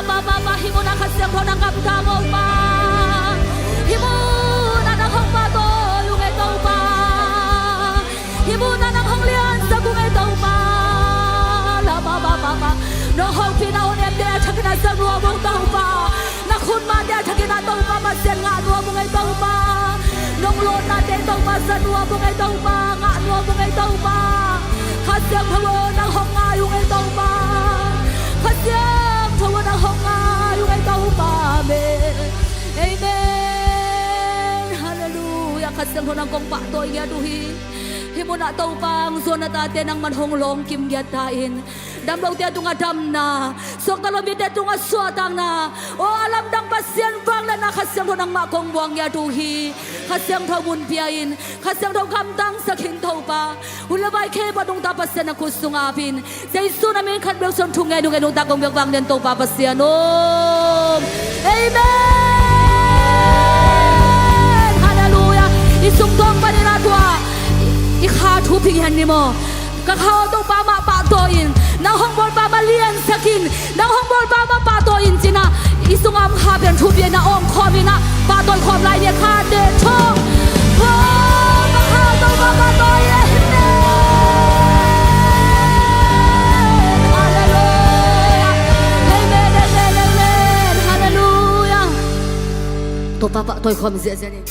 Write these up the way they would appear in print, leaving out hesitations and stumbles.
ba himuna kasyang thonang kaptang ba himuna nang hong ba to yung ito ba himuna nang hong lian sa kung ito ba la ba no hong pinahon em de chakina sa ruwa mong tao ba na kun ma de chakina tao ba masyan nga ruwa mong ito ba nong lon na de tao ba sa ruwa mong ito ba nga ruwa mong ito ba kasyang thawon nang hong nga yung ito ba kasyang thawon nang hong nga yung ito ba amen hallelujah kasyang thawon nang kong pa to iya duhi himuna tau pang zona tate nang manhong long kim giatain dam lo tia tunga dam na sok talo mi tia tunga suatang na o alam dang pasien bang na kasyang thawon nang makong buang ya duhi kasyang thawon piain kasyang thawon kamtang sakin tau pa ulabai ke badong ta pasien na kusung apin jaisu namin kan bel son tungai nung enung ta kong bang den tau pa pasien om amen hallelujah isung tong panina tua ikha thu ping han ni mo ka khaw to pa ma pa to in nang hong bol pa ma lian sakin nang hong bol pa ma pa to in china isung am kha ben thu bien na ong khomina pa to khom lai ne kha de thong ho ka khaw to pa ma to ye hallelujah amen amen hallelujah to pa pa to khom je je ni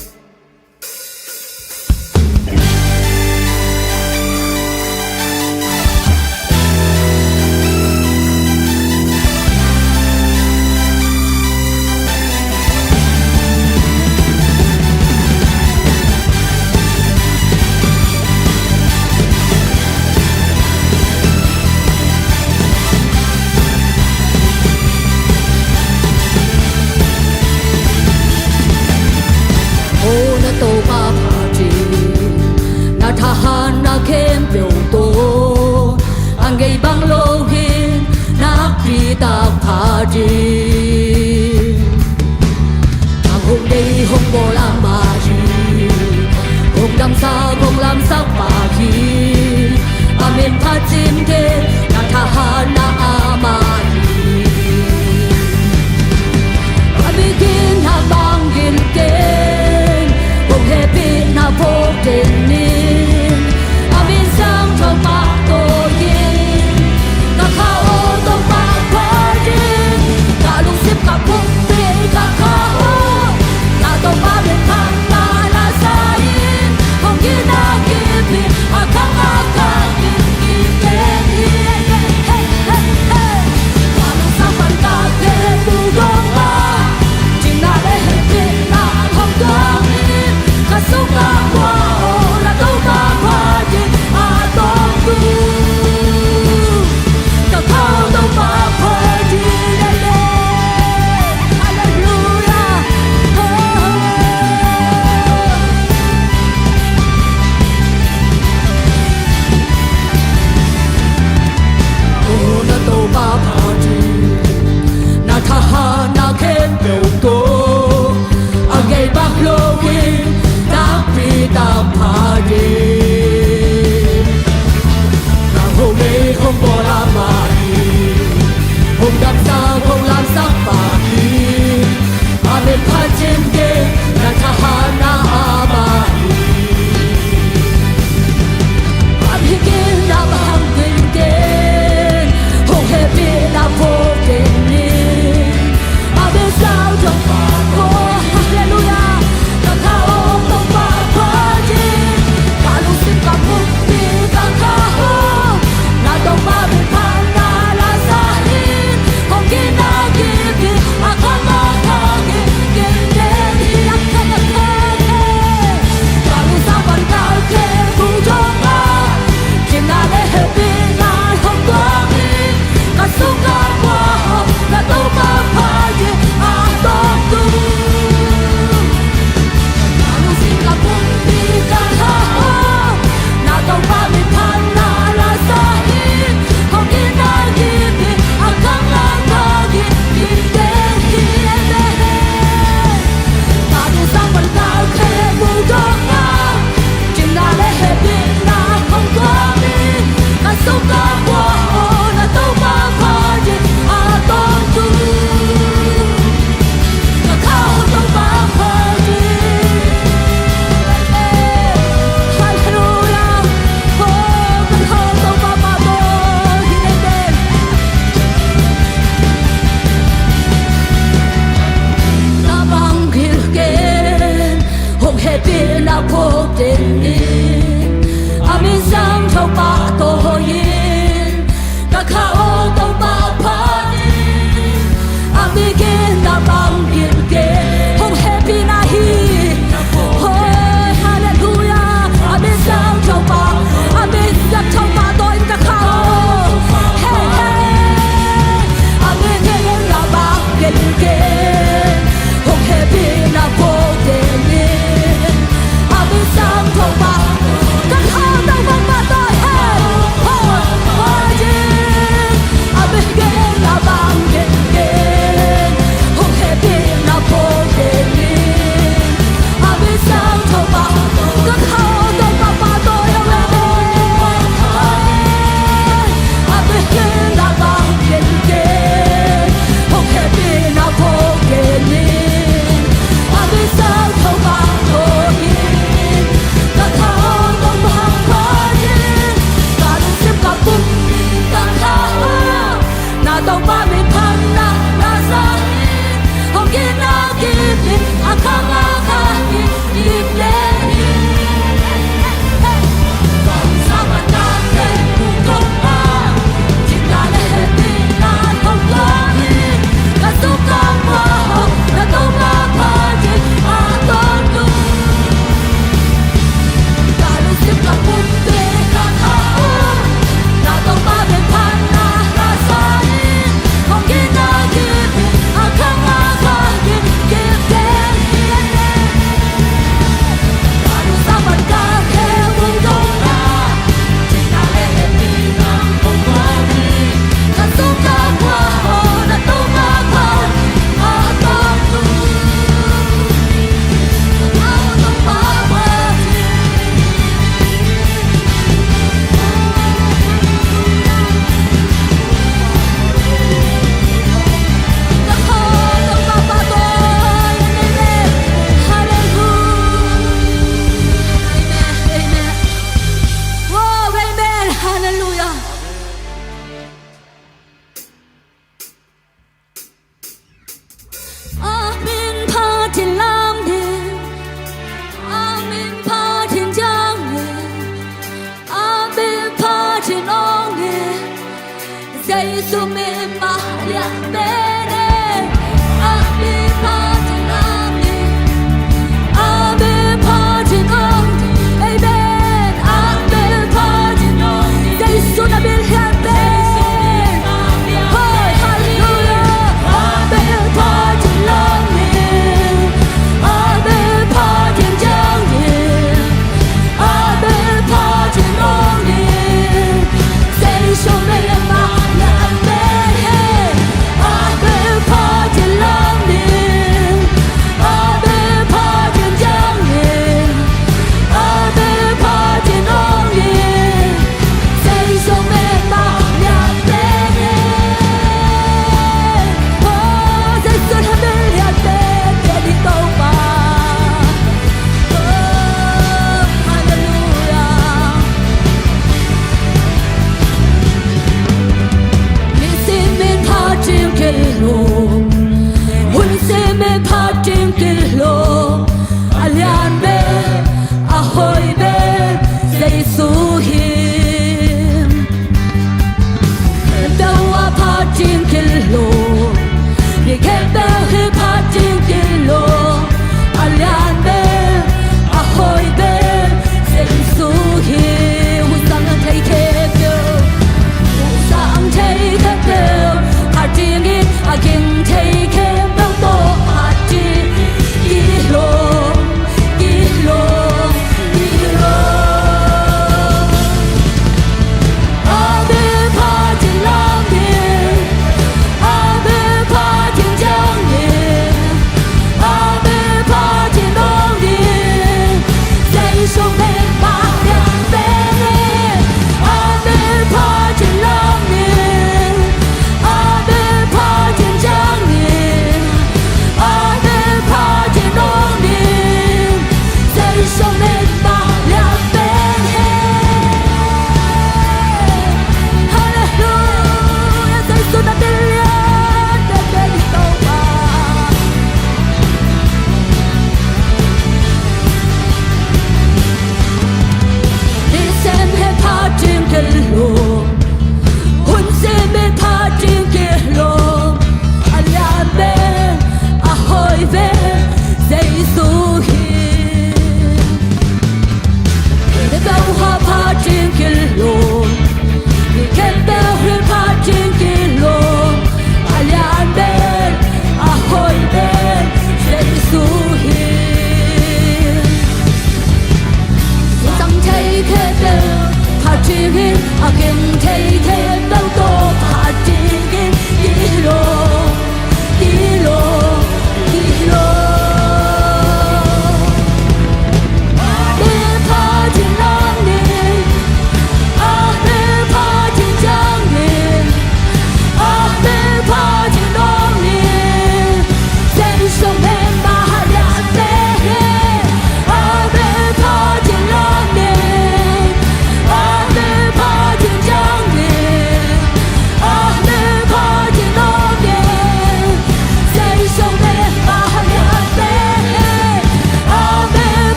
Hãy subscribe 보대니 아미상 저바 도인 가카오 도바 파니 아미게 나방 길게 홍해비 나히 할렐루야 아미상 저바 아미상 저바 도인 가카오 아미게 나방 길게 홍해비 나 보대니 아미상 저바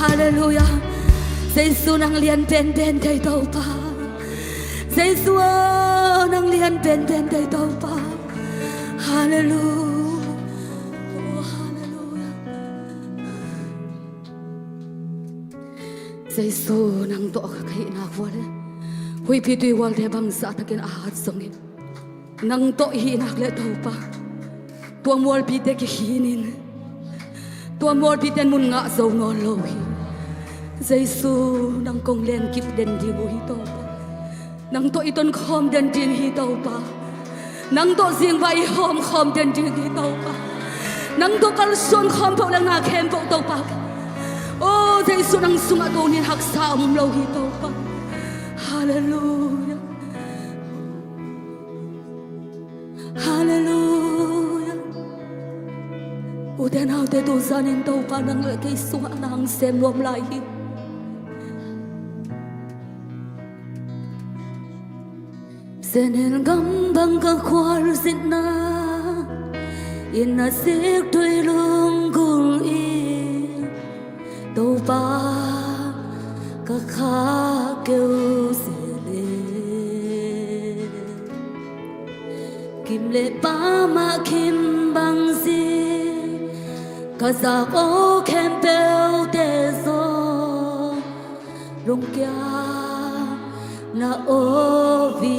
Hallelujah. Giêsu nang liền bên bên đây đâu ba. Giêsu nang liền bên bên đây đâu ba. Hallelujah. Oh, hallelujah. Giêsu nang to kai na wale. Hui pi tui wal de bang sa takin ahat songin. Nang to hi nak le đâu ba. Tua mual pi te ki hinin. Tua mual pi ten mun nga zo ngo lo hi. Giêsu nang kong len kip den di mu hi to ba. Nang to iton khom den din hi to ba. Nang to riêng vai hom khom den din hi to ba. Nang to kal son khom po lang na khem po to ba. Oh Giêsu nang sung ato nin hak sa mum lo hi to ba. Hallelujah. Hallelujah. Uden hao te tu zanin to pa nang le kai sung nang sem lom lai hi. Senen gam bang ka khwar zit na in na sik tui lung gul i to pa ka kha kêu se kim le pa ma kim bang si ka za o kem pel te zo rong kya na o vi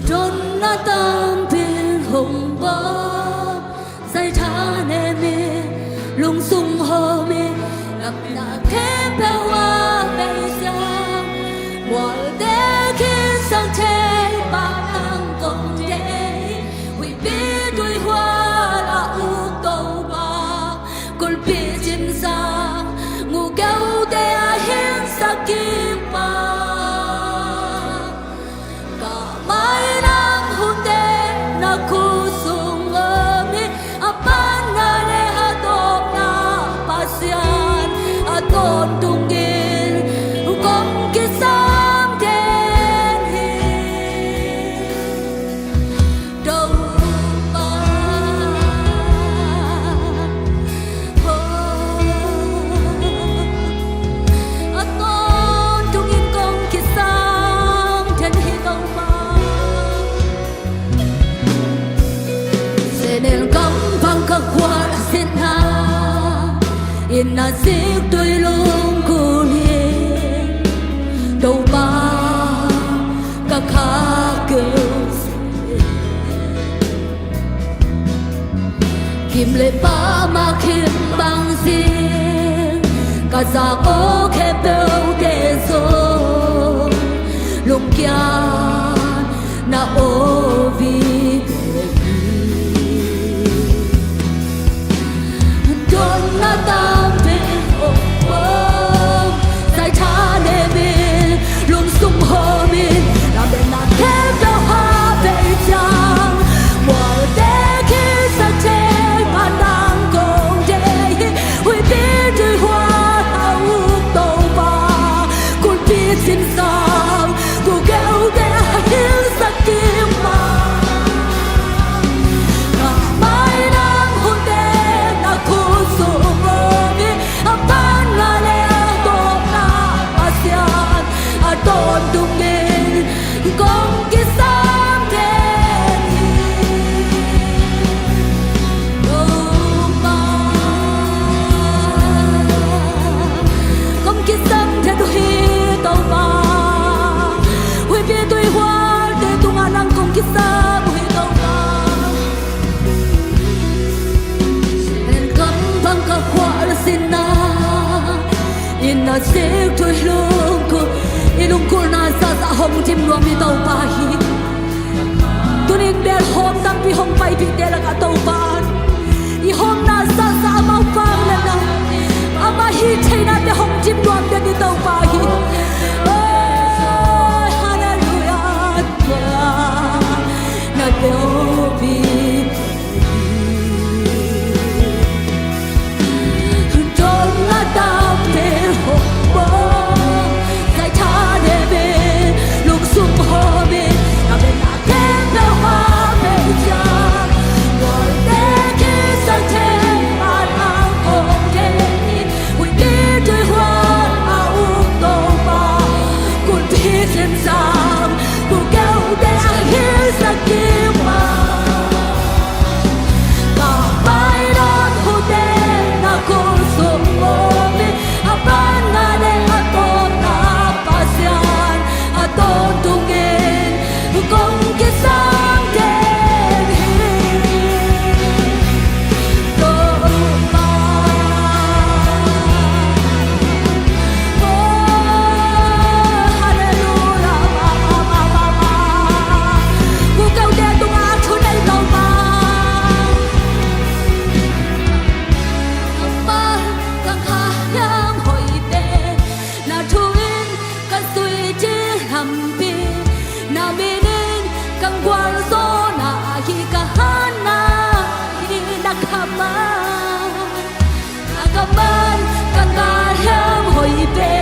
trốn na tam bên hồng bó say tha nề mê lung sung hơ mê nằm na kém bao hoa bay ra mùa đế khi sang thế ba tăng công đế huy biết đuôi hoa là u cầu ba cồn bia chim sang ngủ kéo tê a hiến sa kim ba. In na sik tui lung ku ni đâu ba ka kha kêu kim le ba ma kim bang riêng ka za o khe beu te zo lung kya na o vi don na ta sik tui lung ku na sa sa hong tim nuam mi tau pa hi tunin bel hom tang pi hong pai pi te la ka tau pa i hom na sa sa ma pa la na ama hi theina te hong tim nuam te ni tau pa hi hallelujah na te o pi Hãy subscribe Agaman kangarem hoibe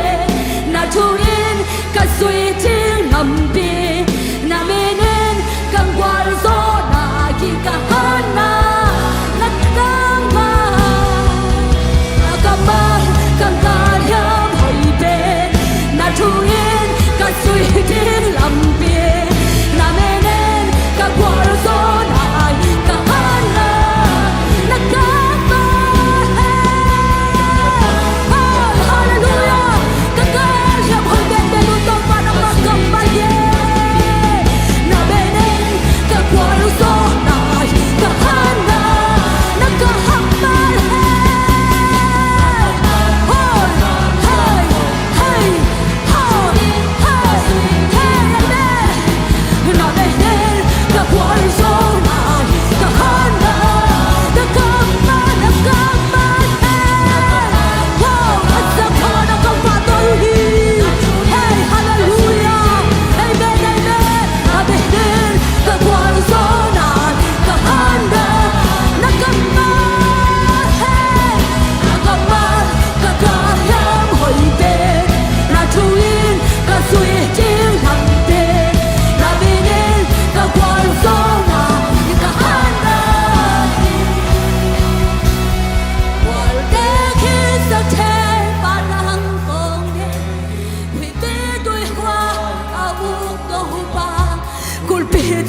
na tuin ka suiting lambi na menen kang warzo na gikahana nakama Agaman kangarem hoibe na tuin ka suiting lambi na menen kang warzo na gikahana nakama Hallelujah, kakal yang hoibe belutong parang magkampanye na menen kang warzo na gikahana nakahakmal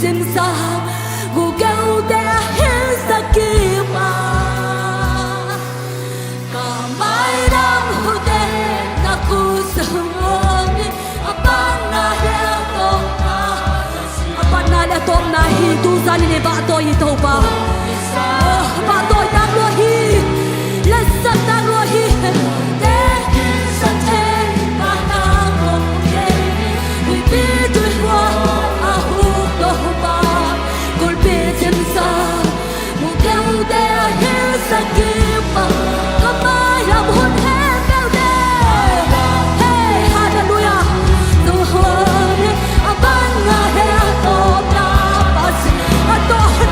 Trên xa cô kêu ta hết sa kia mà cả mai năm hồi đêm na cô sương ôm apa na tom na hi tu san ni ba to hi to ba to đang lo hi la sa đang lo hi te sa te ba na ko ke we be to hoa Hallelujah,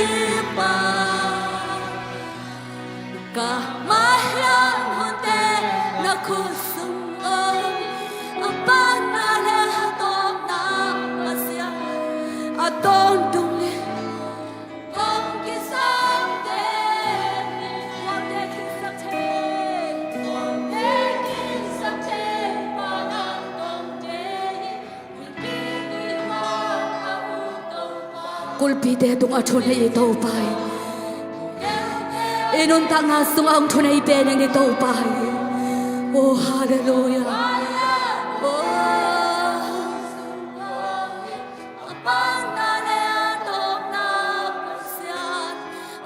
kipa ka mahlan honte na kusum apana le hatom na asya aton dungi om kisam de om de kisam te pana om de kulpi de tung achon ei to pai inun tanga sung ang thun ei pe nang ni to pai oh hallelujah apang na le atom na pasyan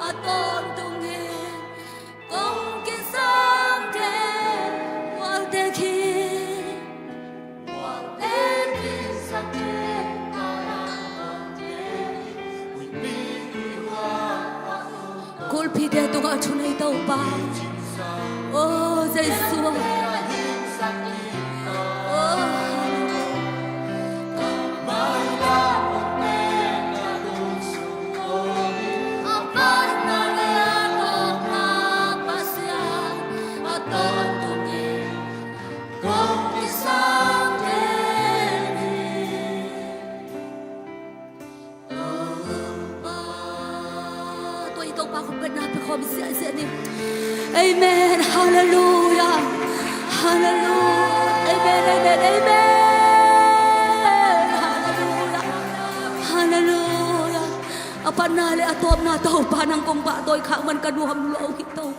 aton tungi kong kisam de wal de ki sa te kulpi de tung achon ei to pai oh Jesus Amen. Hallelujah. Hallelujah. Amen. Amen. Amen. Hallelujah. Hallelujah. Apanali atom na tao panang kong batoy kang man kanuham luaw ito.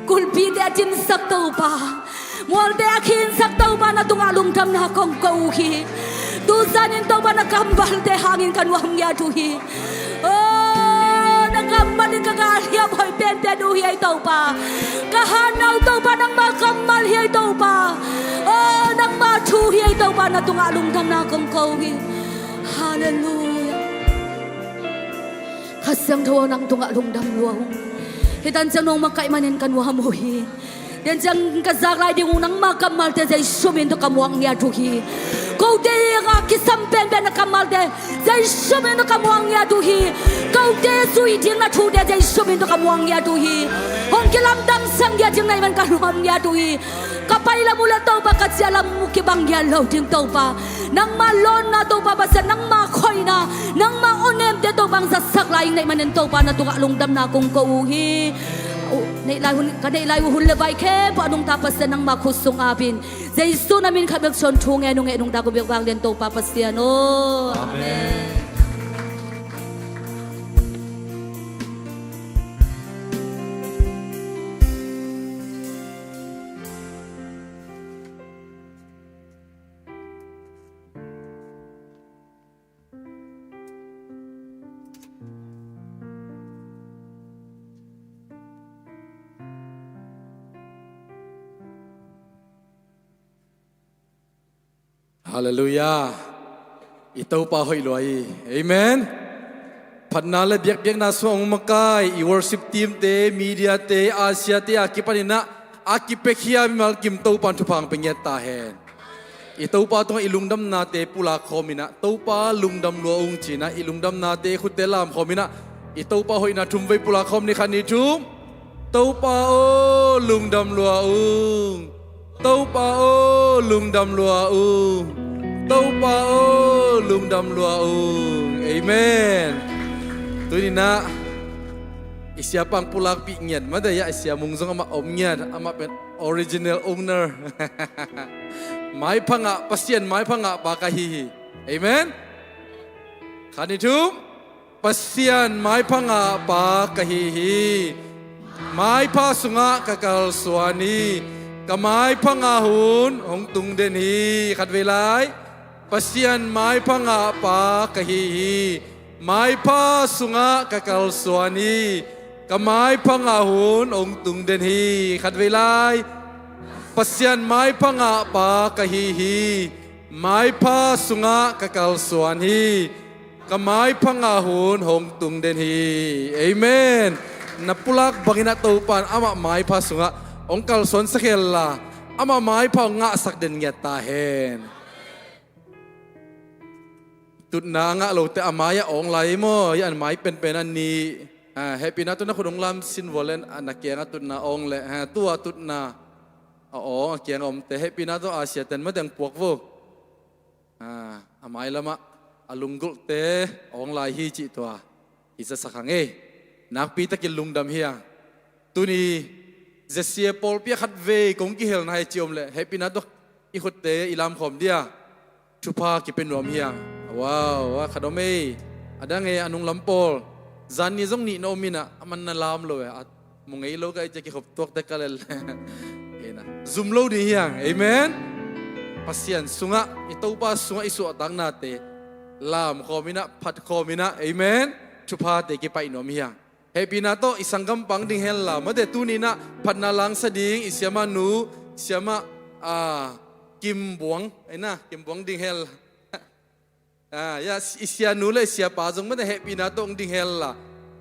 Kulpi de atin sak tao pa. Mual de akin sak tao pa na tungalong tam na kong kauhi. Dusanin tao pa na kambal de hangin kanuham yaduhi. Nagkamali kagaliya boy pente duhi ay tao pa. Kahanaw tao pa nang makamal hiyay tao pa. Nang machuhi ay tao pa na tungalong tam na kong kauhi. Hallelujah. Kasang tawa ng tungalong dam luaw. Hitan siyang nung magkaimanin kanwa mohi. Dan siyang kazaklay di unang makamal te zay sumin to kamuang niya duhi. Kau te nga kisampen ben na kamal te zay sumin to kamuang niya duhi. Kau te sui ting na chu te zay sumin to kamuang niya duhi. Hong kilam dang sang niya ting na iman kanuam niya duhi. Kapay la mula tau pa kat siya lam mukibang niya law ting tau pa. Nang malon na tau pa basa nang makoy na. Nang maonem te tau pang sasaklaing na imanin tau pa na tungalong dam na kong kauhi. Kanay hun lebay ke po anong tapas na ng makusong abin. Zaiso namin kabagson tunge nung enong dagobig bang lento papas yan. Oh, amen. Hallelujah. Ito pa hoy loy. Amen. Padnala biak na so ang makay i-worship team te, media te, Asia te akipanina akipekhiya mal kim to pan thupang pengyat tahen. Ito pa tong ilungdam nate pula khomina. To pa lungdam luong china ilungdam nate khutelam khomina. Ito pa hoy na thumbai pula khom ni khani thum. To pa o lungdam luong. To pa o lungdam luong. Tau pa o lungdam luaung. Amen. Tuni na isya pang pulak piknyat madaya isya mungzong ama omnyat ama pen original owner. Mai panga pasien mai panga bakahihi. Amen. Kanitum pasien mai panga bakahihi. Mai pa sunga kakal suani. Kamai pangahun hong tung denhi katvelai. Pasian mai panga pa kahihi, mai pa sunga kakal suani, kamai pangahun ong tung denhi katvelai. Pasian mai panga pa kahihi, mai pa sunga kakal suani, kamai pangahun hong tung denhi. Amen. Napulak bangina taupan ama mai pa sunga ong kal suan sakela ama mai pa nga sak den tahen. ตุนางะเราแต่อามายองไหลมั้ยอันหมายเป็นอันนี้เฮปปี้นะตุนนะคนองลำสินวอลเลนอันนักเกียงตุนนาองเลยตัวตุนนาอ๋อเกียงอมแต่เฮปปี้นะตัวอาเซียแต่ไม่แต่งปวกวูอามายละมะอลุงกุเตองไหลฮีจิตัวอิสสักขังนักปีตะกินลุงดำเฮียตุนีเจสเซียปอลเปียขัดเวกงกิเฮลนายจิอมเลยเฮปปี้นะตัวอีขุดเตอีลามขอมเดียชุพากิเป็นรวมเฮียว้าวว่าขดมอดังอนุงลำปอลจานนี้จงนี่โนมินะมันน่าลามเลยมงไงโลกไอจะกิขบตัวแต่กันเลยนะซุ่มโลดีเฮียเอเมนพัศยันสุงะอิตาอุปาสุงะอิสุตังนาเตลามขอมินะพัดขอมินะเอเมนชุพาเตกิไปโนมิเฮียเฮปีนาโตอิสังกัมปังดิ่งเฮลลามาเดตุนีนะพัดนาลังสดิ่งอิเสียมานูเสียมากิมบวงไอ้นะกิมบวงดิ่งเฮลยาอิเสียนูเลยเสียป้าจงมาเดเฮปีนาโตดิ่งเฮลลา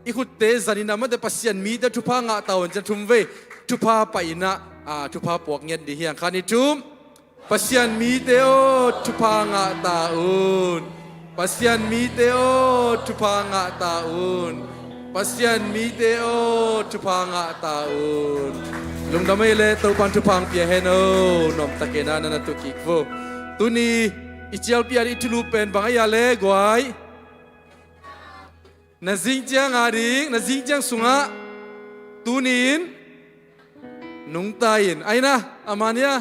อีขุดเตจันินามาเดพัศยันมีเดชุพางะตาวันจะทุ่มเวชุพาไปนะชุพาปวกเงียนดีเฮียขานิจุมพัศยันมีเตโอชุพางะตาอุนพัศยันมีเตโอชุพางะตาอุนPasien miteo tupanga taun lung damai le topan tupang pia heno nom takena na tukikvo tuni ichial pia itulu pen bangaya le gwai na jingjang aring na jingjang sunga tunin nung tain aina amania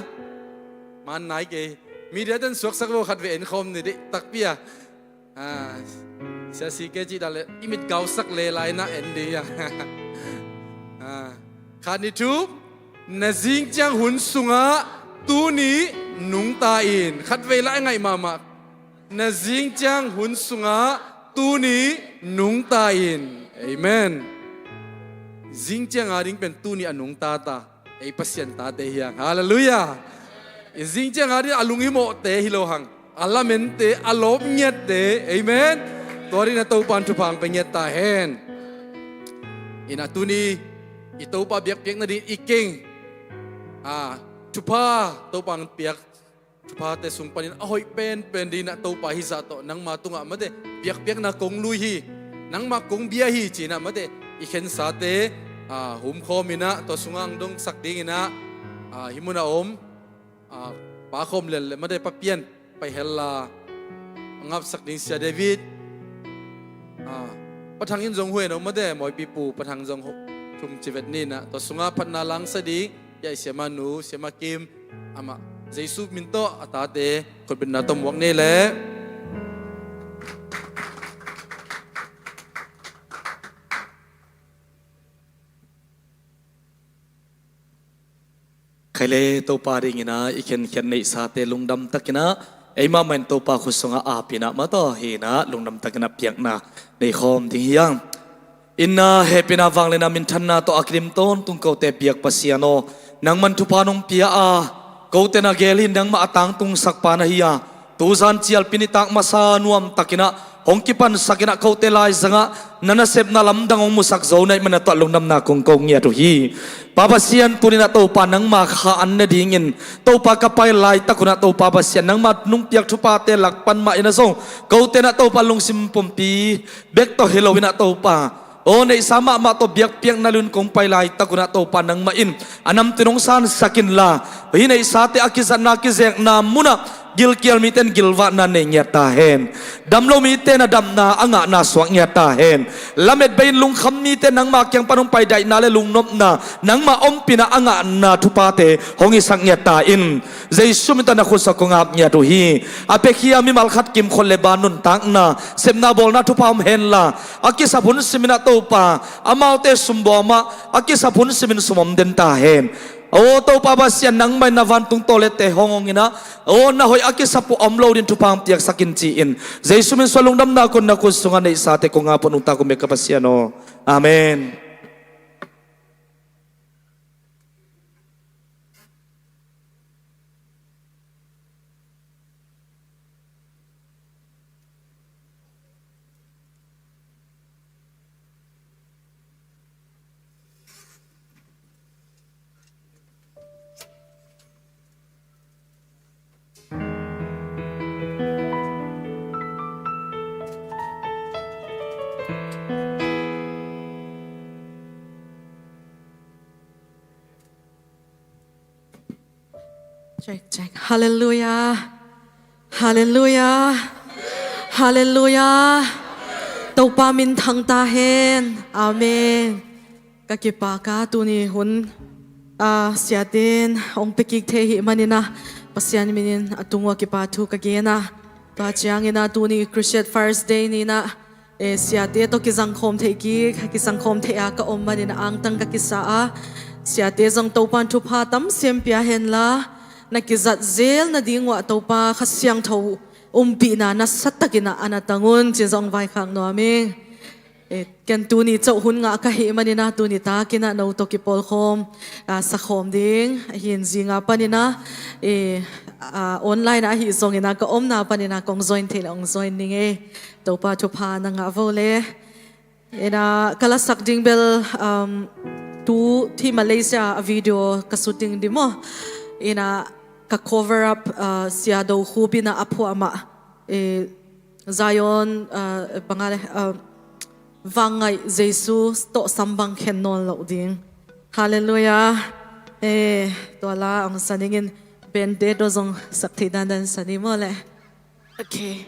man nai ke media tan suak sakwo khatve en khom ni de takpiaเสียสีเกจิดาเลอิมิดเกาสักเลไลนะเอ็นดีอ่ะขาดนิทูนจิงจังหุนสุงะตูนี้นุงตาอินขัดเวลาไงมามานจิงจังหุนสุงะตูนี้นุงตาอินเอเมนจิงจังอาริงเป็นตูนี้อนุงตาตาไอปัสยันตาเตียงฮาเลลูยาจิงจังอาริงอลุงฮิโมเตฮิโลหังอัลลาเมนเตอัลลอบเงียดเตเอเมนตัวนี้นะตัวปันทุพังเป็นเงียตาเฮนอินาตุนีอิตัวปาเบียกเปียกนั่นดิอีกิงทุพาตัวปังเปียกทุพาแต่สุงปันินอ้อยเป็นดีนะตัวปาฮิซาโตนังมาตุงะมาเดเปียกนะกงลุยฮีนังมากงเบียฮีจีนะมาเดอีเข็นสาเตหุมโคมินะตัวสุงังดงสักดิงินะหิมุนะอมปาคมเลมาเดปะเปียนไปเฮลลางับสักดิงเสียเดวิดประทังยินจงหวยน้องมาเดมอยปีปูประทังจงชุมชีวิตนี่นะตัวสุงาพันนาลังสดีใหญ่เสียมาหนูเสียมากิมอามาเจสุมินโตอาตาเตคนเป็นนาตมวงนี่แหละใครเลยตัวปาริงินะอีเข็นในสาเตลุงดำตะกินะไอ้มามันตัวปาขุสงอาปีนะมาต่อเฮนะลุงดำตะกินะเปียกนะในคอมที่เฮียงอินนาเฮปินาวังเลนามินทันนาตัวอักริมต้นตุงเกาเตเปียกปัสยาโนนังมันทุพานงเปียเกาเตนาเกลินนังมาตังตุงสักปานะเฮียตูซันเจียลปินิตักมาซานวมตะกินะหงกิปันสักกินะเกาเตลายสังะนันเซบนาลำดังองมุสักโซนในมันตัวลุงดำนาคงเงียตุฮีปาบาเซียนตุนินะตัวปานังมาขาอันเนดิ่งินตัวปากระไปลายตะกุนะตัวปาบาเซียนนังมานุ่งเปียกทุปาเตลักปันมาอินะซงเกาเตนะตัวปาลุงซิมปมปีเบกตัวเฮโลวินะตัวปาโอในสามะมาตัวเบียกเปียงนาลุนคงไปลายตะกุนะตัวปานังมาอินอันนำตินงซานสักินลาหินในสาเตอากิสันนากิเซกนามุนะกิลเกียลมีเต้นกิลวะนันเงียตาเฮนดำโลมีเต้นดำนาอ่างนาสวงเงียตาเฮนละเม็ดใบลุงคำมีเต้นนังมาเกียงปนงไปได้นาเลลุงนบนานังมาอมปีนาอ่างนาทุปาเตหงอิสังเงียตาอินเจสุมิตานักขุสกงอาบเงียตุฮีอาเปคียมีมัลขัดกิมคนเลบานุนตังนาเซมนาบอลนาทุพามเฮนลาอากิสับุนสิมินาโตปาอามาเตสุมบอมาอากิสับุนสิมินสมมเดนตาเฮนโอ้ตัวปาบาเซียนนังไม่นาวันตุงโตเลเตหงงินะโอ้น่าหอยอากิสับอมโลดินทุพังเปียกสักินจีอินเจสุมินสวลงดำนาคนนักกุศลในสาเตกงอาปนุตากุเมกบาเซียโนอาเมน ข check. Hallelujah. Hallelujah. Hallelujah. Tàu pa min thang ta hen. Amen. Kakipa ka tu ni hun siatin ong pekik the hi manina pasian minin atungwa kipa thu kagena pa chiangina tu ni Christian First Day ni na siate to kizangkhom the ki kisangkhom the a ka om manina ang tang ka kisa a siate jong topan thu pha tam sem pia hen la na kizat zel na dingwa topa khasyang tho umpi na satakina anatangun chinjong vai khang no aming kan tu ni chau hun nga ka hi manina tu ni ta kina no to ki pol khom sa khom ding hin zinga panina online a hi zong ina ka om na panina kong join thil ong join ning to pa thu pha na nga vole ina kala sak ding bel tu thi Malaysia a video ka shooting di mo ina ka cover up sia do hubina apu ama Zion pangale vangai Jesus to sambang kenon lo ding hallelujah to la ang saningin bende do zong sakti dan sanimole okay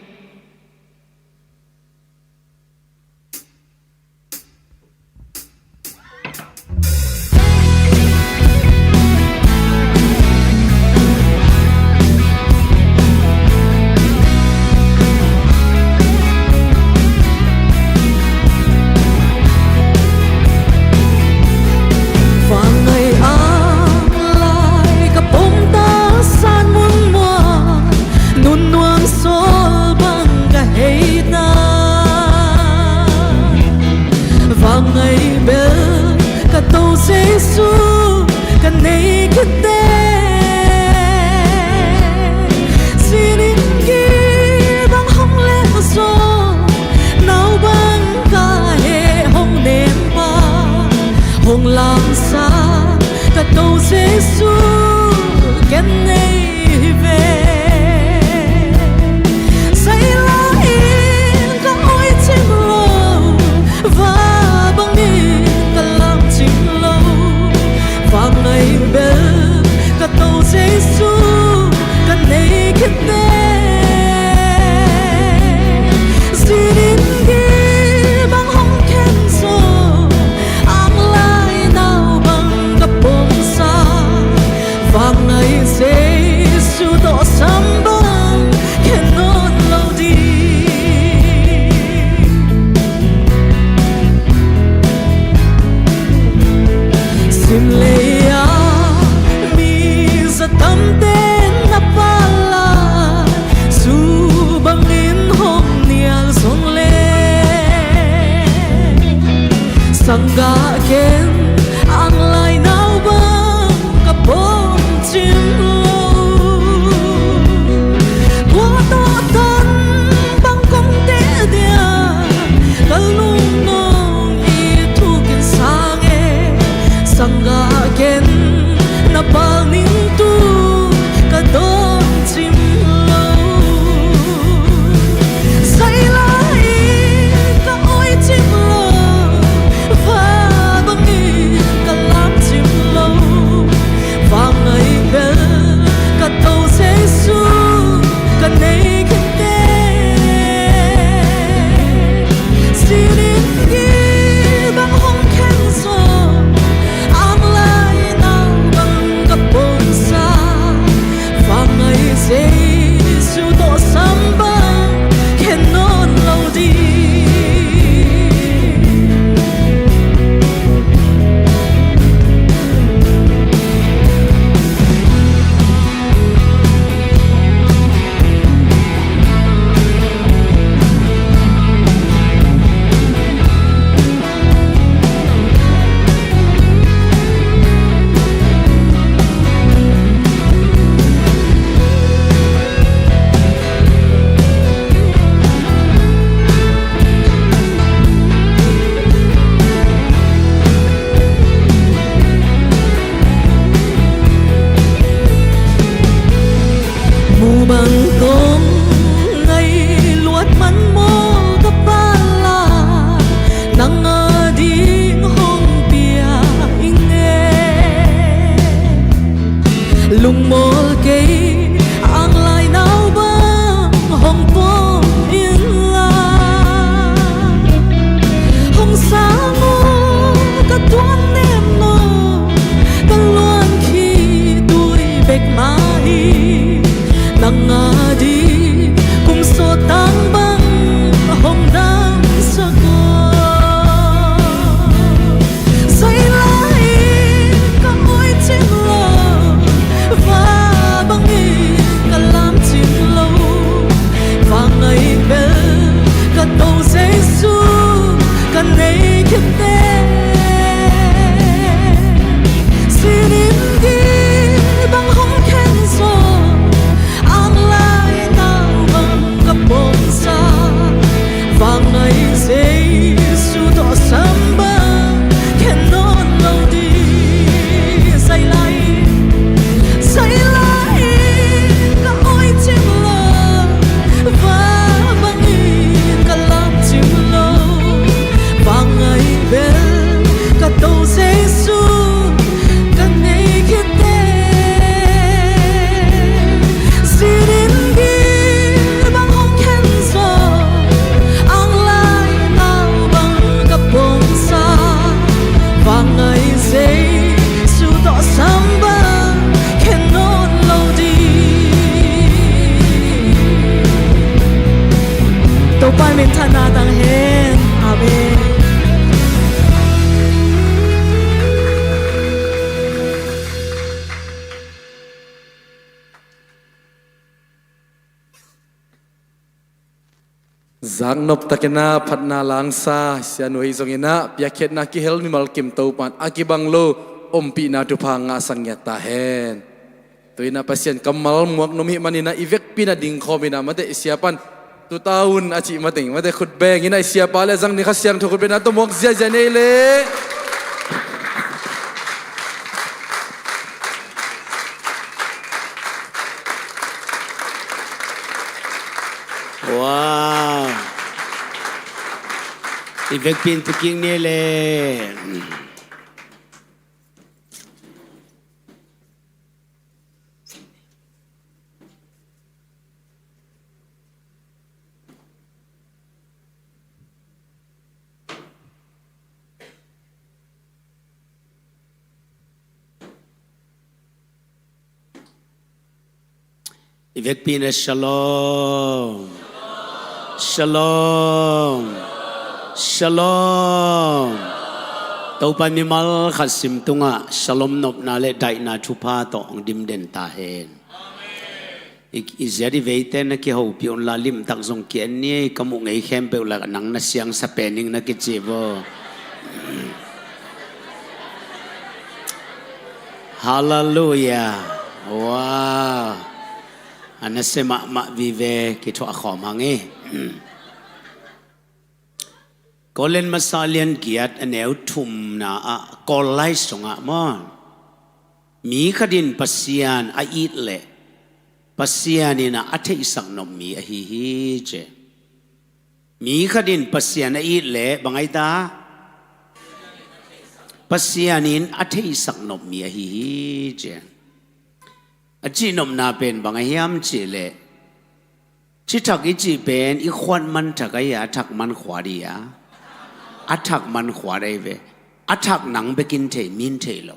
Vang ngày Giêsu độ kite sinim gi bang hong ken so ang lai tao bang kapong sa vang nai say su to samba ken non lo di say lai ka oi chim lo va bang in ka lam chim lo vang ngai bel ka to say su ka nei kite sinim gi bang hong ken so ang lai tao bang kapong sa vang ngai say su to samba ken non lo di to pa min thana tang hen amen Zang nop takena phatna langsa sianu hi zongina piakhet na ki hel mi mal kim to pan akibang lo ompi na tu phanga sangya ta hen tuina pasien kamal muak nomi manina ivek pina ding khomina mate siapan tu taun achi mating mate khut beng ina siapa le zang ni khasyang thokut bena to mok zia janele Wow. Ivek pin tuking nile. Ivek pin shalom. Shalom. Shalom. Tau pa mi mal khasim tunga shalom nop na le dai na thupa to ong dim den ta hen. Ik izari veite na ki ho pion la lim tak zong ki ni kamu ngai khem pe la nang na siang sa pening na ki chibo. Hallelujah. Wow. Anase ma vive ki tho akhom hangi. Kolen masalian kiat aneu thum na a kolai songa mon mi khadin pasian a it le pasian ina athe isang nom mi a hi je mi khadin pasian a it le bangai ta pasianin athe isang nom mi a hi je achi nom na pen bangai yam chi le chi thak i chi pen i khwan man thakaya thak man khwariya athak man khwarai ve athak nang bekin the min the lo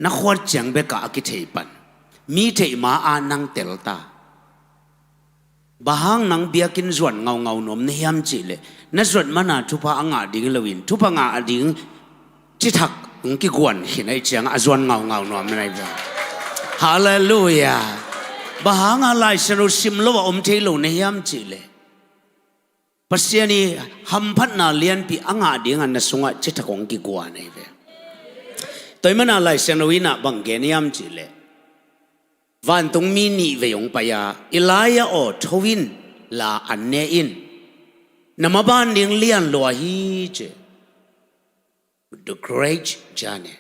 na khwar chang be ka ki thei pan mi thei ma a nang telta bahang nang biakin zwan ngau ngau nom ne yam chi le na zwan mana thupa anga ding lowin thupa nga ading chi thak ki gwan hinai chang a zwan ngau ngau nom nai ba hallelujah bahanga lai sero simlo om thelo ne yam chi le pasiani hamphat na lian pi anga ding an sunga chithakong ki kwa nei ve toimana lai senowina bangge ne yam chi le van tung mi ni ve yong pa ya ilaya o thowin la anne in namaban ding lian lo hi che the great journey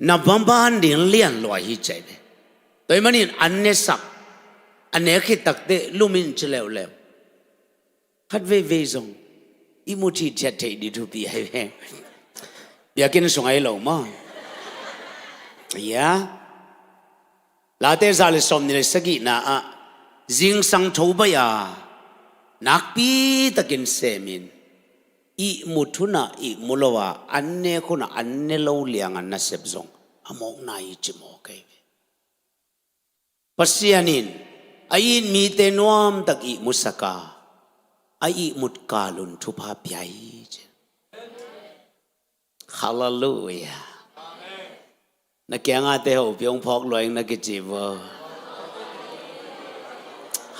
nabamban ding lian lo hi che ve toimanin anne sak anne khit takte lumin chleu leu khát về về rong imuthi chat thei đi thu pi hai ve bia kin song ai lo ma ya la te za le som ni le sagi na a jing sang tho ba ya nak pi takin semin i muthuna i mulowa anne khuna anne lo liang an na sep zong amok na i chimo kai pasianin ain mi te nuam tak i musaka ai mut kalun thupa pyai hallelujah na kya nga te ho pyong phok loing na ki chivo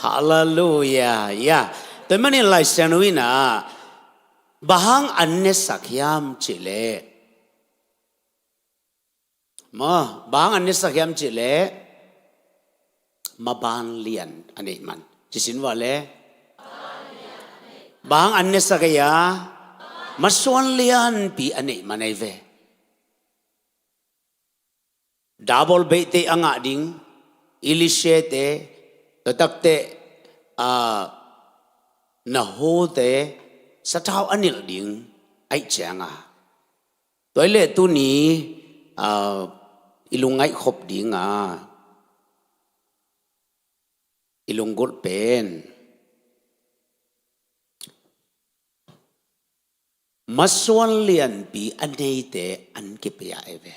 hallelujah ya to mani lai sanuina bahang anne sakyam chile ma bahang anne sakyam chile maban lian ane man chisin wale bahang anne sakya maswan lian pi ane manai ve double bete anga ding ilishete tatakte na ho te satau anil ding ai changa toile tu ni ilungai khop ding ilunggol pen maswan lian pi anei te an ke pe eve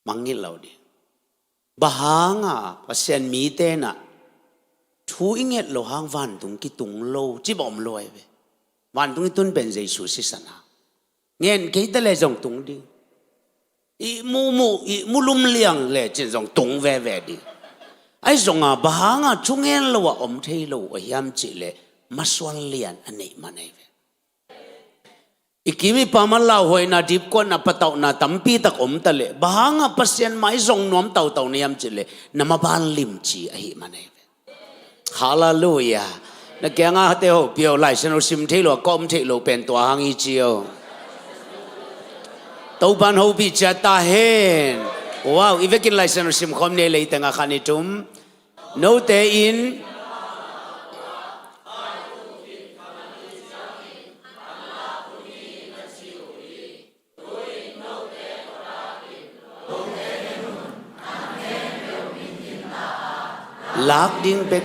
mangil lau di bahanga pasien mi te na thu inget lo hang van tung ki tung lo chi bom lo eve van tung tun ben jai su si sana ngen ke te le jong tung di i mu lum liang le chen jong tung ve ve di ai jong bahanga chungen lo wa om thei lo a yam chi le maswan lian anei manai ve ikimi pamala hoina dip ko na pataw na tampi tak om tale bahanga pasien mai jong nom taw taw niam chile na maban lim chi ahi manai hallelujah na kya nga te ho pio lai seno sim thelo kom thelo pen to hang i chio to ban ho bi cha ta hen wow ivekin lai seno sim khom ne le tanga khani tum no te in lak ding bek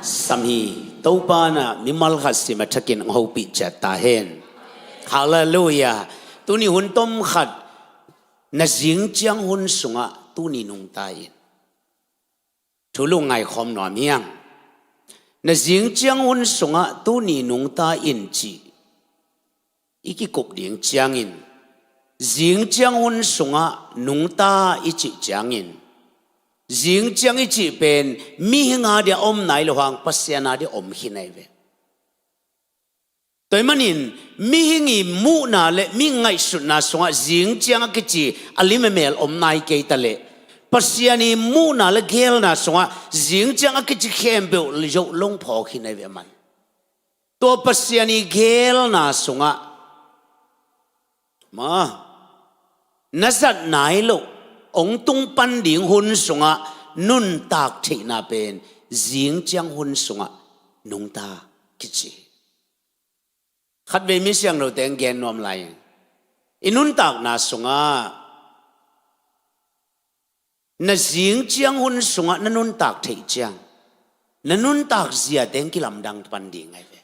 samhi topana mimal khasi ma thakin ho pi cha ta hen hallelujah tu ni hun tom khat na jing chiang hun sunga tu ni nung ta in thulu ngai khom no miang na jing chiang hun sunga tu ni nung ta in chi iki kop ding chiang in jing chiang hun sunga nung ta ichi chiang in jing chiang i chi pen mi hinga dia om nai lo hang pasiana dia om hinai ve toy manin mi hingi mu na le mi ngai su na songa jing chiang ki chi alime mel om nai ke tale pasiani mu na le gel na songa jing chiang ki chi khem be le jo long pho hinai ve man to pasiani gel na songa ma nazat nai lo ông tung pan ding hun sunga nun tak thei na pen jing chiang hun sunga nung ta kichi khat ve mi siang lo teng gen nom lai inun tak na sunga na jing chiang hun sunga na nun tak thei chiang na nun tak zia teng kilam dang pan ding ai ve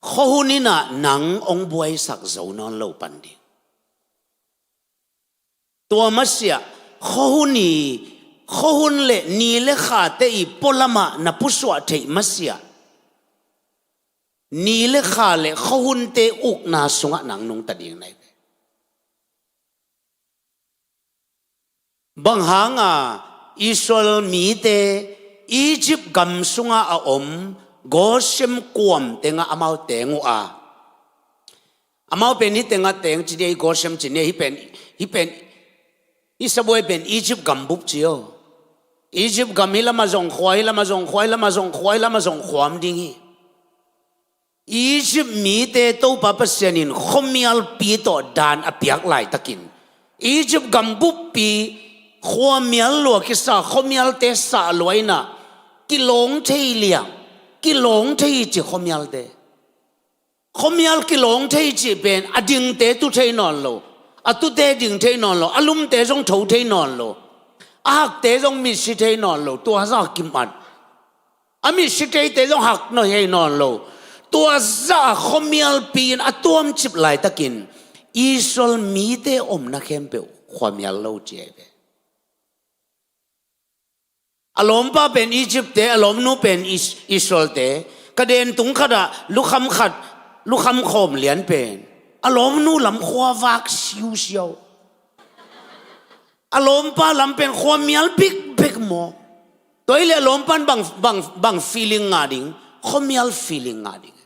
kho hunina nang ong buai sak zo non lo pan dingตัวมัสยาข้อหุนีข้อหุนเล่นีเล่ขาเตอีพลมานับผู้สวดเทมัสยานีเล่ขาเล่ข้อหุนเตอุกนาสงะนังนงตัดยังไงบางหางอิสราเอลมีเตอียิปต์กำสงะอมโกเชมกวมเตงะอามาเตงอามาเป็นฮิเตงะเตงจีเดียโกเชมจีเนียฮิเป็นอีสบวยเป็นอียิปต์กำบุบเจียวอียิปต์กำฮิละมาส่งควายละมาส่งควายละมาส่งควายละมาส่งความดิ้งอียิปต์มีเตโตปะเปเซนินขมีอัลปีโตดานอภิยักไหลตะกินอียิปต์กำบุบปีความมีอัลลัวกิสาขมีอัลเตสาลวยนะกิหลงเทียเลียงกิหลงเทียจีขมีอัลเตขมีอัลกิหลงเทียจีเป็นอดิงเตตุเทียนอนโลอะตุเตดิงเทนอนโลอะลุมเตจงโถเทนอนโลอะฮักเตจงมิสิเทนอนโลตัวซากิมัดอะมิสิเตจงฮักโนเฮนอนโลตัวซาขมีอัลปีนอะตัวมจิบไหลตะกินอิสราเอลมีเตอมนักเข็มเปวความยัลโลเจเวอารมณ์ป้าเป็นอียิปต์เตอารมณ์นู้เป็นอิสราเอลเตกระเด็นตุงขดาลูกคำขัดลูกคำโคมเหรียญเป็นอารมณ์นู้ลำขวาวักชิวเชียวอารมณ์ป้าลำเป็นความมีอัลปิกเบกโมตัวเออารมณ์ป้าบังฟีลิ่งงาดิง khomial feeling nga ding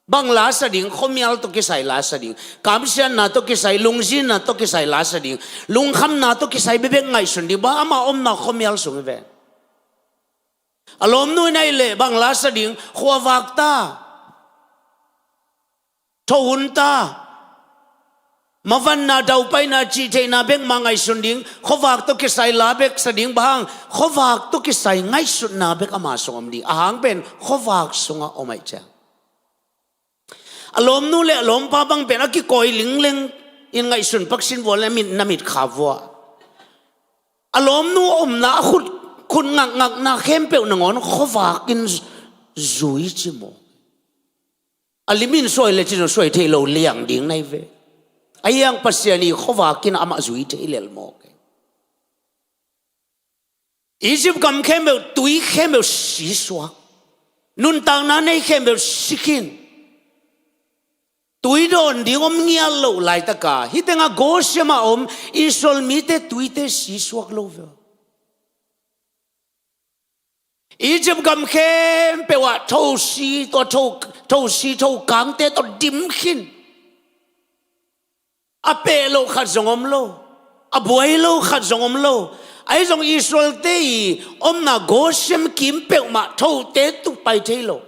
bang la sa ding khomial to kisai la sa ding kamsian na to kisai lungjin na to kisai la sa ding lungkham na to kisai bebek ngai sun di ba ama om na khomial sung ve alom nu nai le bang la sa ding khowak ta thun ta mavan na dau pai na chi the na bek mangai sun ding khowak to kisai la bek sa ding bang khowak to kisai ngai sun na bek ama song ding ahang ben khowak sunga omai cha alom nu le alom pa bang pen aki koi ling leng in ngai sun paksin vol min namit khawwa alom nu om na khut khun ngak ngak na khem pe na ngon khowak in zui chi mo alimin soi le chi no soi the lo liang ding nai ve ayang pasiani khowak in ama zui the lel mo ke Egypt kam khem be tui khem be si swa nun tang na nei khem be sikin tui don di om ngial lo lai ta ka hitenga go shema om isol mi te tui te si swak lo ve Egypt kam khem pe wa tho si to si tho kang te to dim khin a pe lo khat zong om lo a boy lo khat zong om lo ai zong Israel te om na go shem kim pe ma tho te tu pai te lo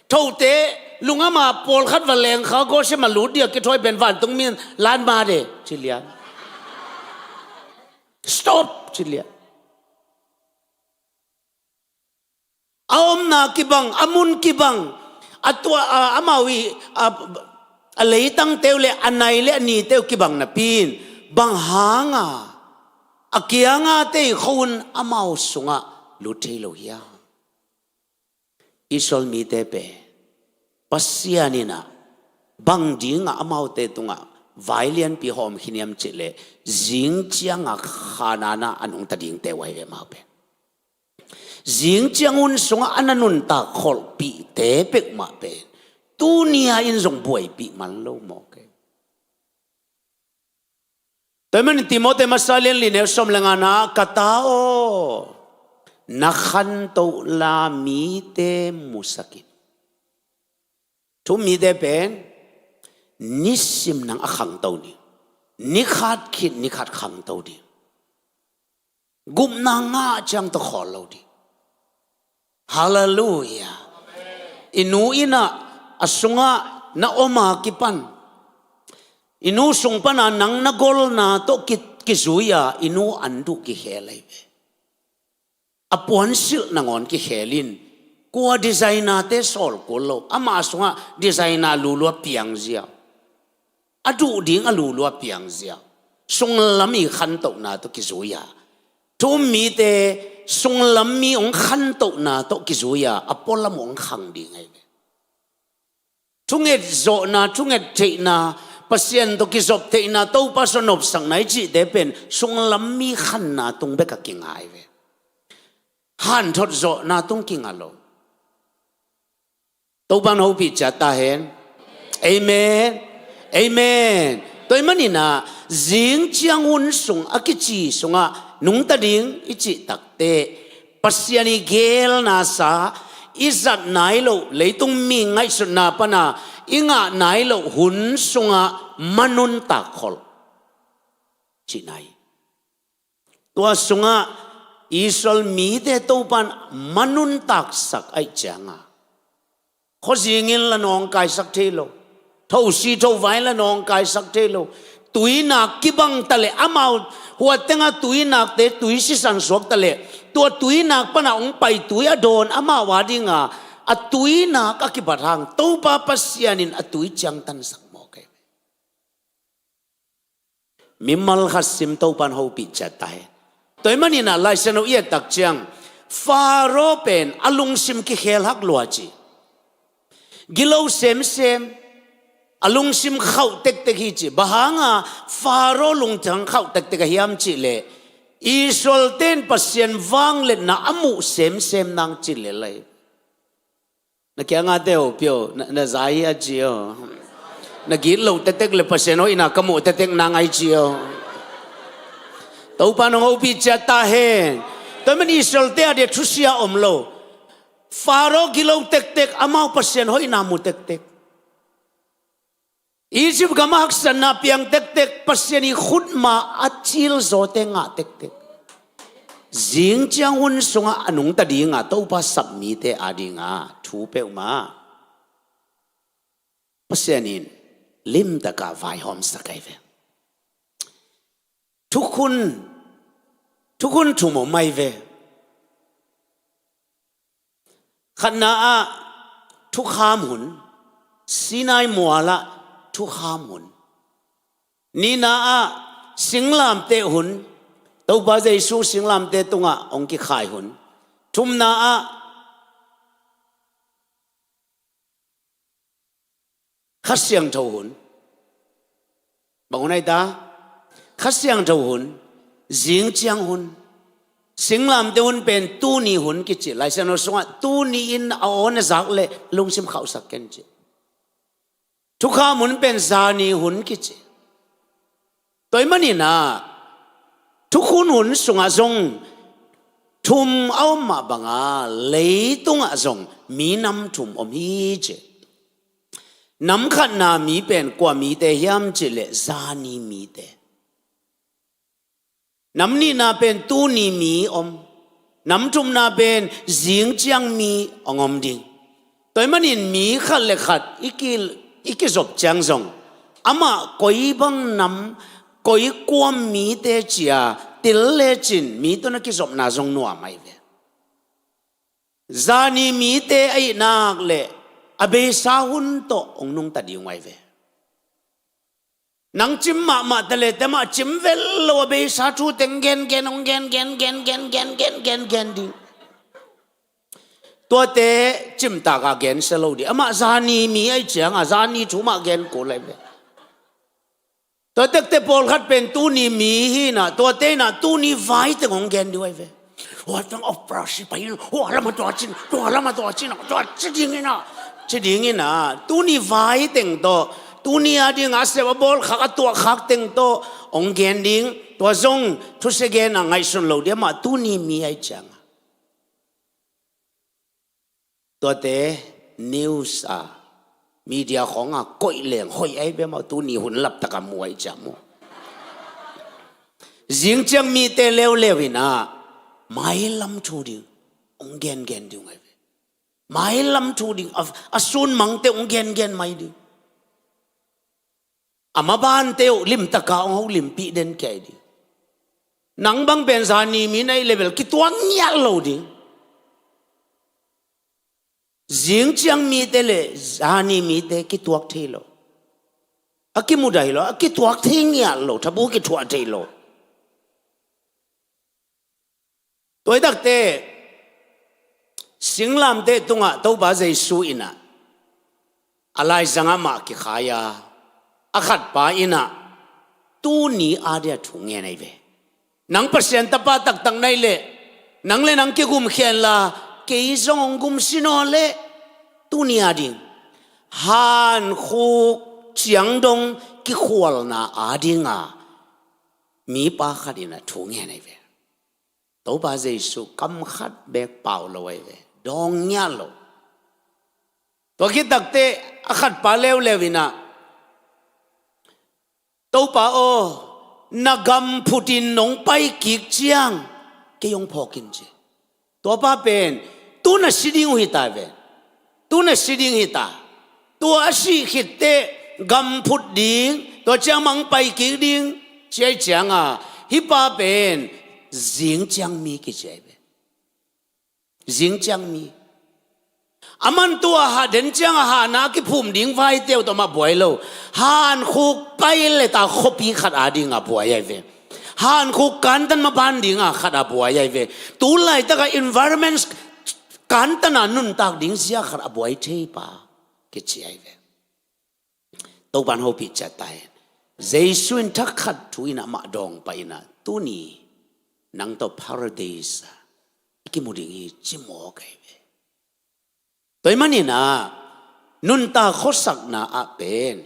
tho te lunga ma pol khat va leng kha go shem ma lu dia ke thoi ben van tung min lan ma de chilia stop chilia aom na kibang amun kibang atwa amawi alei tang teule anai le ani teu kibang na pin bang hanga akianga te khun amau sunga lu thei lo ya isol mi te pe pasianina bang dinga amau te tunga violent pi hom khiniam chile jing chianga khanana anung ta ding te wai ve ma pe jing chiangun sunga ananun ta khol pi te pek ma pe tu nia in zong buai pi man lo mo ke temen timote masalin linew som langana katao nakhan to la mi te musakin tu mi de pen nisim nang akhang to ni nikhat khit nikhat khang to di gum na nga chang to khol lo di hallelujah inu ina asunga na oma kipan inu sung pana nang nagol na to kizuya inu andu ki helai apon sil nangon ki helin kwa designer te sol kolo ama sunga designer lulua piang zia adu ding alulua piang zia sung lami khan to na to kizuya to mi te sung lami ong khan to na to kizuya apolam ong khang ding ai tunget zo na tunget te na pasien to kizop te na to pasonop sang nai chi de pen sung lam mi khan na tung be ka king ai ve han thot zo na tung king alo to ban ho pi cha ta hen amen amen toy mani na jing chiang un sung akichi sunga nung ta ding ichi takte pasiani gel na sa izat nai lo leitung mi ngai sun na pana inga nai lo hun sunga manun ta khol chi nai tua sunga isol mi te to pan manun tak sak ai changa khojingin la nong kai sak thelo tho si tho vai la nong kai sak thelo tuina kibang tale amau huatenga tuina te tuisi san sok tale tua tuina pana ong pai tuia don ama wadinga atuina ka kibarang to pa pasianin atui chang tan sak mo ke mimal khasim to pan ho pi chatai toy manina laisano ye tak chang faro pen alung sim ki khel hak luachi gilo sem alung sim khau tek tek hi chi bahanga faro lung thang khau tek tek hiam chi le isol ten pasien wang le na amu sem nang chi le lai na kya nga te ho pyo na zai a chi o na gi lo tek tek le pasien ho ina kamu tek tek nang ai chi o to pa no ho pi cha ta hen to man isol te ade thusia om lo ฟาโรห์กิโลเต็กๆอามาเปอร์เซ็นต์หอยนามุเต็กๆอียิปต์ก็มาหักสันนาเปียงเต็กๆเปอร์เซ็นต์อีขุดมาอัดชิลโซเตงะเต็กๆจิงจังหุ่นสงะอนุงตะดีงะตัวภาษามีเตอาดีงะทูเปอมาเปอร์เซ็นต์ลิมตะกาไวหอมสักไกเวทุกคนถูกไม่เวขณะทุกขามหุนสีนายมัวละทุกขามหุนนี่นะสิงลามเตหุนตัวบ้าใจสู้สิงลามเตตุงะองค์กิขายหุนทุมนะขัดเสียงเท่าหุนบอกไงตาขัดเสียงเท่าหุนจิงจังหุนสิงลามเตหุนเป็นตูนีหุนกิจิไลเซนอสงะตูนีอินเอาอนสักเล่ลุงซิมเขาสักกันจิทุกข้ามุนเป็นซานีหุนกิจิตัวมันนี่นะทุกคนหุนสงะสงทุมเอามาบังอาเลยตุงอะสงมีน้ำทุมอมฮีเจน้ำขัดนามีเป็นกว่ามีแต่ยามจิเลซานีมีแต่น้ำนี่นาเป็นตูนีมีอมน้ำทุมนาเป็นจิงจังมีองอมดิงตัวมันนี่มีขัดเลขัดอีกจบจังสงอามาคอยบังน้ำคอยกว่ามีแต่เจียติลเลจินมีตัวนักกิจบนาสงนัวไม่เวซานีมีแต่ไอ้นักเลอเบสาหุนโตองนุงตัดยังไงเวนังจิมมาตะเลแต่มาจิมเวลโลเบสาทูเต็งเกนองเกนดิตัวเตจิมตากาเกนเซโลดีอามาซานีมีไอ้เจียงซานีทูมาเกนกูเลยเวตัวเต็กเตปอลขัดเป็นตูนีมีฮีนะตัวเตน่ะตูนีไว้แต่องเกนด้วยเวว่าต้องออปราชิไปว่าละมาตัวจินตัวจิงนะจะดิ้งนะตูนี่ไว้เต็งโตตูนี่อาดิ้งอาเสวบอลขักตัวขักเต็งโตองเกนดิ้งตัวซงทุเสเกนไงส่วนเราเดียมาตูนี่มีไอ้จังตัวเตนิวส์มีเดียของก้อยเหลี่ยงหอยไอ้เบมาตูนี่หุ่นหลับตะกมวยจังมั้งจิงจังมีเตเลวนะไม่ลำชูดิ้งองเกนดิ้งไงไม่ลำทูดิอาสุนมังเตองเกนไม่ดิอามาบ้านเตอลิมตะกาองเขาลิมปีเดนแก่ดินังบังเป็นสานีมีในเลเวลคิดตัวเงี้ยโลดิจิงจังมีเตเลสานีมีเตคิดตัวเทโลอากิมุได้โลอากิตัวเทงเงี้ยโลทับบุกิตัวเทโลตัวดักเตสิงลามเตตุงะตัวบ้าใจสู้อินะอะไรสังอามาคิขายาอาขัดป้าอินะตูนี้อาเดียถุงเงี้ยไหนเวนังเปอร์เซ็นต์ตะป้าตักตังไหนเล่นังเล่นังกิกุมเขียนละเกยซงกุมสิโนเล่ตูนี้อาดิงฮันคูเจียงดงกิขวลนาอาดิงมีป้าขัดอินะถุงเงี้ยไหนเวตัวบ้าใจสู้กำขัดแบกเปล่าเลยเวดองเงี้ยโลตัวคิดตักเตะขัดปาเลววินะตัวป้าโอนักำพุดินนงไปกิกเจียงเกยงพอกินเจตัวป้าเป็นตัวน่ะสิดิ้งหิตาเวตัวน่ะสิดิ้งหิตาตัวอาชีคิดเตะกำพุดดิ้งตัวเจียงมังไปกิกดิ้งเจียเจียงฮิป้าเป็นจิงจังมีกิจเวจิงจังมีอามันตัวหาเดินจังหานาคิพุ่มดิ้งไฟเตียวตัวมาบ่อยโลหานคุกไปเลยตาขบีขัดอาดิ้งบ่อยเวหานคุกกันตันมาบันดิ้งขัดบ่อยเวตัวไล่ตะก environment กันตันนุนตากดิ้งเสียขัดบ่อยเทปากิจเวตัวบันโฮปิจัดตายเจสุนทักขัดทุยนะมาดองไปนะตัวนี้นังตัว paradise กิมุดิงจิโมกไอเวตัวมันนี่นะนุนตาขสักนาอาเป็น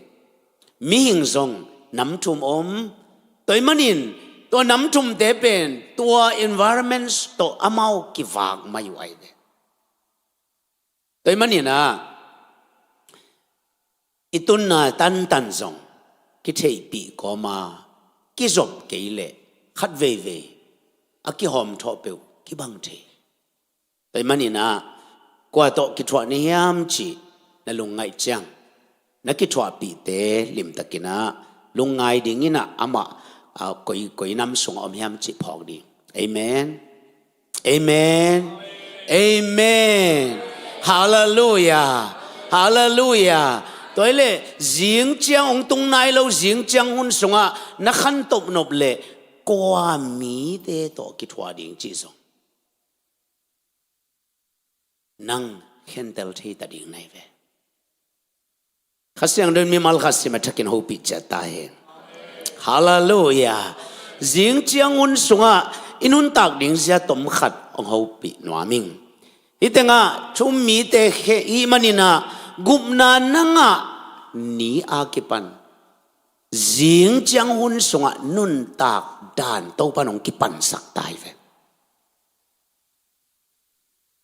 มีหิงซงน้ำทุ่มตัวมันนี่ตัวน้ำทุ่มเตเป็นตัว environment ตัวอามากิวากไม่ไหวเว ตัวมันนี่นะอีตุนน่ะตันส่งคิดเทปีก็มากิจบเกยเล่ขัดเวอากิหอมทอเปียวกิบังเทตัวมันนี่นะกว่าโตกิจวัตรนิยามจีนั่นลงไงจังนักกิจวัตรปีเตลิมตะกินะลงไงดิ่งนะอามากอยน้ำส่งอมยามจีพอกดีเอเมนเอเมนเอเมนฮาเลลูยาฮาเลลูยาตัวเล่ยิงจังองตรงไหนเรายิงจังหุ่นส่งอ่ะนักขันตบนบเล่กว่ามีเตโตกิจวัตรดิ่งจีส่งนั่งเห็นเตลที่ตัดดิ่งไหนเวข้าเสียงเดินมีมัลคัสมาทักกินหูปิดจัดตายฮาเลลูยายิงจังหุ่นส่งอ่ะอินุนตักดิ่งเสียตมขัดองหูปิดหนัวมิงอีแต่งอ่ะชุมมีเตเขอีมันนี่นะกุมนานังอ่ะนี่อากิปันยิงจังหุ่นส่งอ่ะนุนตักด่านโตปนองกิปันสักตายเว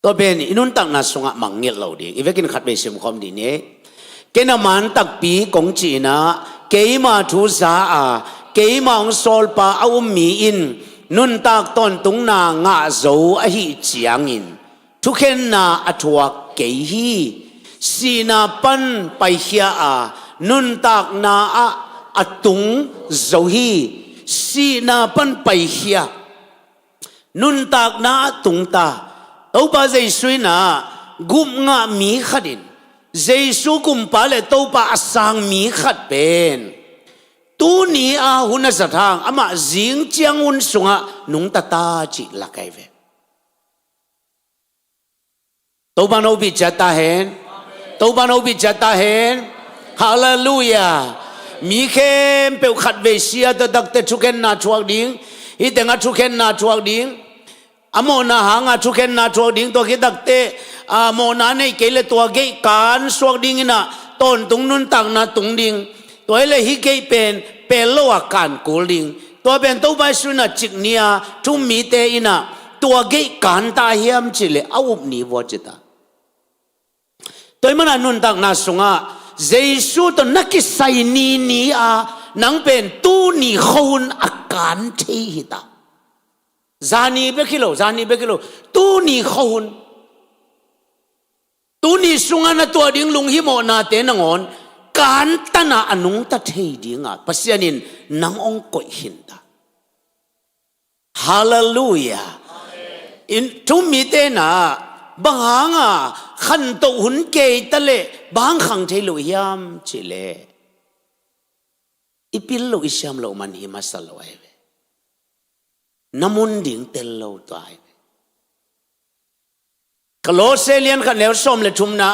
ตัวเป็นอินุนตักนาสงะมังเงียเราดีอีเวกินขัดเบสิมคอมดีเนี่ยเกณฑ์มันตักปีกงจีนะเกยมาทูซาอาเกยมาองโซลปาเอามีอินนุนตักตอนตุงนางะโซอหิจียงอินทุกเห็นนาอัทวะเกยฮีสีนาปันไปเฮียอานุนตักนาอัตุงโซฮีสีนาปันไปเฮียนุนตักนาตุงตาตัวป้าใจสวยนะกุมงะมีขัดินใจสู้กุมป้าเลยตัวป้าสังมีขัดเป็นตัวนี้หุ่นสัตว์อามาจิงเจียงหุ่นสงะนุ่งตาตาจิลักไอเวตัวบ้านเราบิจัตตาเห็นตัวบ้านเราบิจัตตาเห็นฮาเลลูยามีเข้มเปลวขัดเวเชียตดักเตชุกเคนนาชวกดิ้งอีแต่งาชุกเคนนาชวกดิ้งอโมนาหางาชุกเคนนาชวกดิ้งตัวกิดักเตโมนาในเกลตัวเกการสวกดิ้งนะต้นตุงนุนตังนาตุงดิ้งตัวเอเลฮิเกเป็นโลวการกูดิ้งตัวเป็นตัวไปสุนัจิกเนียทุ่มมีเตอินะตัวเกการตาเฮียมจิเลอาวุบนีวจิตาตัวมันนุนตังนาสงะเจสุตัวนักไซนีนังเป็นตูนีคนอาการเทหิตาจานีเบกิโลตูนีคนตูนีสุงานะตัวดิ้งลุงฮิโมนาเตนังอนการตนาอนุงตะเทดิ้งปัสยานินนังองกอยหินตาฮาเลลูยาอินทุมิเตนะบางขันโตหุนเกยตะเลบางขังเทลุยามจิเลอีพิลโลอิชามโลมันหิมาสลวยน้ำมันดิ่งเตลโลตัวไอ้กโลเซเลียนขันเลวส้มเลทุมนา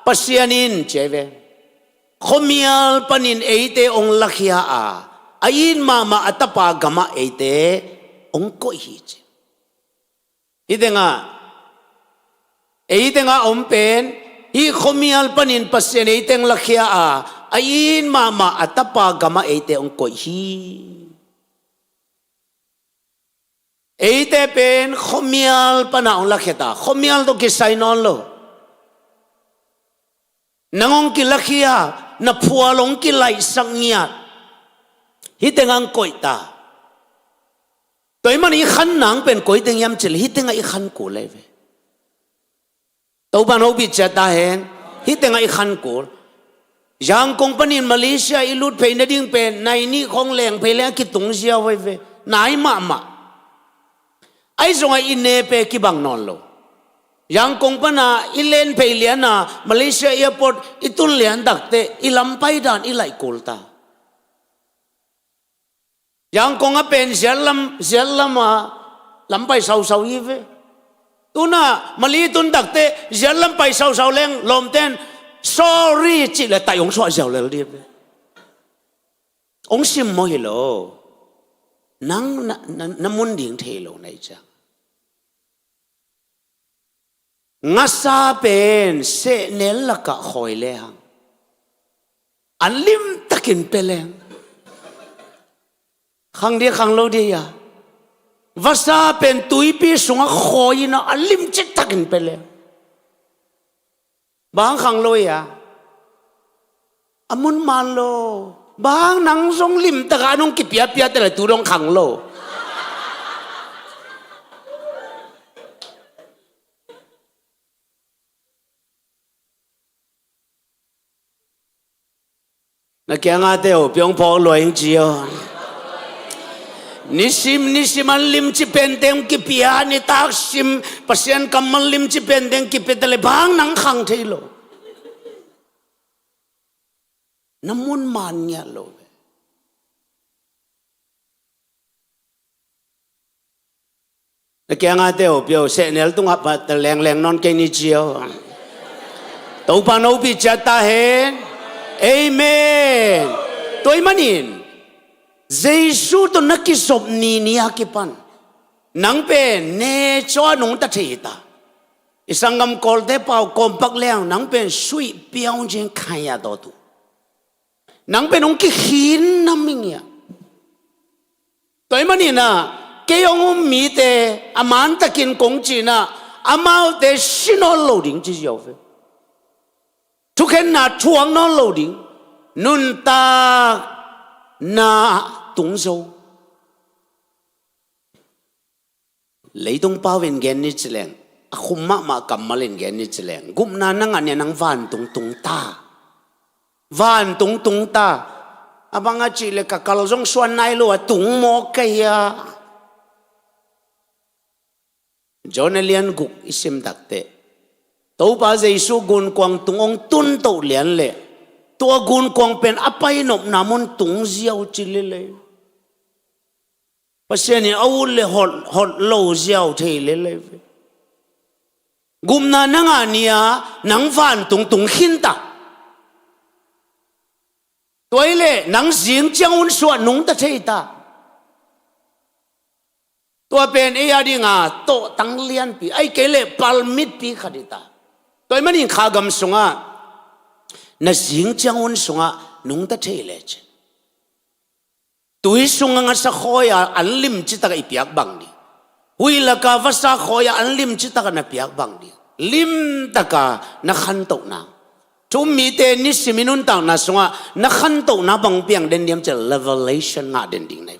ปัสยานินเจเวขมียลปนินเอเตองลักยาอินมาอัตปากามะเอเตองก็ฮิจอีเดงะอมเป็นอีขมียลปนินปัสยานิเตงลักยาอินมาอัตปากามะเอเตองก็ฮิเอเตเป็นขมียลปนาองลักยาตาขมียลตัวกิไซนอนโลนางองกิลักยานับพัวลงกิไลสังเงียดฮิตเตงังกอยตาตัวมันอีขันนางเป็นกอยเตงยามจิลฮิตเตงอีขันกูเลยเวตัวบ้านเราบิจัตตาเห็นฮิตเตงอีขันกูยังคงปนินมาเลเซียอิลุดเพย์นดิ่งเป็นในนี้ของแหลงเพย์แหลงกิตุงเสียไว้เวนายมาไอ้ส่งไอ้อินเนเปกิบังนอนโลยังคงปนาอิเลนเพย์เลียนามาเลเซียแอร์พอร์ตอิตุนเลียนดักเตอิลำไปดานอิไลโกลตายังคงเป็นเสียลำมาลำไปเสาอีเวตุน่ะมาลีตุนดักเตเสียลำไปเสาแรงลมเต้น sorry จิเลตายองสวดเจ้าเลยเรียบองซิมโมฮิโลนังน้ำมันดิ่งเทโลในจังงัสซาเป็นเสเนลละกะคอยเลหังอันลิมตะกินเปลงขังเดียขังโลเดียวาซาเป็นตุยปีสงคอยนะอันลิมจิตตะกินเปลง บางขังเลยอ่ะอามุนมันโลบางนังทรงลิมตะการนงกิเปียเปียแต่ละตัวรงขังโลนักแกงอาเตวเปียงพอลอยจีอ๋อนิสิมันลิมจิเป็นเต็งกิเปียนิตักซิมปัสยันกำมันลิมจิเป็นเต็งกิเปียแต่ละบางนังขังเทโลน้ำมันมันเนี่ยโลนักแกงอาเตวเปียวเสนลตุงอับแต่แรงนอนแกนิจีอ๋อตัวปานเอาพิจัตตาเห็นเอเมนตัวมันนินเจสูตัวนักกิศพนี่ฮักกิปันนังเป็นเนจวนงตัดเหตาอิสังกัมกอลเทปาวคอมปักเลี้ยงนังเป็นสุยเปียงจิงขายาตัวตุนังเป็นองค์ขินน้ำมิงยาตัวมันนี่นะเกี่ยงมีเตอามันตะกินกงจีนะอามาเตชินอลโลดิ้งจีเจ้าเฟทุกคนน่ะทวงนอลโลดิ้งนุนตานาตุงโซเลยต้องป้าเวนเกนนิจเลงคุมมากำมาเล่นเกนนิจเลงกุมนานังอันเนี่ยนังวานตุงตาวานตุงตาอาบังอาจีเลกะกาลจงส่วนนายลัวตุงโมกยาจอนเลียนกุกอิสิมตักเตตัวป้าเจสุกุนกวางตุงองตุนตัวเลียนเล่ตัวกุนกวางเป็นอภัยนบนามันตุงเจียวจิเลเลยเพราะฉะนั้นเอาเลยหดโลเจียวเทเลยกุมนานังอันเนี่ยนังฟันตุงหินตาตัวเล่นังเสียงเจ้าอุ่นสวนนุ่งตะเทตาตัวเป็นเอียดิงาโตตั้งเลียนปีไอ้เกเล่ปัลมิดปีขัดตาตัวมันยิ่งขากำสงะน่ะเสียงเจ้าอุ่นสงะนุ่งตะเทเลจตัวสงะงัสขอยอันลิมจิตตะอีเปียกบังดีหุยละกาวัสขอยอันลิมจิตตะกันเปียกบังดีลิมตะกานักขันโตนาทุมีเตนิสิมินุนต่างนาสงะนักขันโตนาบังเปียงเดนเดียมจะ revelation งาเดนดิ้งใน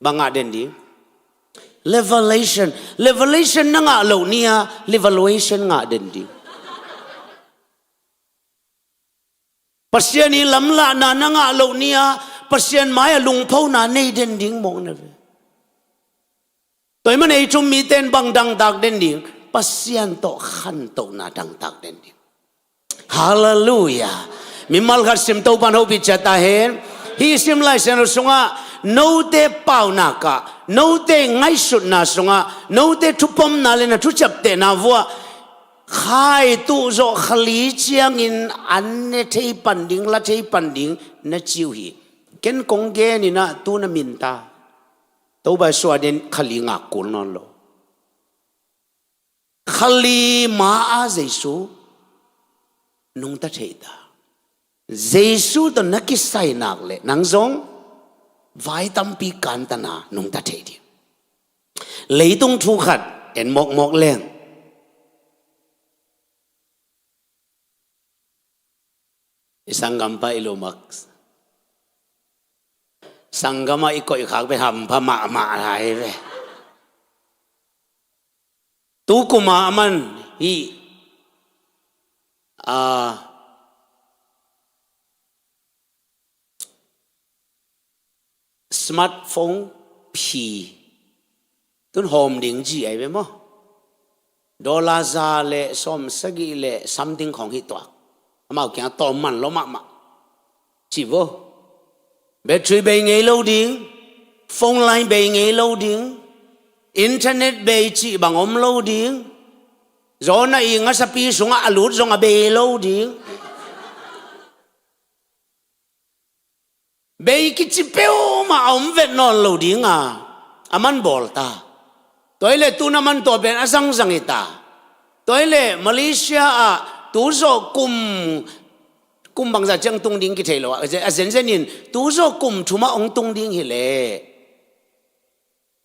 บังงาเดนดิ้ง revelation นั่งอ่ะเหล่านี้ revelation งาเดนดิ้งปัศยานีลำละนานังอ่ะเหล่านี้ปัศยานไม้ลุงพ่อนาในเดนดิ้งมองนะเว้ยตัวมันไอ้ทุมีเตนบังดังตากเดนดิ้งปัศยานโตขันโตนาดังตากเดนดิ้งHallelujah. Mimal kat sim tau pan hobi chata hen. Hi sim lai sen sunga no te pau na ka no te ngai sut na sunga no te thupom na le na thu chap te na wa khai tu zo khali chiang in an ne thei panding la thei panding na chiu hi ken kong ge ni na tu na min ta tau ba swa den khali nga kul non lo khali ma a jesu nung ta theta Jesu to nakisay nakle nang zong vai tampi kantana nung ta thedi leitung thu khat en mok leng isangam pa ilumak sanggama ikoi khak pe ham pa ma hai ve tu kuma man hi smartphone P ตุนโฮมดิ้งจีไอ้เว้ยมั้งดอลลาร์ซาเล่สมสกีเล่ something ของฮิตตัวมาเอาแค่ต่อมันล้อมาจีบแบตเตอรี่เบย์ไงโลดิ้งโฟนไลน์เบย์ไงโลดิ้งอินเทอร์เน็ตเบย์จีบางอมโลดิ้งจอน่ะอิงอ่ะสปีสงอ่ะอลูดสงอ่ะเบย์โลดิ้งเบย์กิจเป้ามาอมเวทนอนโลดิ้งอ่ะอามันบอลตาตัวเล่ตูน้ำมันตัวเป็นอสังสังอิตาตัวเล่มาเลเซียอ่ะตูโซกุมบางจากจังตุงดิ้งกิเทโลอ่ะเซนนินตูโซกุมทุมาองตุงดิ้งฮิเล่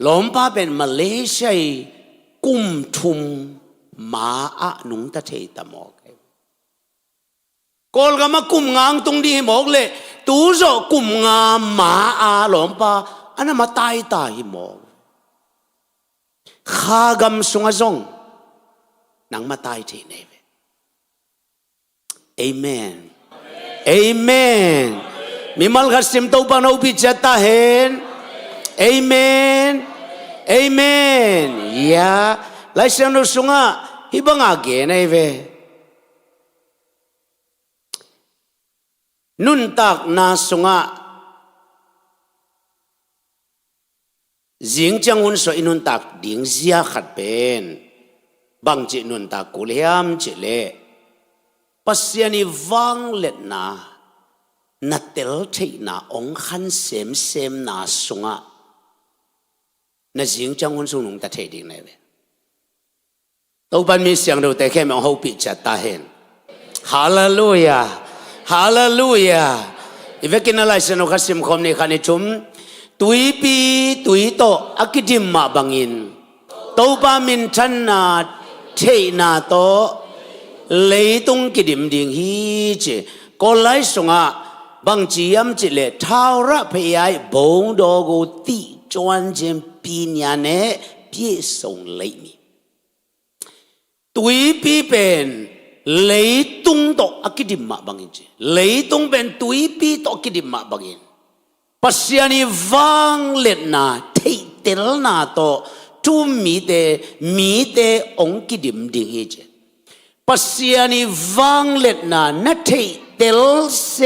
ล้อมป้าเป็นมาเลเซียกุมทุมมาอะนุงตะเทตะมอก กอลก็มากุมงางตรงนี้หมอกเลยตูโจกุมงามหมาอาหลอมปาอันนั้นมาตายหมอกข้ากำสงจงนังมาตายที่นี่เอเมนเอเมนมีมัลกัสซิมตัวปานอุปิจัตตาเห็นเอเมนเอเมนยาไลเซนุสงะฮิบังอาเกนไอเวนุนตักนาสงะจิงจังหุนสวยนุนตักดิ่งเสียขัดเป็นบางจินุนตักกุลยามจิเลปัสยานิวังเล็ดนานัดเตลเทนาองขันเซมนาสงะนาจิงจังหุนสุนุงตัดเทดิ่งไงเวตัวบันมีเสียงดูแต่แค่ไม่เอาปิดจัดตาเห็นฮาเลลูยาฮาเลลูยาอีเวกินอะไรสนุกขัดเสียมคมในขันในชุมตุยปีตุยโตอากิดิมมาบังอินตัวปามินชันนาเทนาโตเลยตรงกิดิมดิ่งฮีเจก็ไล่สงะบางจียมจิเลท้าวระพยายบงดอกูตีจวนเจมปีญาเนพิส่งเลยมีตุยปีเป็นเลยตรงโตอากิดิมมาบังอินเจเลยตรงเป็นตุยปีโตอากิดิมมาบังอินปัสยานิวังเล็ดนาเทเตลนาโตทุมีเตองกิดิมดิ่งฮีเจปัสยานิวังเล็ดนานัทเทเตลเซ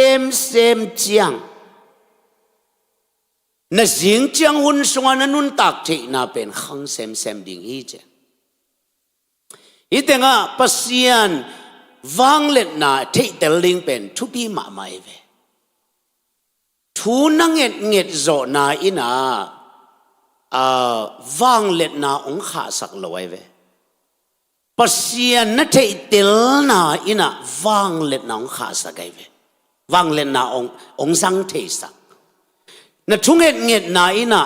มจังนักจิงจังหุนสวรรค์นุนตักเทนาเป็นขังเซมดิ่งฮีเจอีแต่งะปัสยานวังเล็ดนาเทเตลลิงเป็นทุบีมาไม่เวทูนังเงโจนาอินาวังเล็ดนาองข้าสักลอยเวปัสยานนัทเทติลนาอินาวังเล็ดนาองข้าสักไงเววังเล็ดนาองสังเทสักนัทุเงนาอินา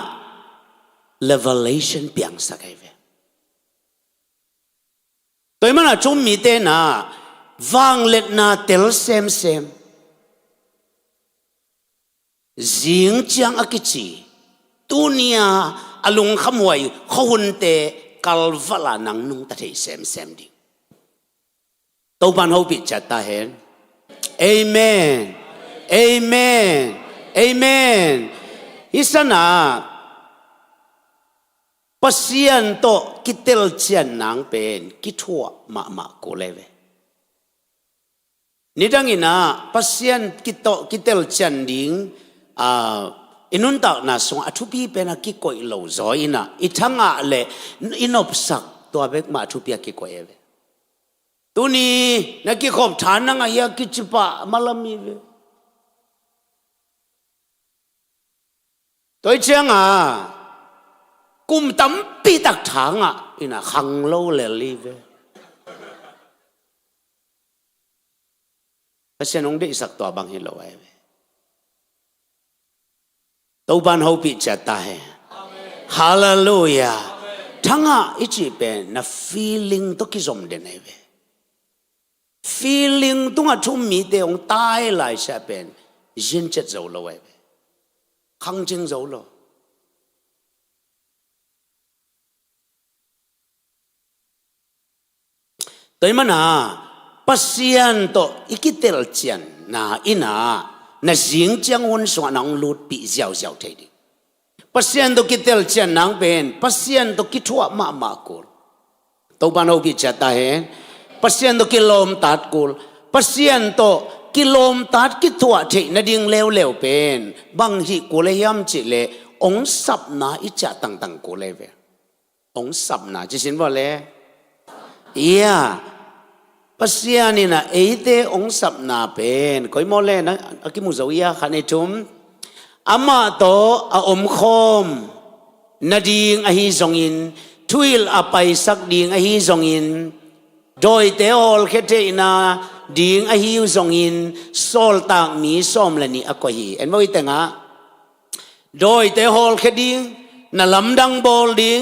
revelation เปียงสักไงเวตัวมันจุ่มมีเตนาวังเล็ดนาเตลเซมจิงจังอากิจีตุนียอลุงขมวยขหุนเตกัลฟลานังนุงตัดเซมดิตัวบันเขาปิดจัดตาเห็นเอเมนเอเมนเอเมนอิสนาปัสยันโตกิเตลเจียนนางเป็นกิทัวมาโกเลเวนี่ดังอินะปัสยันกิเตลเจียนดิงอินุนตักนาสงอทุพีเป็นกิโกยโลจอยนะอิทั้งอะไรอินอบสักตัวเบกมาทุพีกิโกยเวตัวนี้นักกิขบฐานนังอยากกิจปะมาลามีเวตัวเชียงกุมตั้มปีตักทางอินะขังโลเลลีเวเพราะฉะนั้นได้สักตัวบางฮิโลไว้ตัวบันเขาปิดจัดตาเห็นฮาเลลูยาทั้งอิจิเป็นนะ feeling ตัวกิจมเดนไอเว feeling ตัวทุ่มมีเดียงตายหลายชาเป็นยินเจ็ดเจ้าโลไอเวขังจิงเจ้าโลตัวมันปัสยันโตอิกิเตลเจียนนาอินา那人将温说能路比较太的，不先都给掉钱能变，不先都给错妈过，都把那比较大hen，不先都给ลมตัด过，不先都给ลมตัด给错ที่นั่นดิ่งเร็วเป็นบางทีกูเลยย้ำจิเลยองสับนาอิจฉาต่างกูเลยเว้องสับนาจะสินว่าเลยปัสยานี่นะเอเตองสับนาเป็นคอยมอเลนะอากิมุซาวิยาขันเอจุมอามาโตอาอมคมนาดิงอหิซงอินทุยลอาไปสักดิงอหิซงอินโดยเตอลเคเตนาดิงอหิซงอินโซลต่างมีส้มละนี่อากฮีเอ็นว่าอีแต่งะโดยเตอลเคดิงนาลำดังบอลดิง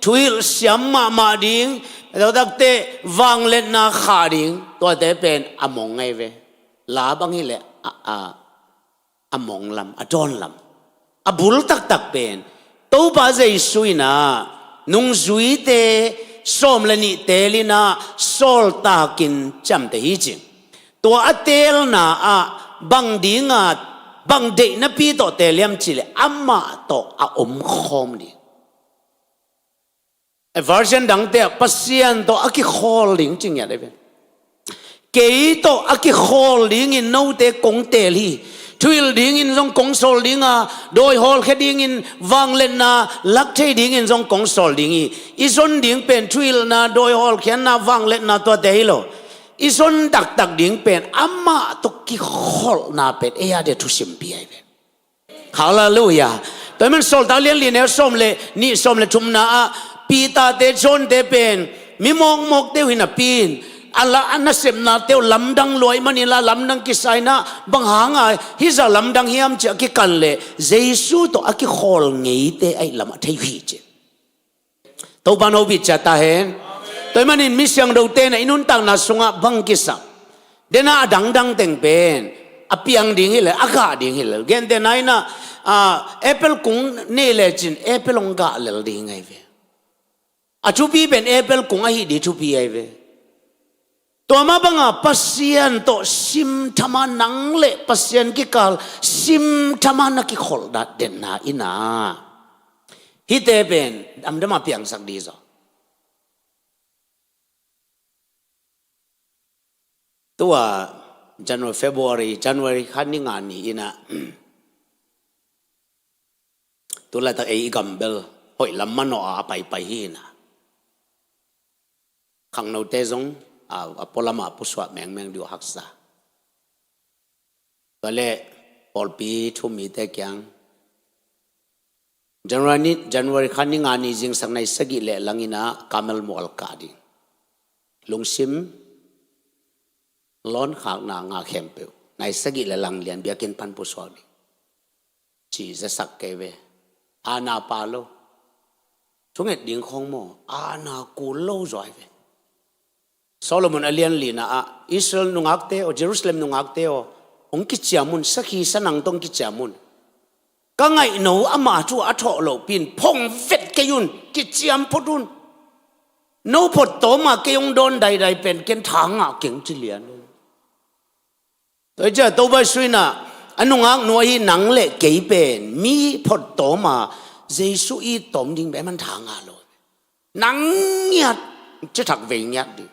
ทุยลเสียมมาดิงเราตักเตวังเล็ดนาขาดิงตัวเตเป็นอมงไงเว ลาบังฮิเลมองลำจอนลำบุลตักเป็นตัวป้าใจสุยนะนุ่งสุยเตส้มละนี่เตลินะโซลตากินจำเตฮิจิตัวเตลนะบังดีงาบังเดนะปีโตเตลียมจิเลมาโตอมคอมดิversion ดังเตะปัสยันโตกิคอลลิงจริงอย่างไรเป็นเกยโตกิคอลลิงอินโนเตกงเตลีทวิลดิ้งอินซงกงโซลดิ้งโดยฮอลแค่ดิ้งอินวังเล่นนาลักเทดิ้งอินซงกงโซลดิ้งอีส่วนดิ้งเป็นทวิลนาโดยฮอลแค่นาวังเล่นนาตัวเตฮิโลอีส่วนตักดิ้งเป็นมาโตกิคอลนาเป็นเดทุสิมปีไอเป็นฮาเลลูยาแต่มันโซลตาเลียนลีเนลส้มเลยนี่ส้มเลยชุมนาปีตาเตชนเตเป็นมีมองมกเตวินาปีนอัลละอันนั้นเสมนาเตวลำดังลอยมันนี่ละลำดังกิสัยนะบางหางฮิซาลำดังเฮียมจะกิกันเลยเยซูตัวอกิขอลงี้เตไอลำเทวิจตัวบ้านเราบิดจะตาเห็นตัวมันนี่มิเสียงเราเตนะอินุนตังนาสุงะบังกิสับเดน่าดังเต็งเป็นอภิยังดิ่งเลยอากาศดิ่งเลยเกณฑ์เดน่านะแอปเปิลกุ้งเนเลจินแอปเปิลองกาเลยดิ่งไงเวชูปีเป็นแอปเปิลกุ้งไอดีชูปีไอเวตัวมาบังปัสยันโตซิมธรรมานังเละปัสยันกิกาลซิมธรรมานักิขอลดัดเด่นนาอินาฮิเตเป็นดมาเปียงสักดีจ้ะตัวJanuary February ขันนี่งานนี้อินะตัวละตะเอกัมเบลหอยลำมันอไปฮีนะขังโนเตซงพลมาปุสวะแมงดูฮักษาตัวเล่พอลปีทุ่มมีแต่แกงJanuary ขันนี่งานนี้จิงสังในสกิเลลังอินะคาเมลมอลกาดิลุงซิมล้อนขากนางาเข้มเปียวในสกิเลลังเลียนเบียกินปันปุสวะดิจีจะสักเกเวอาณาปาโลทุกเอ็ดดิ่งของโมอาณากูโลจอยเวโซโลมอนอเลียนลีนะอิสราเอลนุงอักเตอเยรูซาเล็มนุงอักเตอองกิจามุนสักขีสนังตองกิจามุนก็ไงหนูอามาจูอัทโอโลปินพงเวทเกยุนกิจามพดุนโนพดโตมาเกยงโดนใดๆเป็นเกณฑ์ทางเก่งจิเลียนตัวเจ้าตัวไปสุยนะอันนุงอักหน่วยหนังเละเกยเป็นมีพดโตมาเยซูอีตอมดิ่งแบบมันทางเลยหนังเงียดจะถักเวงเงียดดิ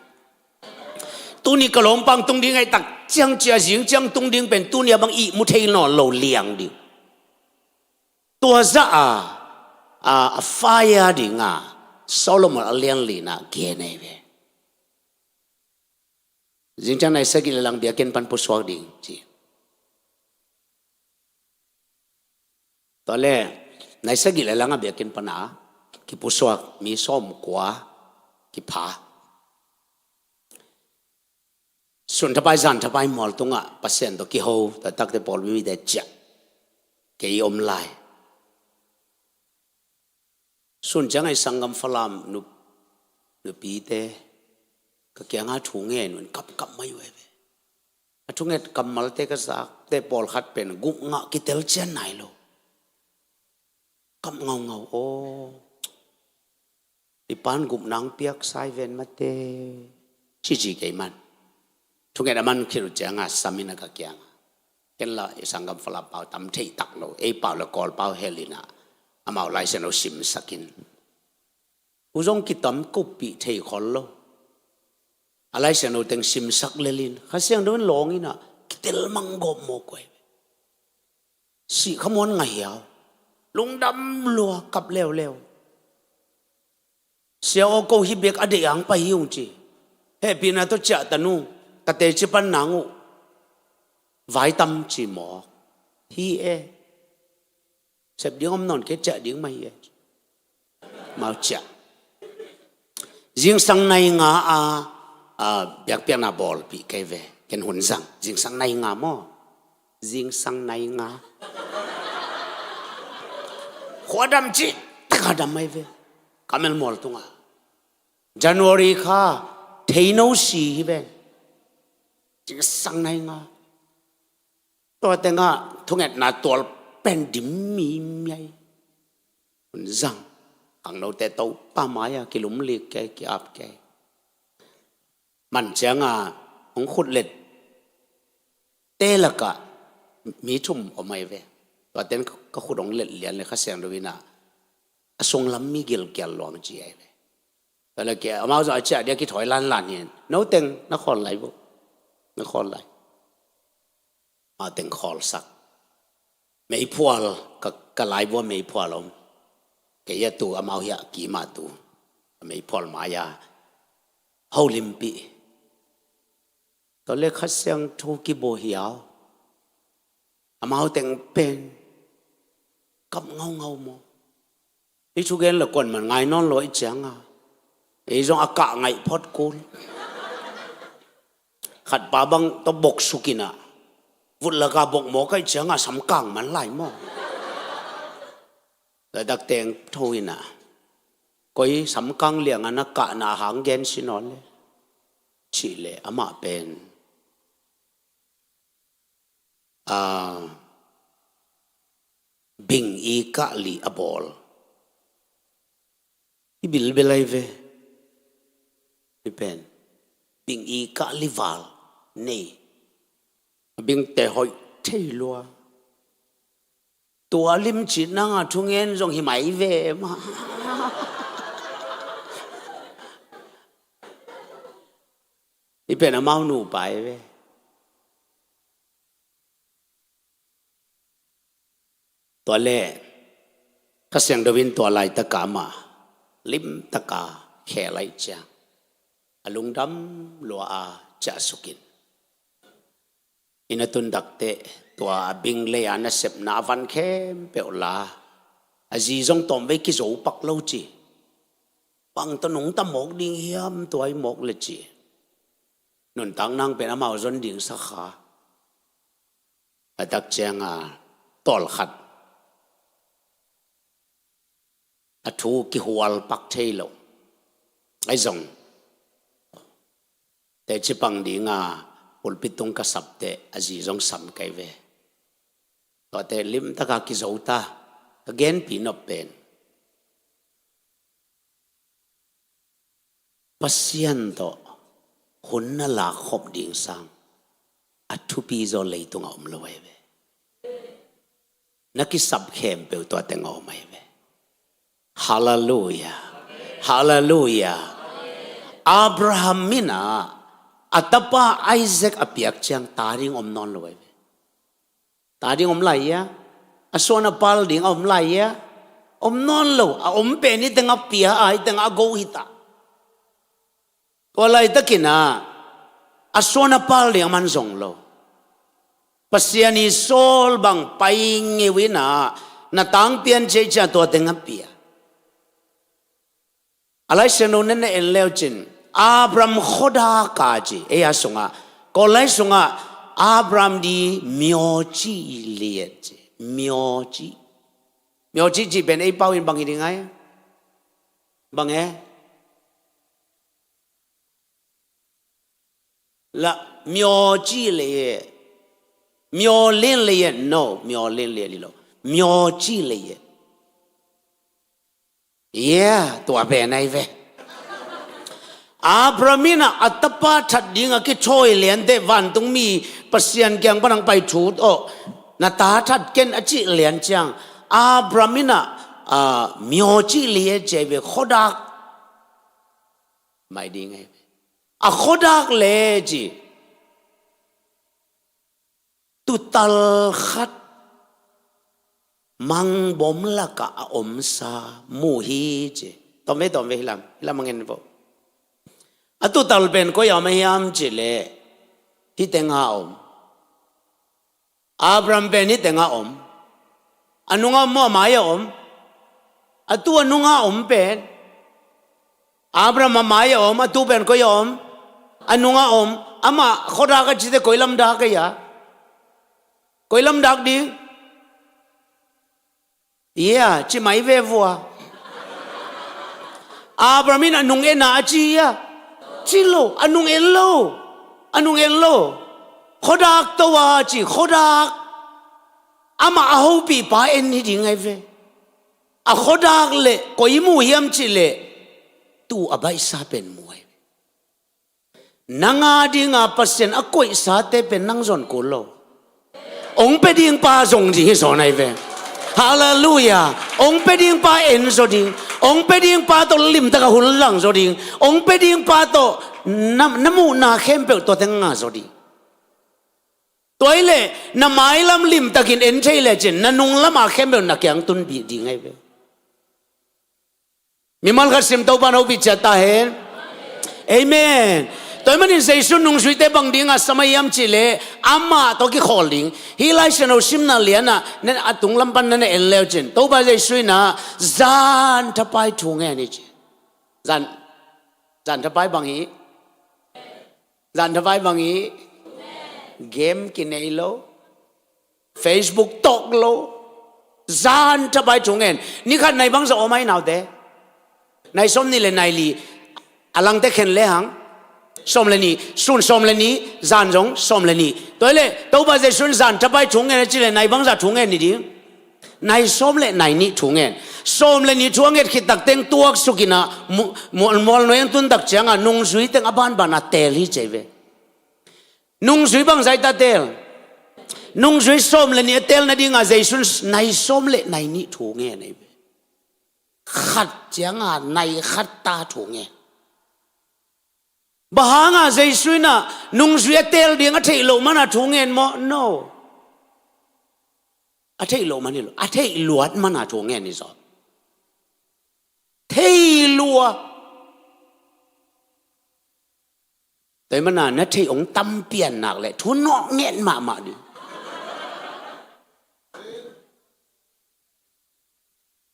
ตัวนี้กลมปังตรงนี้ไงตักเจียงเจียสิงเจียงตรงนี้เป็นตัวนี้บางอีมุเทนอโลเลียงดิตัวซะไฟดิ่งโซโลมอนเลียนลีนะเกเนเวจิงจังในสกิลลังเบียกินปันปุสวกดิ่งจีตอนแรกในสกิลลังเบียกินปันกิปุสวกมีส้มกว่ากิผาส่วนทับไปจันทับไปมอลตรงปัสเซนตัวกิโฮแต่ตักแต่ปอลวิเดจเกี่ยมลายส่วนจังไอสังกัมฟลามนุปีเตก็เกี่ยงถุงเงินมันกับไม่เว้ยถุงเงินกับมัลเตก็สักแต่ปอลขัดเป็นกุงะกิเตลเจนไหนโลกับเงาโอ้ดิปานกุมนางเปียกไซเวนมาเตจีเกมันทุกอย่างมันคิดว่าจะงาสามีนักเกี่ยงเห็นละสังกัมฟลาเปล่าตำเทตักโลเปล่าละกอลเปล่าเฮลินาอามาไลเซนเอาซิมสักินอุจงคิดตำกุปีเทคอลโลอะไรเซนเอาแต่งซิมสักเลลินข้าเสียงโดนหลงอีน่ะคิดเตลมังกบโมกวยสีขมวนไงยาวลุงดำลัวกับเร็วเสียโอโกฮิเบกอเดียงไปยุ่งจีเฮปีน่าตัวเจ้าตานูกเตจิปันนางไว้ตั้มจีหมอที่เสพดิ้งอมนอนแค่เจ้าดิ้งไม่มาเจ้ายิงสังในงาเบียกเปียนาบอลปีเกเวเกันหุ่นสังยิงสังในงาหม้อยิงสังในงาขวดำจีตะกาดำไม่เวกาเมลมอลตุงJanuary ค่ะเทโนสีเบนจิงสังในงา ตัวแต่งะทุกอย่างน่าตัวเป็นดิมมีไงมันจังอังเราแต่ตัวป้าไม้กิลุมเล็กแกกี่อับแกมันเจ้างะของขุดเล็ดเตละกะมีทุ่มออกมาเว้ตัวเต้นก็ขุดองเล็ดเลียนเลยข้าเสียงดูวินาทรงลำมีเกลเกลลวงจีไอเว้แต่ละแกเอามาจะเจ้าเดี๋ยวกี่ถอยล้านเนี่ยน้องเต็งนครไหลบุนครไหลมาเต็งคอลสักไม่พอลก็ไหลบัวไม่พอลมแกยตัวเอามาเหียกี่มาตัวไม่พอลมายาเฮาลิมปีตอนเล็กข้าเสียงทูกิโบเหียวเอามาเต็งเป็นกับเงาโมไอ้ชุกเกนละก่อนมันไงนอนลอยจังอ่ะไอ้จงอากาศไงพอดกูลขัดปาบังตบกสุกินะวุฒิละกาบกหมอก็จังอ่ะสำกังมันไหลหม้อแต่ดักเตงโทยนะก็อีสำกังเลี้ยงอันนักกะนาหางเกนสินอนเลยชิเลอามาเป็นบิงอีกะลีอบอลที่บิลเบลัยเวนี่เป็นบิงอีกะลีวาลนี่บิงแต่หอยเทลัวตัวลิมจิตนั่งทุ่งเงินจงหิมายเวมานี่เป็นอามาหนูไปเวตัวเล่ข้าเสียงดวินตัวลายตะกามาลิมตะกาแค่ไรจังอลุงดำลัวอาจะสุกินอินตุนดักเตตัวบิงเลยอันเสพนาวันเข้มเปลลาอาจีจงตอมไว้กิโจปักเล่าจีบางตนงตะหมกดิ่งเฮียมตัวไอ้หมกเลยจีนนตังนั่งเป็นอามาจนดิ่งสักขาตักเจียงตอลขัดทูกิหัวปักเทโลไอ้จงแต่จิปังดีงาปุลปิตงกษับเตอจีจงสัมไกเวตัวแต่ลิมตะกากิโจตาตะเกนปีนบเป็นปัสยันโตคนน่าลักขบดิ่งสังอัทุปีโจเลยตรงอมลอยเวนักกิสับเข้มเปลตัวแต่งอไม่เวฮาเลลูยาฮาเลลูยาอับราฮัมมินะอัตปาไอแซคอภิยักจังตาดิ่งอมนอนลอยเวตาดิ่งอมไหลยะอสวนปาลดิ่งอมไหลยะอมนอนโลอมเป็นนี่ตั้งอภิยาไอตั้งอโกหิตาตัวไหลตะกินะอสวนปาลดิ่งมันส่งโลปัสยานิโซลบังไปเงวินานาตังเปียนเจจาตัวตั้งอภิยาอะไรเสนนนั่นเองเลวจินอับรามขดากาจีเอยาสงะก็เลยสงะอับรามดีมิโอจีเลียจีมิโอจีจีเป็นไอ้เป้าอินบังยังไงบังละมิโอจีเลียมิโอเล่นเลีย no มิโอเล่นเลียลิโลมิโอจีเลียตัวเป็นไงเวอาบรามินะอัตปาทัดดิ่งกิช่วยเลี้ยนเดวันตรงมีปัสยันแกงปนังไปชูดโอนาตาทัดเกนอจิเลี้ยนจังอาบรามินะมิโอจิเลียเจเวขดักไม่ดีไงขดักเลจีตุตัลขัดมังบอมละกะอมซามูฮีเจตอมเวฮิลามมังเงินบ่อตุตัลเป็นก็ยังไม่ยามจิเลที่แต่งอาอมอับรามเป็นที่แต่งอาอมอนุงาหม้อหมายอมอตัวอนุงาอมเป็นอับรามหมายอมอตัวเป็นก็ยอมอนุงาอมอามาขดากันจิตก็ลำดักกันยาก็ลำดักดีจิไม่เวฟัวอับรามินอนุงเอนาจียจิโลอนุงเอโลขดักตัวจีขดัก ama aho pi pa en ni ding ai ve a khodak le koi mu hiam chi le tu abai sa pen mu ai nanga dinga pasen a koi sa te pen nang zon ko lo ong pe ding pa zong ji so nai ve hallelujah ong pe ding pa en so ding ong pe ding pa to lim ta ka hul lang so ding ong pe ding pa to namu na khem pe to teng nga so ding toy le na mai lam lim takin en thei le chen na nung lama khem pe na kyang tun bi ding ai ve mi mal khasim to ban ho bi cha ta hen amen toy manin sei sun nung sui te bang ding a samayam chi le amma to ki kholing hi lai seno sim na liana na atung lam pan na el leo chen to ba sei sui na zan ta pai thu nge ni chi zan ta pai bang hi zan ta pai bang hi game ki nei lo Facebook tok lo zan ta pai thu nge ni khat nai bang sa o mai nào te nai som ni le nai li alang te khen le hang som le ni sun som le ni zan jong som le ni toy le to ba je sun zan ta bai chung nge chi le nai bang za chung nge ni di nai som le nai ni chung nge som le ni chung nge khit tak teng tuak sukina mol noeng tun tak changa nung sui teng aban bana tel hi cheve nung sui bang zai ta tel nung sui som le ni tel na dinga je sun nai som le nai ni chung nge nei khat changa nai khat ta chung nge bahanga jaisuina nung zui tel ding a thei lo mana thungen mo no a thei lo mani lo a thei luat mana thungen ni zo thei lua toy mana na thei ong tam pian nak le thu no ngen ma đi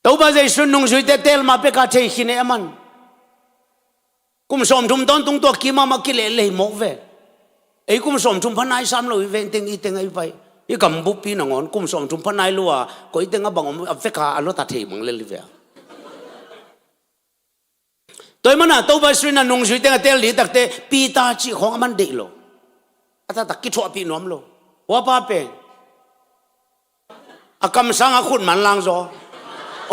tàu ba jaisun nung zui tel ma pe ka thei khine aman kum som thum ton tung to ki ma ki le mo ve ei kum som thum phanai sam lo ven teng I teng ai vai I kam bu pi na ngon kum som thum phanai lua ko I teng a bang ve ka alo ta thei mang le li ve toy mana to ba sui na nung sui teng tel li tak te pi ta chi khong man de lo ata tak ki thua pi nom lo wa pa pe akam sang a khun man lang zo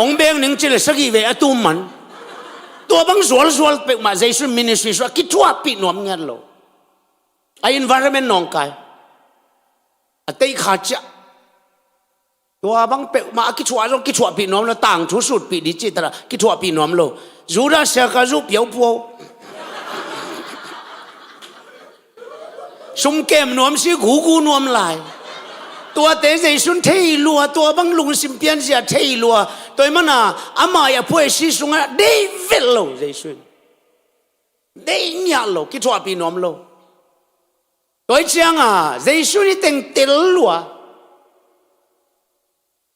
ong beng ning chi le sagi ve atum manตัวบางส่วนไปมาใจสุดมินิสทรีส่วนคิดทั่วปีนวมเงี้ยโลไอ้ environment นองกายแต่อีขาจะตัวบางเปมาคิดทั่วปีนวมโลต่างทุสุดปีดิจิตระคิดทั่วปีนวมโลจูราเสียกรูปเปียวพัวสุ่มเกมนวมสิกูนวมลายตัวเตะใจสุนเทยลัวตัวบางลุงสิมเปียนเสียเทยลัวตัวมันน่ะอามาอย่าพูดสิสุงอ่ะเดวิดโลใจสุนเดนี่ยโลคิดว่าปีนอมโลตัวเชียงอ่ะใจสุนนี่เต็งเตลลัว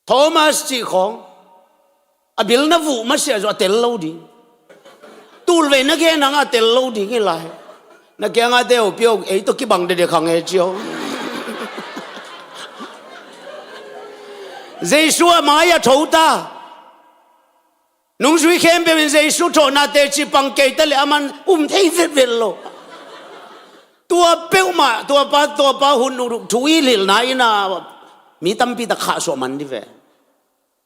โทมัสจีของอบิลนาวูมาเสียจว่าเตลโลดีตูลเวนักแกนังอ่ะเตลโลดีกี่ไรนักแกงอ่ะเดียวเปียวไอ้ตัวกี่บังเด็กขังเอเจียวGiêsu mà ya thấu ta, nung suy khen về Giêsu thổ na tê chỉ bằng cây ta lẽ man thấy vết lo, tua béo mà tua ba hun thui lil nai na mi tâm pi ta khá số man đi về,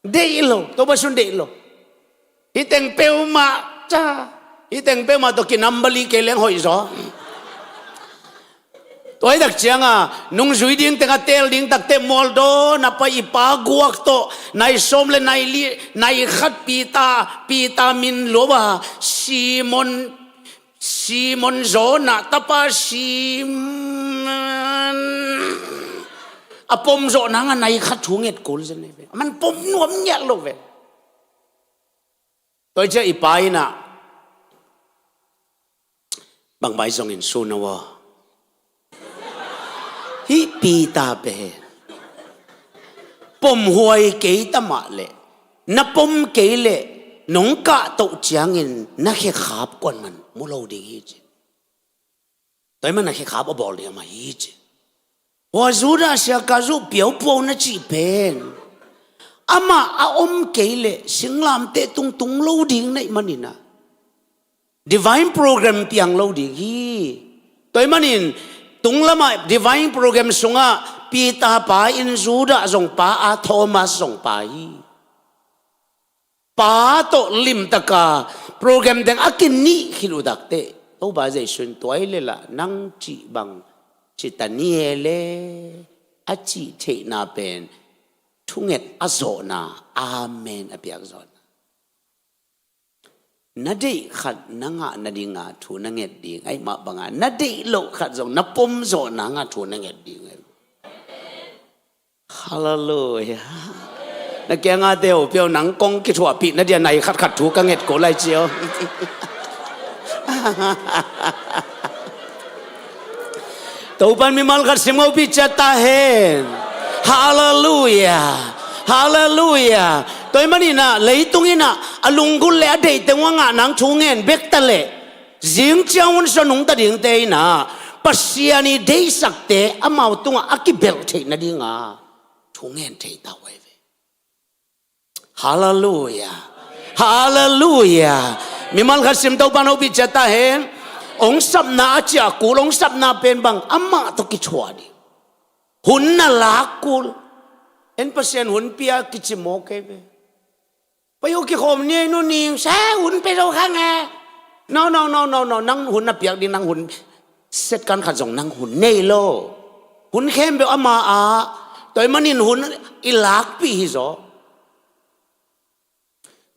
đây lo, tua ba sun đây lo, hi teng béo mà cha, hi teng béo mà tua ki nambali cái leng hoi gió. Tôi đặc chiang à nung duy ding tengah tel ding tak te moldo napa ipa guak to nai som le nai li nai khat pita min loba Simon zona tapa Simon apom zo nanga nai khat thunget kol jane ve man pom nuam nyak lo ve tôi che ipa ina bang bai zong in sunawa hi pi ta pe pom huai ke ta ma le na pom ke le nong ka to chiang in na khe khap kon man mu lo ding hi chi toi man na khe khap bol le ma hi chi wa zu da sia ka zu piao po na chi pen ama a om ke le singlam te tung lo ding nei manina divine program piang lo ding hi toi manin tung lama divine program sunga ปีตาป้าอินซูดาส่งป้าอาโทมัสส่งป้าป้าโตลิมตะกาโปรแกรมแดงอากินนี่คิดูดักเตะตัวบ้าใจสุนตัวเอเลละนังจีบังจิตานีเอเลอาจีเทนาเป็นทุงเอ็ดอโซนาอาเมนอเปียกโซนานาดีขัดนังะนาดีงาทูนังเอ็ดดีไอมาบังนาดีโลขัดส่งนับปมโซนางาทูนังเอ็ดดีไงฮาเลลูยานักแกงอาเดียวเปียวหนังกงกิจวัตรปีนัดเดียไหนขัดถูกังเอ็ดโกไลเจียวตัวปันมีมัลกัดสิมเอาพิจตาเห็นฮาเลลูยาฮาเลลูยาตัวมันนี่นะเลยตรงนี้นะอลุงกุลเล่เดย์แต่ว่างานังชูเงินเบกตะเล่จิงเจ้าวันสนุงตะดิ่งเตยนะปัสยานีเดย์สักเตะอามาตุงอากิเบลเทนัดดิ่งอ่ะชูเงินเทตาไว้เวฮาเลลูยาฮาเลลูยามีมัลกัดสิมตัวปันเอาพิจตาเห็นองสับนาจากกูองสับนาเป็นบังอามาตุกิชวาดีหุ่นน่าลักกูเอ็นเปอร์เซ็นต์หุ่นเปียกิจโมเกเบไปอยู่กี่คนเนี่ยนู่นนี่แซ่หุ่นไปเราข้างไง no นั่งหุ่นน่ะเปียกดินั่งหุ่นเสร็จการขัดส่งนั่งหุ่นเนโลหุ่นเข้มไปอามาตัวมันนี่หุ่นอีลักปีฮิโซ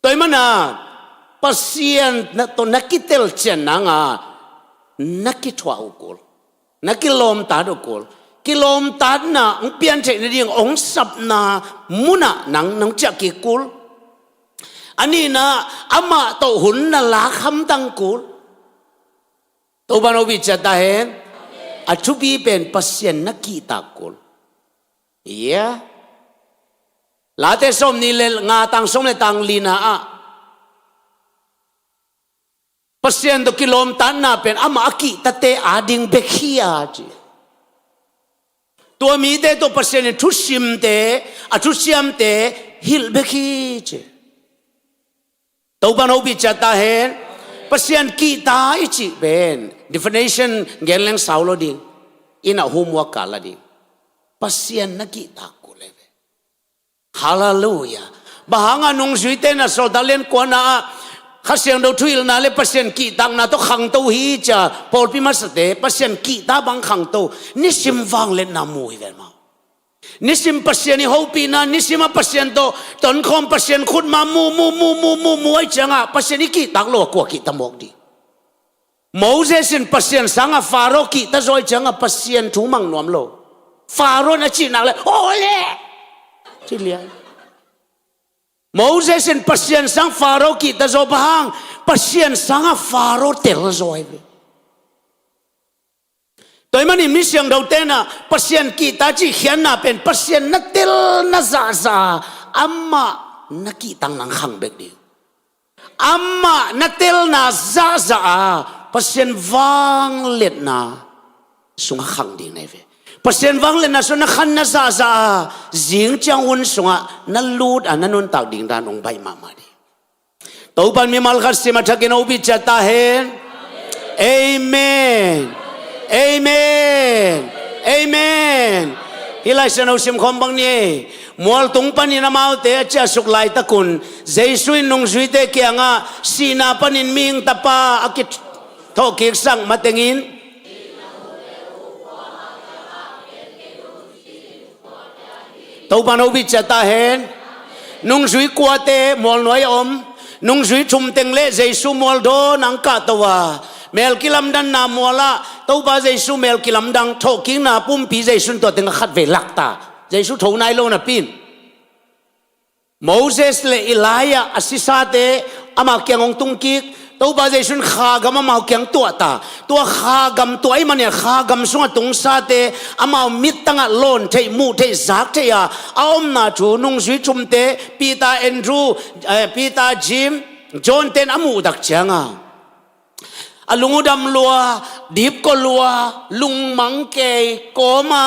ตัวมันน่ะเปอร์เซ็นต์ตัวนักกิเตลเจนนังนักกิทวาอุกลนักกิลมตาอุกลกิลมตาน่ะเปลี่ยนใจในเรื่ององสับนามุนะนังจักกิกุลอันนี้นะอามาโตหุ่นน่ะลาคำตังกุลตัวบานอวิจตาเห็นอัจฉริเป็นเปอร์เซ็นต์นักกิตากุลลาเตสมนี่เลงาตังสมเลตังลีนาเปอร์เซ็นต์ตัวกิโลมตันน่ะเป็นอามากิตเตอาดิงเบคีอาจีตัวมีเตตัวเปอร์เซ็นต์ทุชิมเตทุชิมเตฮิลเบคีจีตัวบานอบิจตาเห็นเปอร์เซ็นต์กีตาอิจิเป็น definition เกณฑ์แรงสาวลดิอินาหุมวกาลดิเปอร์เซ็นต์นักกีตากุเลเวฮาเลลูยาบางงานุงสุยเตนะโซดาเลนกวนาข้าเสียงเราทุยลนาเลเปอร์เซ็นต์กีตังนาต้องขังตัวฮีจ้าพอพิมาสเตเปอร์เซ็นต์กีตาบังขังตัวนิสิมฟังเล่นนามูอีเวลมานิสิมเปอร์เซ็นต์ฮูปีนานิสิมเปอร์เซ็นต์ตัวตอนคอมเปอร์เซ็นต์ขุดมามูไอจังอ่ะเปอร์เซ็นต์กีตังโลกว่ากีตามกดีโมเสสเปอร์เซ็นต์สังอ่ะฟาโรกีตาจอยจังอ่ะเปอร์เซ็นต์ทุ่มังนวมโลฟาโรน่ะจีนักเลยโอ้เล่จีเลี้ยโมเสสเปอร์เซ็นต์สังฟาโรห์กีตาโจบางเปอร์เซ็นต์สังฟาโรห์เตลโจยตัวมันนี่มิเสียงเราเต้นเปอร์เซ็นต์กีตาจีเขียนน่ะเป็นเปอร์เซ็นต์นักเตลนักซาอัมมานักกีตังนังขังเบกดีอัมมานักเตลนักซาเปอร์เซ็นต์วังเล็ดน่ะสุงขังดีไงเว้เปอร์เซ็นต์วังเล่นนะส่วนนักขันนักซาจิงจังวุ่นสงะนั่นลูดนั่นนุ่นตักดิ่งดานองใบมาดีตัวปันมีมัลกัสสิมาทักกินอุบิจตาเห็นเอเมนเอเมนเอเมนฮิไลส์นอุสิมคอมบังนี้มัวตุงปันยินามาเตะเจ้าสุกไลตะกุนเจสุยนงสุยเตะเกียงสีนาปันินมิงตะปาอากิทอกิกสังมาเตงินตัวปานอุบิจตาเห็นนุ่งสุยกัวเตมอลน้อยอมนุ่งสุยชุมเต็งเละเจสุมอลโดนังกาตัวเมลกิลัมดันนามัวละตัวบาเจสุเมลกิลัมดังทอกิงนาปุ่มปีเจสุนตัวเต็งขัดเวลักตาเจสุทนายโลนาปินโมเสสเลอิลายาอสิซาเตอามาเกียงองตุงกิกตัวบาเจสุนข้ากำมาเกียงตัวตาตัวข้ากำตัวไอ้มันเนี่ยข้ากำสวงตุงซาเตอามามิดตั้งโลนเทมูเทซักเทียอาอมนาจูนุ่งสุยชุมเตปีตาแอนดรูปีตาจิมจอนเตนอามูดักเจียงอาลุงดำลัวดิบก็ลัวลุงมังเกยโกมา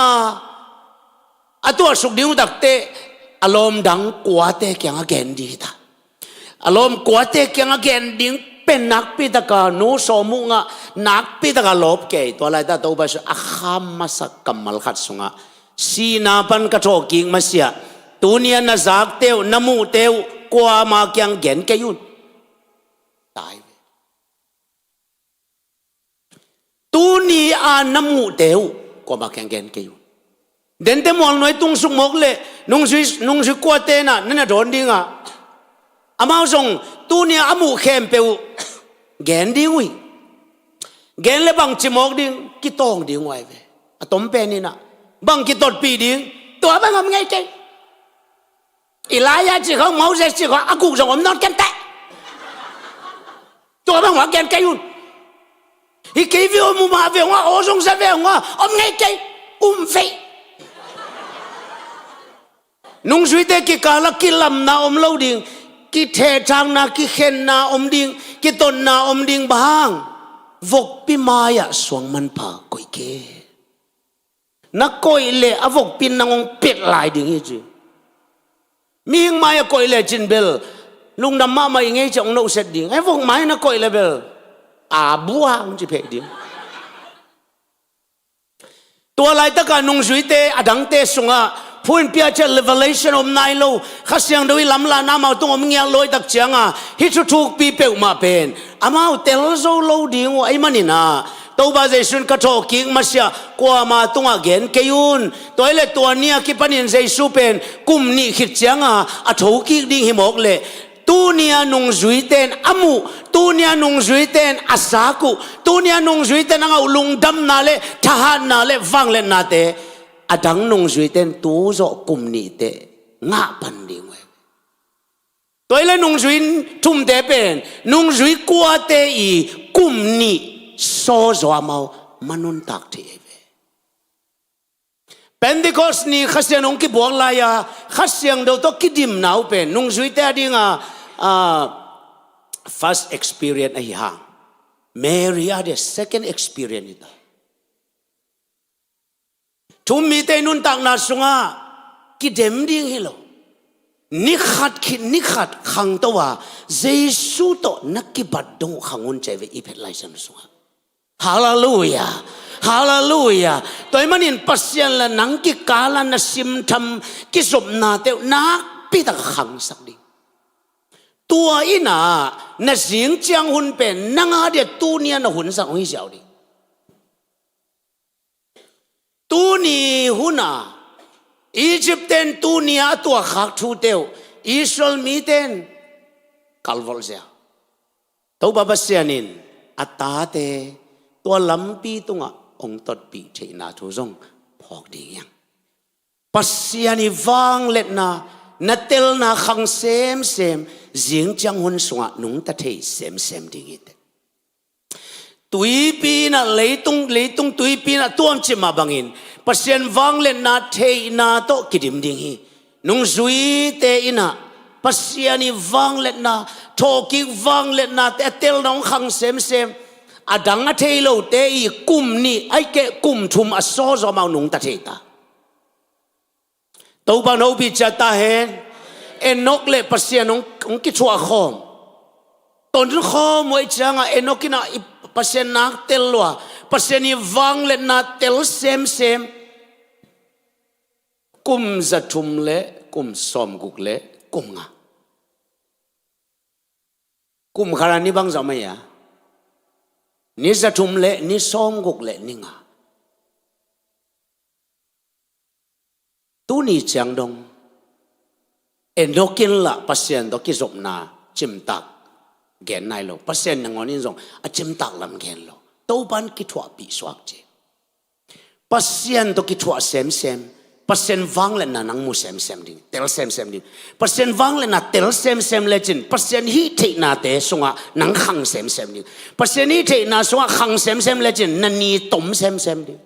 ตัวสุกดิ้วดักเตอารมณ์ดังกว่าเตเกียงอเกนดีตาอารมณ์กว่าเตเกียงอเกนดิ้งเป็นนักพิตกาโนสมุงะนักพิตกาลบเกยตัวอะไรตาตัวบาชอาคามมาสักกัมมัลขัดสุงะ สีนาปันกระโถกิงมาเสียตัวเนียนะจากเตวน้ำมูเตวกว่ามาเกียงเกนแกยุนตายตัวนี้น้ำมูเตวกว่ามาเกียงเกนแกยุนเดินเตมองหน่อยตุงสุกมกเลยนุ่งสุกวาเตน่ะนั่นน่ะโดนดิ้งอามาส่งตัวนี้อามูเข้มเปวเกนดิ้งวิเกนเลยบังจิมอกดิ้งกิตองดิ้งไว้เว้อตมเป็นนี่นะบังกิตอดปีดิ้งตัวบังทำไงเจ๊อีลายาจีเขาเมาเสจีเขาอากูส่งผมนอนกันแต่ตัวบังว่าแกนแกยุนอีกีวิวมุมาเวงว่าโอสงสารเวงว่าอมไงเจ๊เฟยนุ่งสุยเตกิกาลกิลำนาอมเล่าดิ้งกิเทจางนากิเข็นนาอมดิ้งกิตนนาอมดิ้งบางวกปิมายะสวงมันผ่ากุยเกนักกุยเล่อวกปินนางเป็ดลายดิ้งอีจีมีหิงมายะกุยเล่จินเบลลุงดำมาไม่ไงจะองโนเสดดิ้งไอ้วกไม้นักกุยเล่เบลบัวมันจะเพดดิ้งตัวอะไรตะการนุ่งสุยเตอดังเตสุงะพูนเปียเจเลเวลชันอมไนโลข้าเสียงด้วยลำลาน้ำเอาตัวมึงยังลอยตักเจียงฮิตทุกปีเปวมาเป็นอามาเตลโซโลดิ้งไอ้มันนี่นะตัวบาเจสุนกระโถกิงมาเสียกว่ามาตัวเกนเกยุนตัวเล็ตัวเนี้ยกิปันินเจสุเป็นกุมนี่ขิดเจียงอะถูกิกดิ้งหิมอกเลยตัวเนี้ยนุ่งจุยเตนอามูตัวเนี้ยนุ่งจุยเตนอาสากุตัวเนี้ยนุ่งจุยเตนนั่งเอาลุงดำนาเลทหารนาเลฟังเลนาเตอดังนุ่งจุยเตนตัวโจกุมนี่เตงะปันดิ้งไว้ตัวเล็นุ่งจุยทุ่มเตเป็นนุ่งจุยกัวเตอีกุมนี่โซโซอามามันนุนตักที่เป็นดิคอสนี่ข้าเสียงองค์กิบวงลายข้าเสียงเดียวต้องคิดดิมหนาวเป็นนุ่งจุยเตดิ้งfirst experience ไอ้ห่าง Mary ada second experience itu ทุมมีเตนุนตักนาสุงากิเดมดิ้งฮิโลนิขัดขังตัวเจสุโตนักกิบัดดงขังอุนใจเวอีเพลไลซันสุงาฮาเลลูยาฮาเลลูยาตัวมันอินปัสยันละนังกิกาลานะซิมทำกิสมนาเตวนักปีตะขังสักดิตัวอินานะเสียงเจียงหุ่นเป็นนังอาเดียตัวเนียนะหุ่นสักหุ่นเสียวดิตัวนี้หุ่นอียิปต์เต็นตัวเนียตัวขักทูเตวอิสราเอลมีเต็นคัลวอลเซียตัวบาบเซียนินอัตตาเตตัวลำปีตุงองตัดปีเทนาทุจงพอกดียังปัสยานิวังเล็ดนานัดเตลนาขังเซมเสียงจังหุนสวะนุงตะเทเซมดีกิตตุยปีน่ะเลยตุงตุยปีน่ะตัวมจิมาบังอินปัสยานวังเล็ดนาเทนาโตกิดิมดิงฮีนุงซุยเตอินะปัสยานิวังเล็ดนาโทกิวังเล็ดนาแต่เตลน้องขังเซมอดังอาเทโลเตอีกุมนี่ไอเกกุมทุมอโซซอมานุงตะเทตาตัวบางโนบิจัตตาเห็นเอ็นนกเล่ปัสยานงกิชัวคอมตอนนั้นคอมไว้จังเอ็นนกินะปัสยานักเตลวะปัสยานีวังเล่นาเตลเซมกุมจะทุมเล่กุมซอมกุกเล่กุมงะกุมขนาดนี้บางสมัยอะนี่จะทุมเละนี่ซ้อมกุกเละนี่งะตู้นี่จังดงเอ็นดอกินละปัสยันดอกิจบนาจิมตักแกนนายโลปัสยันนังอนิจงอาจิมตักลำแกนโลตู้บันกิทวปีสวักเจปัสยันดอกิทวเซมปัสยันวังเลนะนังมูเซมดิ่งเตลเซมดิ่งปัสยันวังเลนะเตลเซมเลจินปัสยันฮีเทนาเตสงะนังขังเซมดิ่งปัสยันฮีเทนาสงะขังเซมเลจินนันนีตมเซมดิ่ง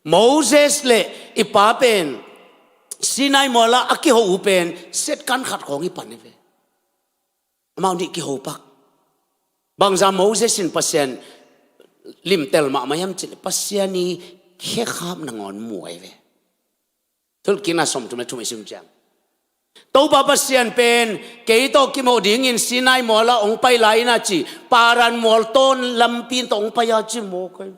โมเสสเลอีป้าเป็นซีนายมอลาอักกิโฮอุเป็นเสร็จการขัดของอีปันนี่เว้มาอุนิกิโฮปักบางจามโมเสสินปัสยันลิมเตลมายังจิปัสยันนี่แค่ข้ามนางอนมวยเว้ทุกกินน่าสมทุนทุกไม่ซิมจังตัวบาปัสยันเป็นเกยโตกิโมดิ่งอินซีนายมอลาองไปไลน่าจีปารันมอลต้นลำปีนตองไปยาจิโมกัน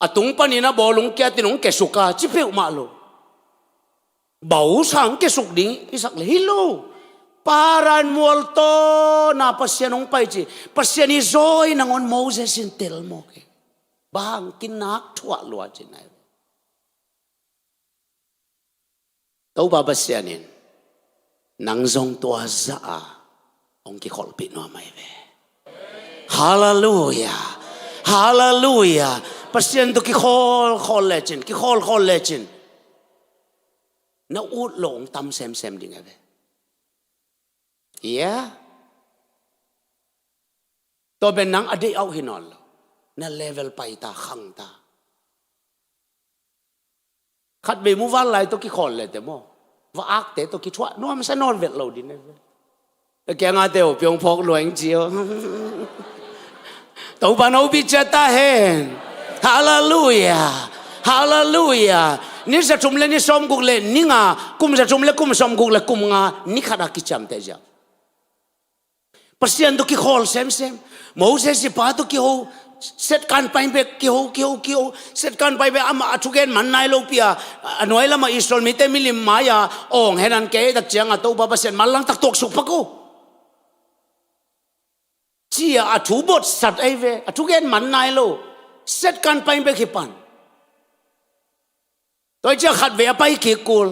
atung panina bolung kya tinong kesuka chipeu malo bau sang kesuk ding isak le hilo paran molto na pasyanong pai chi pasyani joy nangon Moses in tel mo ke bang kinak thua lua chinai tau ba pasyanin nang zong tua za ong ki khol pi no mai ve hallelujah hallelujah pasyan to ki khol lechin na ut long tam sem ding ave yeah to ben nang ade au hinol na level pai ta khang ta khat be mu van lai to ki khol le te mo va ak te to ki thwa no ma sa non vet lo din ne ke nga te o pyong phok loing chiu to ba no bi cha ta hen hallelujah hallelujah ni sa chum le ni som guk le ni nga kum sa chum le kum som guk le kum nga ni khada ki cham te ja pasien to ki khol sem Moses si pa to ki ho set kan pain be ki ho set kan pai be ama athugen man nai lo pia anoi lama Israel mi te milim maya ong henan ke dak chiang a to ba pasien malang tak tok suk pa ko chia athu bot sat ai ve athugen man nai lo set kan pain be ki pan tôi chưa khát về bay kia cool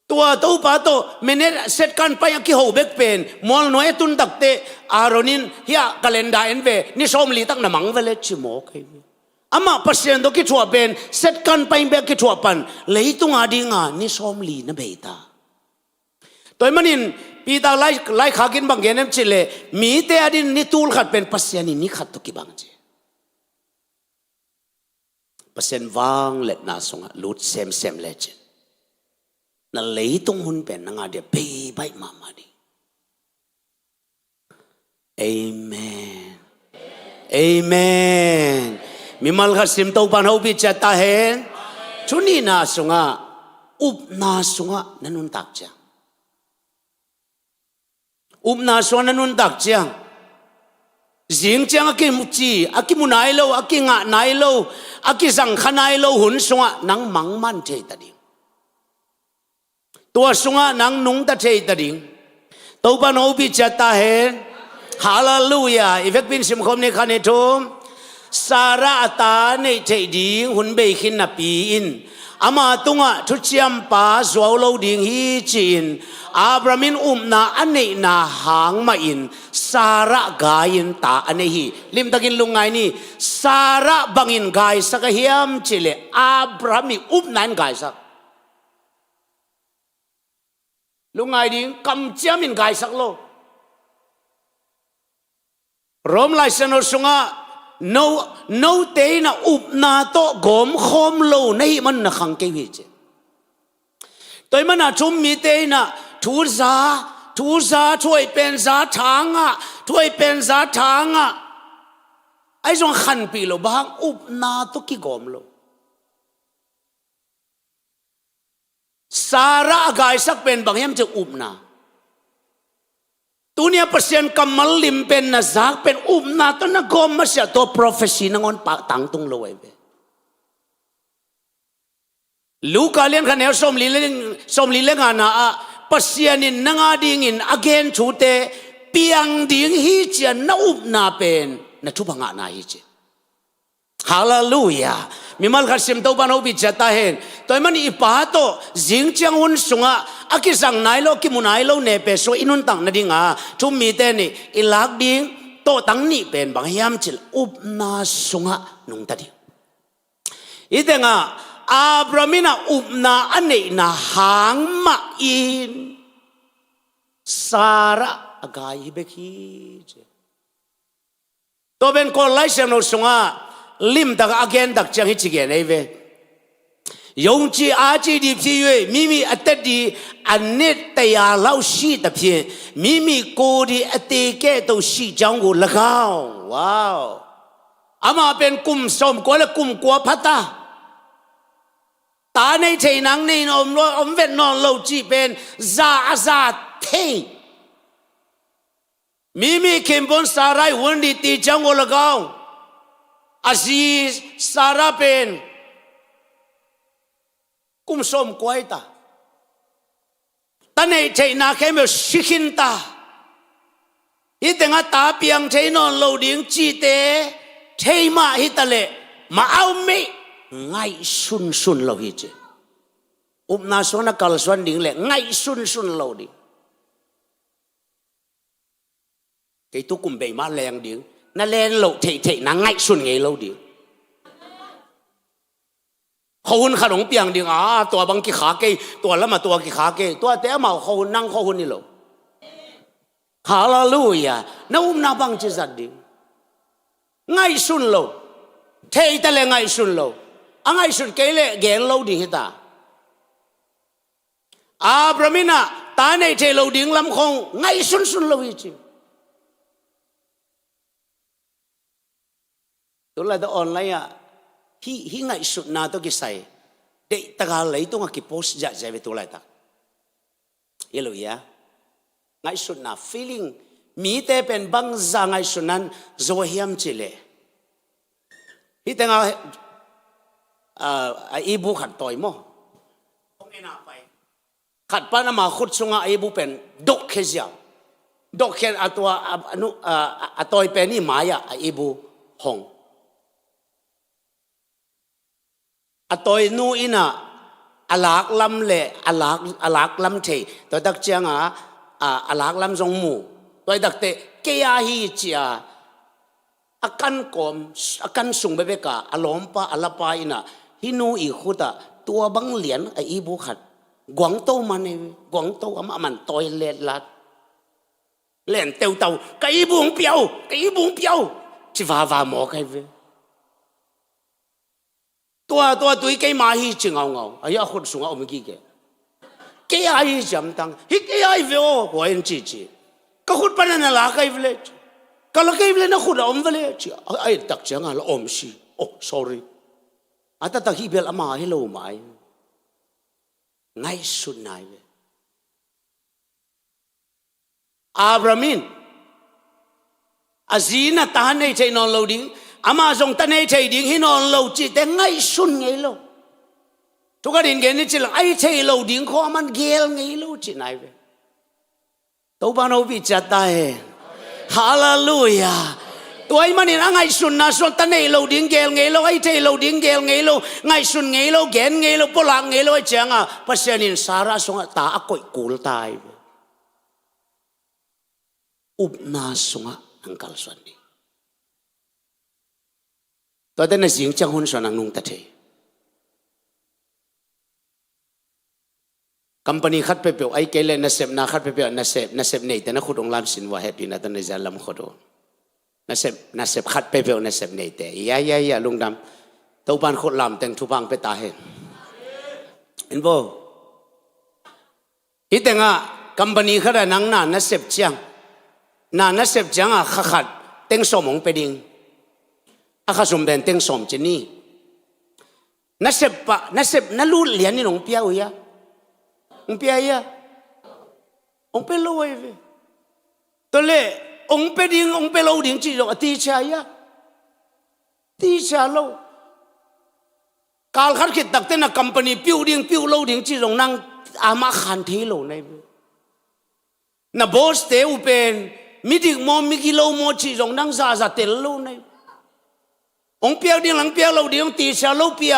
tua tàu pa to menet set kan pa yang ki ho bek pen mol noi tun tak te aronin hia calendar en ve ni som li tak na mang vele chimo kai ama pasien do ki thua pen set kan pa bek ki thua pan leitung adinga ni som li na beita toy manin pi ta lai khakin bang genem chile mi te adin ni tul khat pen pasien ni khat to ki bang che pasien wang let na songa lut sem legend na leitung hun pen nga de pe bai mama di amen amen mi mal kha sim to pan ho bi cha ta hen chuni na songa up na songa nanun tak cha up na songa nanun tak cha riêng chăng cái mục chi, cái mục nai lâu, cái ngã nai lâu, cái răng khăn nai lâu hun sunga nang mang man chơi ta đi, tua sunga nang nung ta chơi ta đi, tàu ban hậu bị chặt ta hết, hallelujah, event pin sim khom ne khane thom, Sarah ta ne chơi đi hun bay khin na pi in, ama tunga thu chiam pa zuaw lâu ding hi chin. Abramin na ane na hang ma in Sara gayin ta ane hi lim tagin lungay ni Sara bangin gay sa kahiam chile Abrami nan gay sa lungay ding kam chiamin gay sak lo rom lai sanor sunga no te na na to gom khom lo nei man na khang ke hi che toy mana chum mi te na thu zaช่วยเป็นซาทางอ่ะช่วยเป็นซาทางอ่ะไอ้จงขันปีโลบางอุบนาตุกิกอมโลสาระกายสักเป็นบางอย่างจะอุบนาตัวเนี้ยเปอร์เซ็นต์กำมัลลิมเป็นนะซักเป็นอุบนาตัวนักกอมมาเสียตัว profesi นังอนปากตังตุงโลไว้เบลูกาเลียนขันแนวสมลีเลงานาpasyanin nanga dingin again chute piang ding hi chia na up na pen na thu banga na hi che hallelujah mimal khasim to ban obi chata hen toy man ipa to jing chang un sunga akisang nai lo ki munai lo ne pe so inun tang na dinga thu mi te ni ilak ding to tang ni pen bang hiam chil up na sunga nung ta di itenga Abramina upna ane na hang ma in Sara agay beki to ben ko lai sem no sunga lim dag again dak chang hi chigen ai ve yong chi a chi di phi yue mimi atat di anet ta ya lao shi ta phi mimi ko di ate ke to shi jang go lagao wow ama ben kum som ko la kum kwa phata ta nei thei nang nei om vet non lo chi pen za thei mi kem bon sarai won di ti chang o lagao อาซีสาราเป็นกุมสมกวยตาตอนนี้ใจนักแค่ไม่ชิคินตาฮิตงาตาเปียงใจนอนโลดิ้งจีเตใจมาฮิตเลมาเอาไม่ง่ายสุนเราฮิตอุปนาสวนักกลสวนดิ้งเลยง่ายสุนเราดิ้งไอ้ตุกุมเบยมาแรงดิ้งนั่นแรงเราเทนั่งง่ายสุนไงเราดิ้งเขาหุ่นขนมเปียงดิ้งตัวบางกี่ขาเกยตัวละมาตัวกี่ขาเกยตัวแต่มาเขาหุ่นนั่งเขาหุ่นนี่เราฮาเลลูยาน้านาบังจิสัดดิ้งง่ายสุนเราเทตะเลง่ายสุนเราง่ายสุนเกยเลเกลเราดิ้งฮิตาบรามินะตาในเทเราดิ้งลำคงง่ายสุนเราฮิจิตัวละตัวออนไลน์hi ngai sut na to ki sai de taga lei to nga ki post ja ja ve to lai ta yelo ya ngai sut na feeling mi te pen bang za ngai sunan zo hiam chile hi tanga ibu khat toy mo ong ena pai khat pa na ma khut sunga ibu pen dok khe ja dok khe atwa anu atoy pen ni maya ibu hongตัวนู้อินะอลากลำเล่อลากลำเทตัวดักเจียงอลากลำจงมูตัวดักเตเกียฮีเจียอากันกอมอากันสุงเบเบกาอลอมปะอลาปาอินะฮินูอีขุดตัวบังเหรียญไอ้บุขัดกวางโตมันเองกวางโตมันต่อยเล็ดลัดเล่นเต่าเต่าไก่บุ้งเปียวไก่บุ้งเปียวจิว่าหมอใครเวตัวไก่มาฮีจึงเอาไอ้ยาคนสูงเอาไม่กี่แกไก่ฮีจำตังฮิไก่ฮีเวอหัวเอ็นจีก็ขุดปนันละไก่เวลก็ละไก่เวลน่ะขุดอมเวลจีไอ้ตักจังละอมชีโอ้ sorry อาตตักฮีเบลอามาให้เราไม่ง่ายสุดนายเวอับรามินอาซีน่ะตาในใจนอนเราดิ้งอามาส่งตาในใจดิ้งให้นอนเราจีแต่ง่ายสุดไงเราทุกคนเห็นนี่จีหลังไอ้ใจเราดิ้งข้อมันเกลไงเราจีนายเวตัวบ้านเราพิจารณาฮาเลลูยาตัวไอ้มันนี่ง่ายสุดนะส่วนตาในเราดิ้งเกลไงเราไอ้ใจเราดิ้งเกลไงเราง่ายสุดไงเราเกลไงเราพลังไงเราไอ้เจ้าภาษานินสาระส่งตาอักกูลตายอุบนาส่งอังกัลส่วนนี้ตัวเด็กนั่งสิงจังหุ่นส่วนนังนุ่งตะเทคัมปานีขัดไปเปล่าไอ้เกลเลนัสเซปนาขัดไปเปล่านัสเซปเนี่ยแต่นักขุดองลามสินว่าเฮปีนัตนจะลำขุดนัสเซปขัดไปเปล่านัสเซปเนี่ยแต่ยาลุงดำตัวบ้านขุดลำแต่งทุบังไปตาเห็นเห็นบ่ที่แต่งคัมปานีขัดนังนัสเซปจังนัสเซปจังขัดแต่งสมองไปดิ่งข้าสมเป็นแต่งสมเจนี่นัสเซปนั่นรู้เลี้ยนนี่หลงเปียวองเปียองเปลอยตัวเล่องเปดิ่งองเปลอยดิ่งจีโร่ตีชายตีชาโลการขัดขิดตักเต้นคัมปานีปิ้วดิ่งปิ้วโลดิ่งจีโร่นั่งอามาขันทีโลในน่ะบอสเตอุเป็นมิดิกมอมิกิโลมอจีโร่นั่งซาเตลโลในองเปียวดิ่งหลังเปียวโลดิ่งตีชาโลเปีย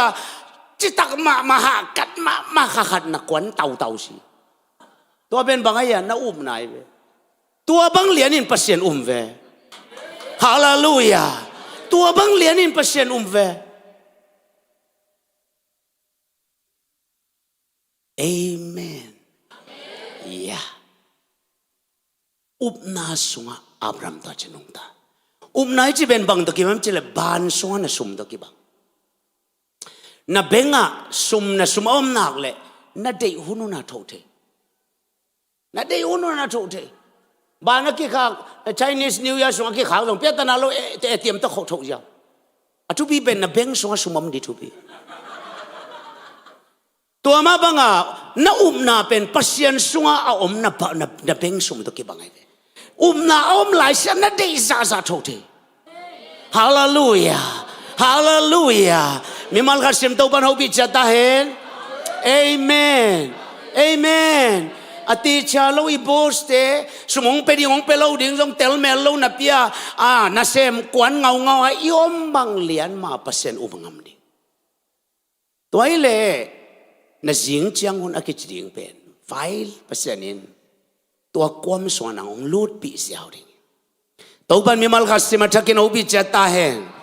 จิตักมาหากัดมาขัดนักวนเต่าสิตัวเป็นบางอย่างน่าอุ้มนายเวตัวบางเหรียญนินเปอร์เซ็นต์อุ้มเวฮาเลลูยาตัวบางเหรียญนินเปอร์เซ็นต์อุ้มเวเอเมนยาอุบนาสุงะอับรามตาเจนุงตาอุบนายจีเป็นบางตะกี้มันจะเลยบานสุงะนะสุมตะกี้บางน่ะเบงสุมอมนักเลยน่ะเดี๋ยวหุ่นน่ะโทษเทน่ะเดี๋ยวหุ่นน่ะโทษเทบ้านนักขี้ข้าว Chinese New Year สุงขี้ข้าวตรงเปียตนาโลเตรียมตะโขทุกอย่างทุบีเป็นน่ะเบงสุงอมดีทุบีตัวมาบังน่ะอุ้มน่ะเป็นปัศยันสุงอมน่ะเบงสุมตะกี้บังไงอุ้มน่ะอมหลายเสียน่ะเดี๋ยวซาโทษเทฮาเลลูยา Hallelujah. Mimal kasim tau pan hobi jata hen. Amen. Amen. Ati chalo iboste sumong pedi ngong pelo ding jong tel melo na pia na sem kwan ngau iom bang lian ma pasen ubangam ni. Toile na jing chiang hun akich ding pen. File pasenin. Tua kwam suanang ong lut pi siaw ding. Taupan mimal kasim atakin hobi jata hen.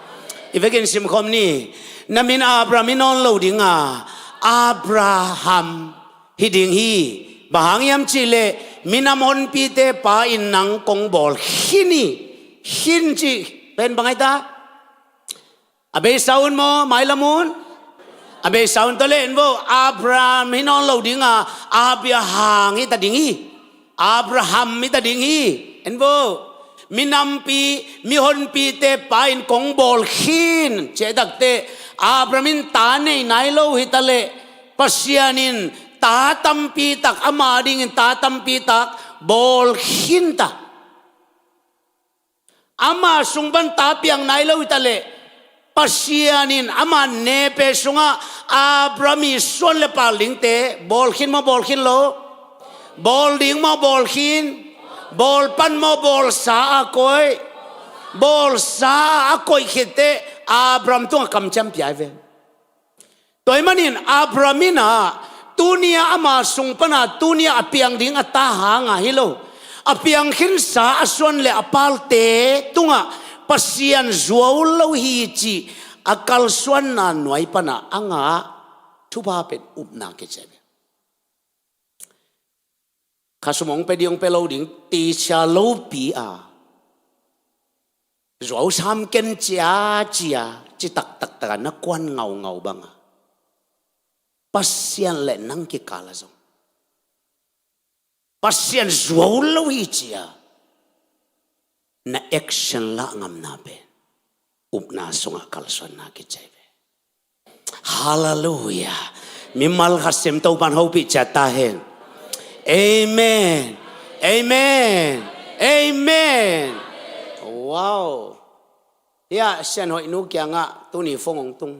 Ivekin sim kom ni namin Abraham inon lo ding Abraham hiding hi bahangyam chile minamon pite pa in nang kong bol hin chi pen bangay ta abe saun mo may lamun abe saun tole enbo Abraham hinon lo ding Abraham ita dingi Abraham ita dingi enbo minampi mihon pite pa in kong bol hin chedak te Abrahamin tane nailo hitale pasyanin tatampi tak amading tatampi tak bol hinta ama sungban tapiang nailo itale pasyanin ama nepe sunga Abrami son le paling te bol hin mo bol hin lo bol ding mo bol hin bol pan mo bol sa akoy bol sa akoy khite Abraham tu kam cham piai ve toy manin Abrahamina tunia ama sungpana tunia apiang ding ataha nga hilo apiang hinsa aswan le apalte tunga pasian zuaulo hichi akal swan na nuai pana anga thuba pet upna ke chebe khasumong pediong pelo ding ti cha lo pi zuau sam ken chia chi tak na kwan ngau banga pasien le nang ki kala zong pasien zuau lo hi chia na action la ngam na be upna sunga kalson na ki chebe hallelujah mimal khasem to ban hopi chata hen amen amen amen wow ya sen hoi nu kya nga tu ni phong ong tung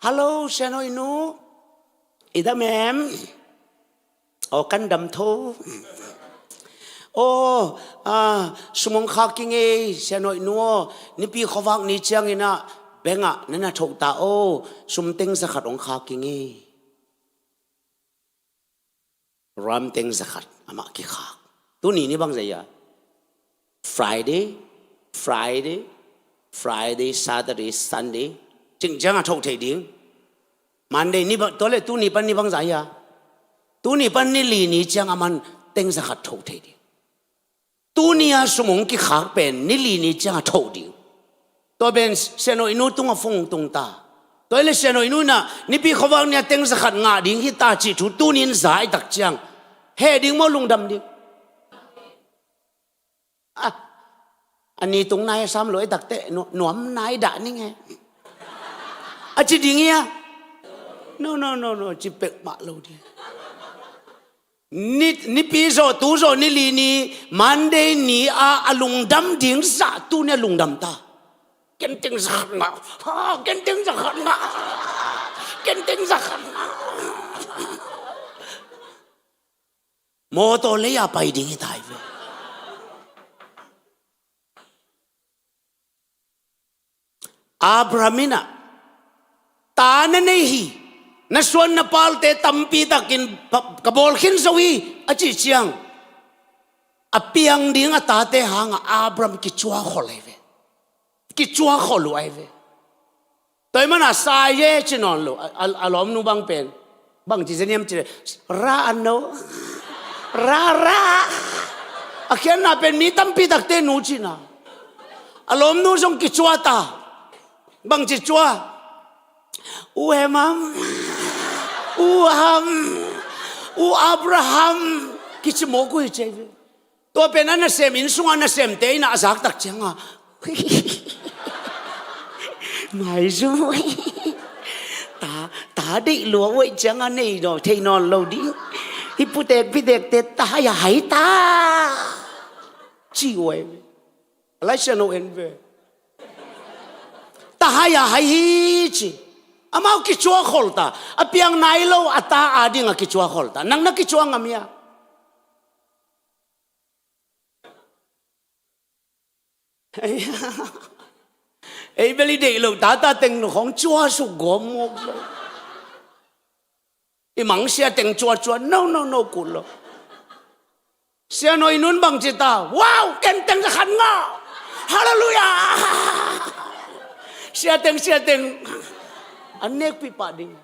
hello sen hoi nu ida mem o kan dam tho o sumong kha king e sen hoi nu ni pi khowak ni chiang ina benga nana thok ta o sum teng sa khat ong kha king e ram teng sa khat ama ki kha tu ni bang zaya Friday, Saturday, Sunday, chừng chang thâu thầy điếng. Monday ni bang tole tu ni pan ni bang zaya, tu ni pan ni li ni chang aman teng sa khat thâu thầy điếng. Tu ni sumong ki khak pen ni li ni chang thâu điếng. To ben seno inu tung phong tung ta. Tole seno inu na ni pi khowang ni teng sa khat nga ding hi ta chi thu tu nin zai tak chang. He ding mo lung dam ding. Anh đi tung nay sam lỗi đặc tệ nuốm nay đã ní nghe chị đi nghe no chị bẹt bạ lâu đi ni pi rồi tu rồi ni li ni Monday ni lùng đâm tiếng giả tu ne lùng đâm ta kiến tiếng giả ngạo kiến tiếng giả ngạo kiến tiếng giả ngạo mô tô lấy bay đi tại về Abrahamina tanan hi na suan na palte tampi takin kabol khin sawi achi chiang apiang ding atate hang Abraham ki chua kholai ve ki chua kholu ai ve toy mana sai ye chinon lo alom nu bang pen bang chi zeniam chi ra anno ra akhian na pen mi tampi takte nu china alom nu jong ki chua ta bang chi chua u hemam u ham u Abraham ki chi mo ku che to pe na sem in sunga na sem te na azak tak changa mai zo ta đi lúa vậy changa nei no thei non lo đi hi putek te ta ya hai ta chi we la chano en ve ta haya hai chi amau ki chua kholta apiang nailo ata ading ki chua kholta nang na ki chua ngamia ei beli de lo ta teng khong chua su gom mo i mang sia teng chua no kulo sia noi nun bang cita wow ken teng sa khan nga hallelujah sia teng anek pi pa ding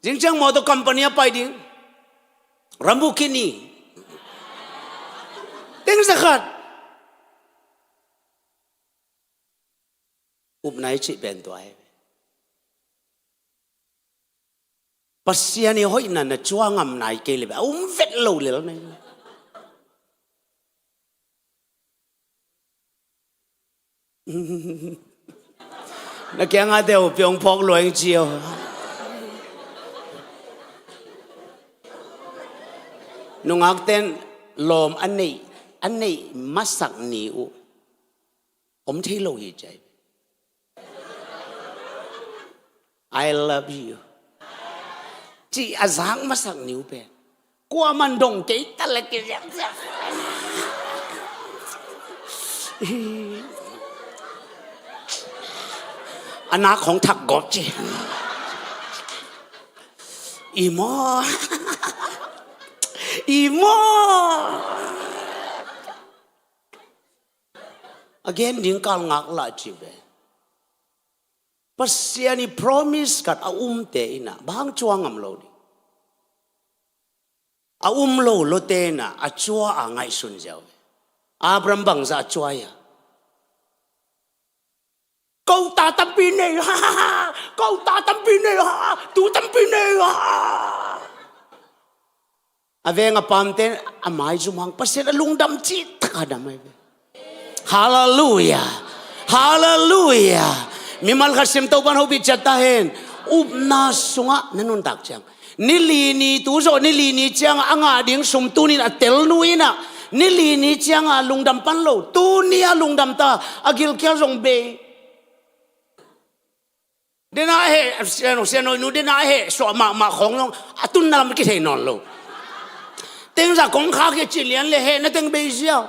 jingchang motor company pa ding Lamborghini teng sa khat up nai chi ben toai pasia ni hoi na chua ngam nai ke le vet lo le lo nei na kaya nga deo piong pok loeng chiyo nung akten lom anei masak ni u om thi lo hi chai I love you chi azang masak ni u pe kwa man dong ke tala ke anakของถักกอบจีอีโมagain ดิ้งกาลงักละจีเบปัสยานี promise กัดอาเตนะบางจวงอำโลดิอาโลเตนะอาจัวอ่างไงสุนเจ้าอาบรัมบังซาจัวยาcâu ta tâm pin này ha câu ta tâm pin này ha tu tâm pin này ha ave nga pamte amai jumang pasen alung dam chi takadam ai hallelujah hallelujah mimal khasim to ban hobi chata hen upna sunga nanun tak chang nili ni tu zo nili ni chang anga ding sum tu ni atel nuina nili ni chang alung dam pan lo tu ni alung dam ta agil kya jong be dena he siano nu dena he so ma khong long atun na lam ki the non lo teng za kong kha ke chi lian le he na teng be xiao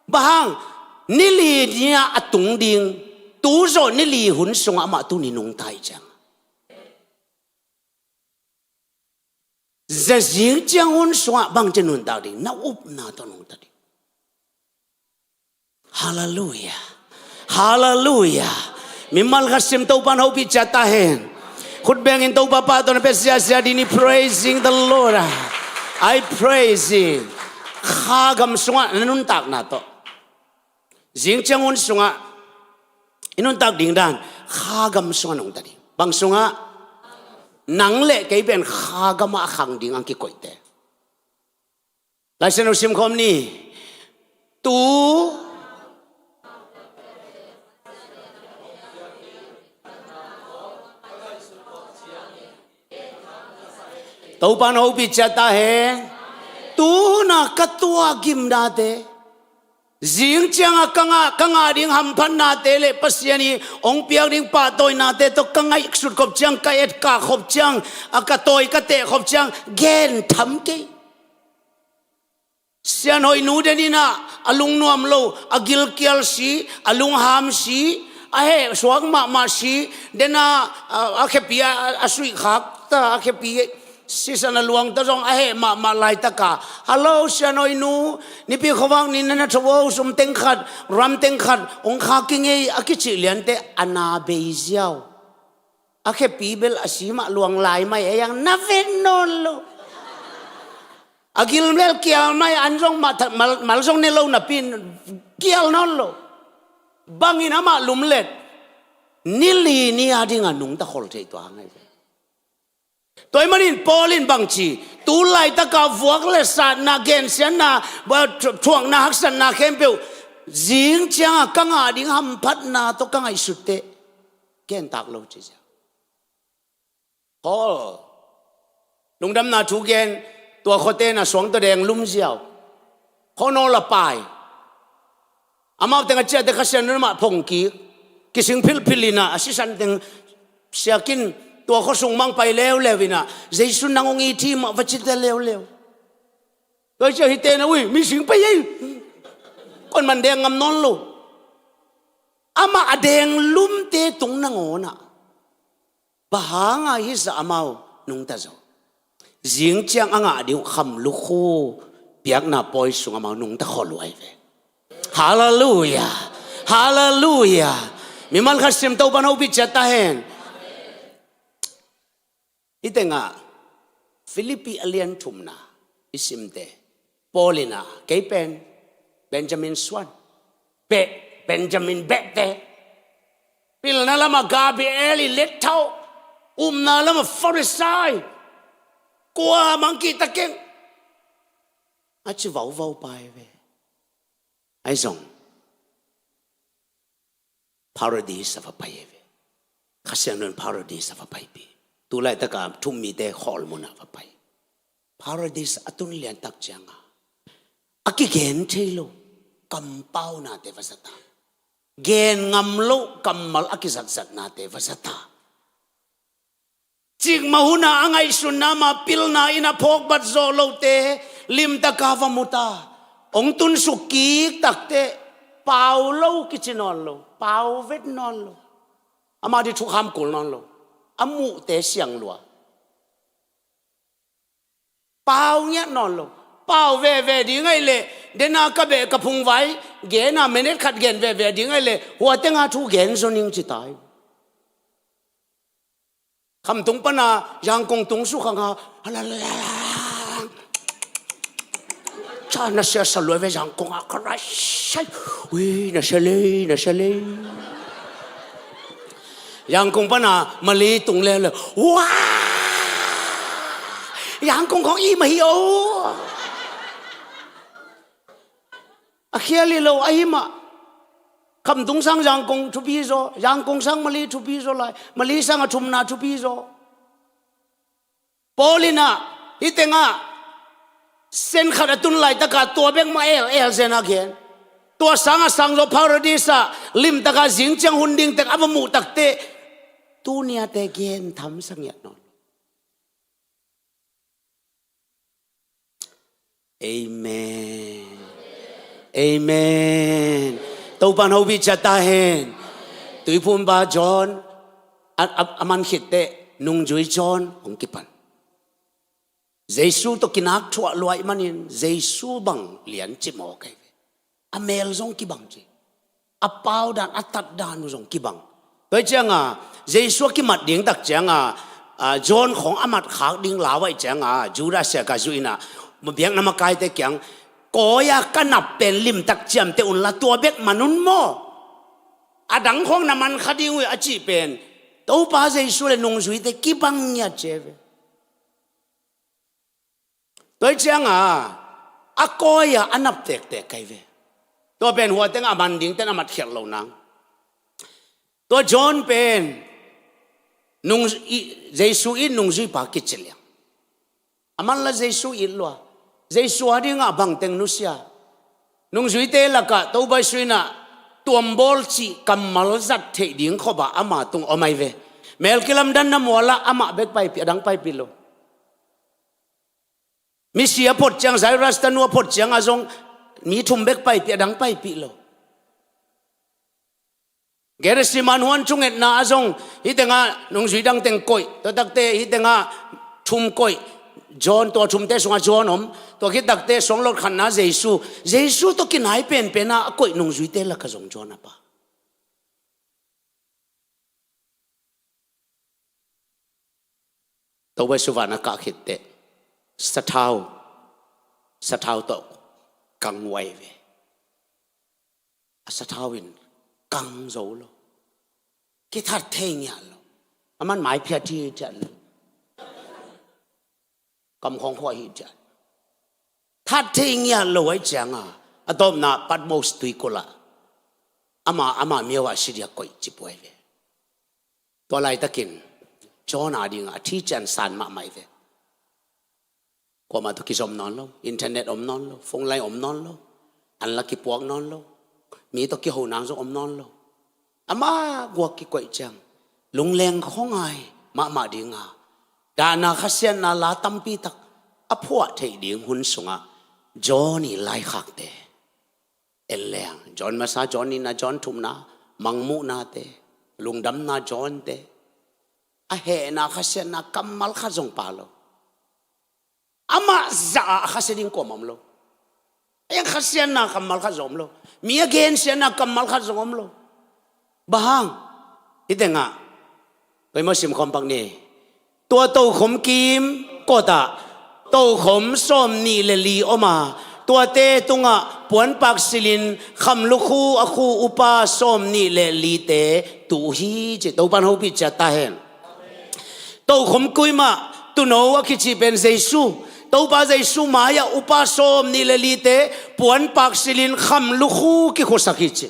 bang ni li nia atung ding tu zo ni li hun song ama tu ni nong tai chang za jing chang hun song bang chen nun ta ding na up na to nong ta ding hallelujah hallelujah mimal khasim to pan hobi chata hen khut beng in to papa to na pesia sia dini praising the Lord I praise him khagam sunga nanun tak na to jing changun sunga inun tak ding dan khagam sunga nong tadi bang sunga nang le kai ben khagam a khang ding ang ki koite la sen sim khom ni tu tàu pan hậu bị chata he tu na katua gim na te riêng chang kanga ding ham phan na te le pasiani ong piang ding pa toy na te to kanga sut khop chang ka et ka khop chang aka toy ka te khop chang gen tham ke sian hoi nu de ni na alung nuam lo agil kial si alung ham si ahe swang ma si dena akhepia asui khak ta akhepia sisana luang ta jong ahe ma lai ta ka hello sianoi nu ni pi khowang ni na thwo sum teng khat ram teng khat ong kha kinge akichi lian te ana beiziao akhe pi bel asima luang lai mai yang na ven non lo agil mel kial mai anjong mal jong ne lo na pin kial non lo bangin ama lumlet nili ni adinga nung ta khol thei to angai tôi manin Paulin bang chi tu lai ta ka vuak le sa na gen sian na ba thuang na hak san na kempeu jing chang ka nga ding ham phat na to ka ngai sutte ken tak lo chi ja Paul lungdam na thu gen tua khote na song to deng lum jiao khono la pai amao tenga cha de khasen ma phong ki กิสิงพิลพิลินะสิสันเต็งเสียกินตัวเขาส่งมังไปแล้ววินะเจสุนังองอีทีมาวัชิตแล้วโดยเฉพาะเตนะวิมีสิงไปยัยคนมันแดงงำนอนลูอามาอแดงลุ่มเตตรงนังโอนะบหางาฮิสอามาวนุงตาโจจิงเจียงอ่างเดียวคำลุกโคเปียกหน้าปอยสุงอามานุงตะขอรวยเวฮาเลลูยาฮาเลลูยามีมันขัดเสียมเต้าบ้านเอาบิดจัดตาเห็นอีเตงะฟิลิปปีอเลียนทุมนาอิสิมเตปอลินาเกย์เป็นเบนจามินสวนเบนจามินเบเตปิลนาลามากาเบเอลิเลตเท่านาลามาฟาริไซกลัวมังกีตะเก่งอาจจะว้าวไปเวไอ้ส่งparadise สับไปเวข้าเสียงนั้น paradise สับไปปีตัวไรตะการทุ่มมีแต่ขอลมุนาไป paradise อัตุนเลียนตักจังอากิเกนเทโลกำเป้านาเตวสตาเกนงำโลกำมัลอากิสัตนาเตวสตาจิกมาหุนาอังไงสุนามาพิลนาอินาพกบัดโซโลเตลิมตะกาวมุตาองตุนสุกีตักเตเปาโลกิจนอนโลเปาเวทนอนโลอามาดิทุกคำกุลนอนโลอามุเตเสียงลัวเปาเงี้ยนอนโลเปาเวดีไงเลยเดนากระเบกระพุงไว้เกน่าเมเนตขัดเกนเวดีไงเลยหัวเต็งอาทุเกนโซนิงจิตายคำตรงปนายังคงตรงสุขังฮะอะไรชาณเสียสลวยเวยังคงอะไรใช่วิน่าเชลียังคงปนามาลีตรงเลยว้ายังคงของอีมาฮิโออาเคียลีโลไอมาคำตรงสังยังคงทุบีโซยังคงสังมาลีทุบีโซเลยมาลีสังทุมนาทุบีโซปอลินาฮิเตงะเส้นขัดตุนไหลตะกาตัวเบงมาเอลเซนักเห็นตัวสังโซพาราดิสะลิมตะกาจิงจังหุ่นดิ่งตะกาบมูตักเตตัวเนียเตเกนทำสังเกตนอนเอเมนเอเมนตัวปันหูบิจตาเห็นตุยพูนบาจอนอามันขิดเตนุงจุยจอนองกิปันเยซูตกินักชั่วลอยมันยินเยซูบังเลียนจิมอกไออเมลซงกิบังจีอปาวดานอัตัดดานุซงกิบังโดยเจ้าเยซูกิมัดดิ่งตักเจ้าจอนของอามัดขากดิ่งลาวไว้เจ้าจูดาเสียกาจุยนะมันเบียงนามกายเตเกียงก็อยากกันนับเป็นลิมตักเจียมเตอุนละตัวเบ็ดมนุนโมอดังของน้ำมันคดีวิอาจีเป็นตัวป้าเยซูเลยนงจุยเตกิบังเนี่ยเจ้าโดยเจ้าอาโกยอันนับเตกไกเวตัวเป็นหัวเต็งอามันดิ่งเต็งอามัดเขียนเหล่านังตัวจอนเป็นนุ่งเยซูอินนุ่งจุยปากิจเลียงอามันละเยซูอินลัวเยซูฮะดิ่งอาบังเต็งนุสยานุ่งจุยเตละกะตัวใบสุยนะตัวมบอลจีกัมมัลจัดเทดิ่งขบะอามาตุงอไม่เวเมลกิลัมดันน้ำมัวละอามาเบกไปปีดังไปปีโลมิเสียพดจังไซรัสตันัวพดจังอาจงมีทุ่มเบกไปปีดังไปปีโลเกเรสิมันฮวนจุงเอ็ดนาอาจงฮิตงานุ่งจุยดังเต็งกอยตัวตักเตฮิตงาทุ่มกอยจอนตัวทุ่มเตสงอาจอนอมตัวคิดตักเตสงรถขันนาเยซูตัวกินหายเป็นนะกอยนุ่งจุยเตละกะจงจอนะปะตัวเวสุวรรณกะคิดเตสะเท้าตัวกังไวเวสะเท้าวินกังโซโลกิทัดเทียนโลมันหมายเพียที่จันกำของพ่อฮิจันทัดเทียนโลไว้จังอะตอมนาปัดโมสตุยกุละอามาเมียวาสิเดียกอยจิบไว้เวตัวไรตะกินจอนาดิงอาที่จันสันมาไม่เวก็มาตุกิจอมนอนโลอินเทอร์เน็ตอมนอนโลฟงไลน์อมนอนโลอันละกิปวกนอนโลมีตุกิหูนางจงอมนอนโล อามากัวกิกวยจังลุงแรงข้องไงมาดีงาดานาขัสเซียนนาลาตัมปีตักอพวะเทดิงหุนสุงะจอนี่ไล่ขักเตเอลแรงจอนมาซาจอนนี่นาจอนทุมนามังมุนาเตลุงดำนาจอนเตอะเฮนาขัสเซียนนากัมมัลขัดจงปาโลอามาจ่าขัสเซียนกอมัมโลยังขัสเซียนนากัมมัลขัดจงโลมีเกนเซียนนากัมมัลขัดจงโลบ้างอีเดงะไปมาสิมคอมปังนี่ตัวโตขมกิมก็ตาโตขมส้มนี่เลลีออกมาตัวเตตุงะปวนปักสิลินคำลุคูอคูอุปาส้มนี่เลลีเตตูฮีเจตัวปันหูปิจัตตาเห็นโตขมกุยมาตุโนวะคิจิเป็นเจซูตัวปาเจซูมายาอุปาส้มนี่เลลีเตปวนปักสิลินคำลุคูกิโคสักิจิ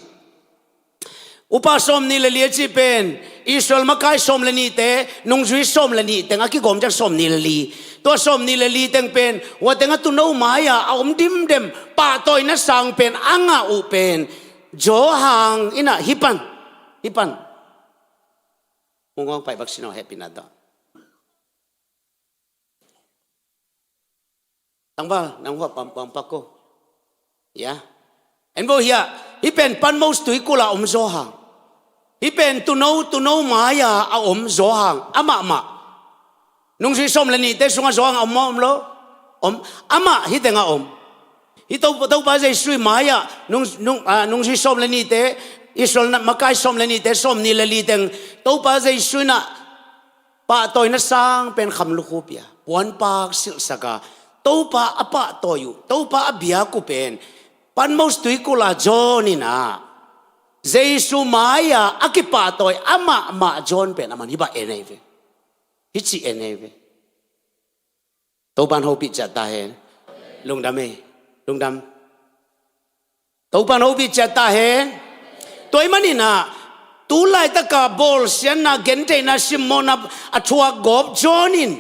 อุปาสมนี่เลยเลี้ยจีเป็นอิสราเอลมาไกสมเลนีเตนุ่งจุยสมเลนีแต่งั้นกี่กรมจากสมนี่เลยลีตัวสมนี่เลยลีแต่งเป็นว่าแต่งั้นตุนเอาไม้อะเอาดิมเดมป่าต่อยนัสังเป็นอ่างอุเป็นโจหังอินะฮิปันมงงไปบักชิโนแฮปปี้นัดตั้งบ้านั่งหัวปั๊มปักโกยะเอ็นโบเฮียฮิเป็นปันมอสตุยกุลาอมโซหังฮิเป็นตุนเอามายาอาอมโซหังอามานุ่งสีส้มเลนี่เตสุงาโซหังอมโลอมอามาฮิเตงาอมฮิตัวบาเจสุยมายานุ่งสีส้มเลนี่เตอิสราเอลมาไกส้มเลนี่เตส้มนี่เลลีเตงตัวบาเจสุยนะปะตอยนัสังเป็นคำลูกคูเปียวันปากสิลสกาตัวปะอปะตออยู่ตัวปะอบิยากุเป็นปันมอสตุยกุลาจอนี่นะเจสุมายาอากิปาตอยอามาจอนเป็นอามันฮิบะเอเนเวฮิจิเอเนเวตัวปันหูปิจัตตาเห็นลุงดำตัวปันหูปิจัตตาเห็นตัวมันนี่นะตูไลตะกาบอลเสียนะเกนเตนะซิมอนาอัทวากอบจอนิน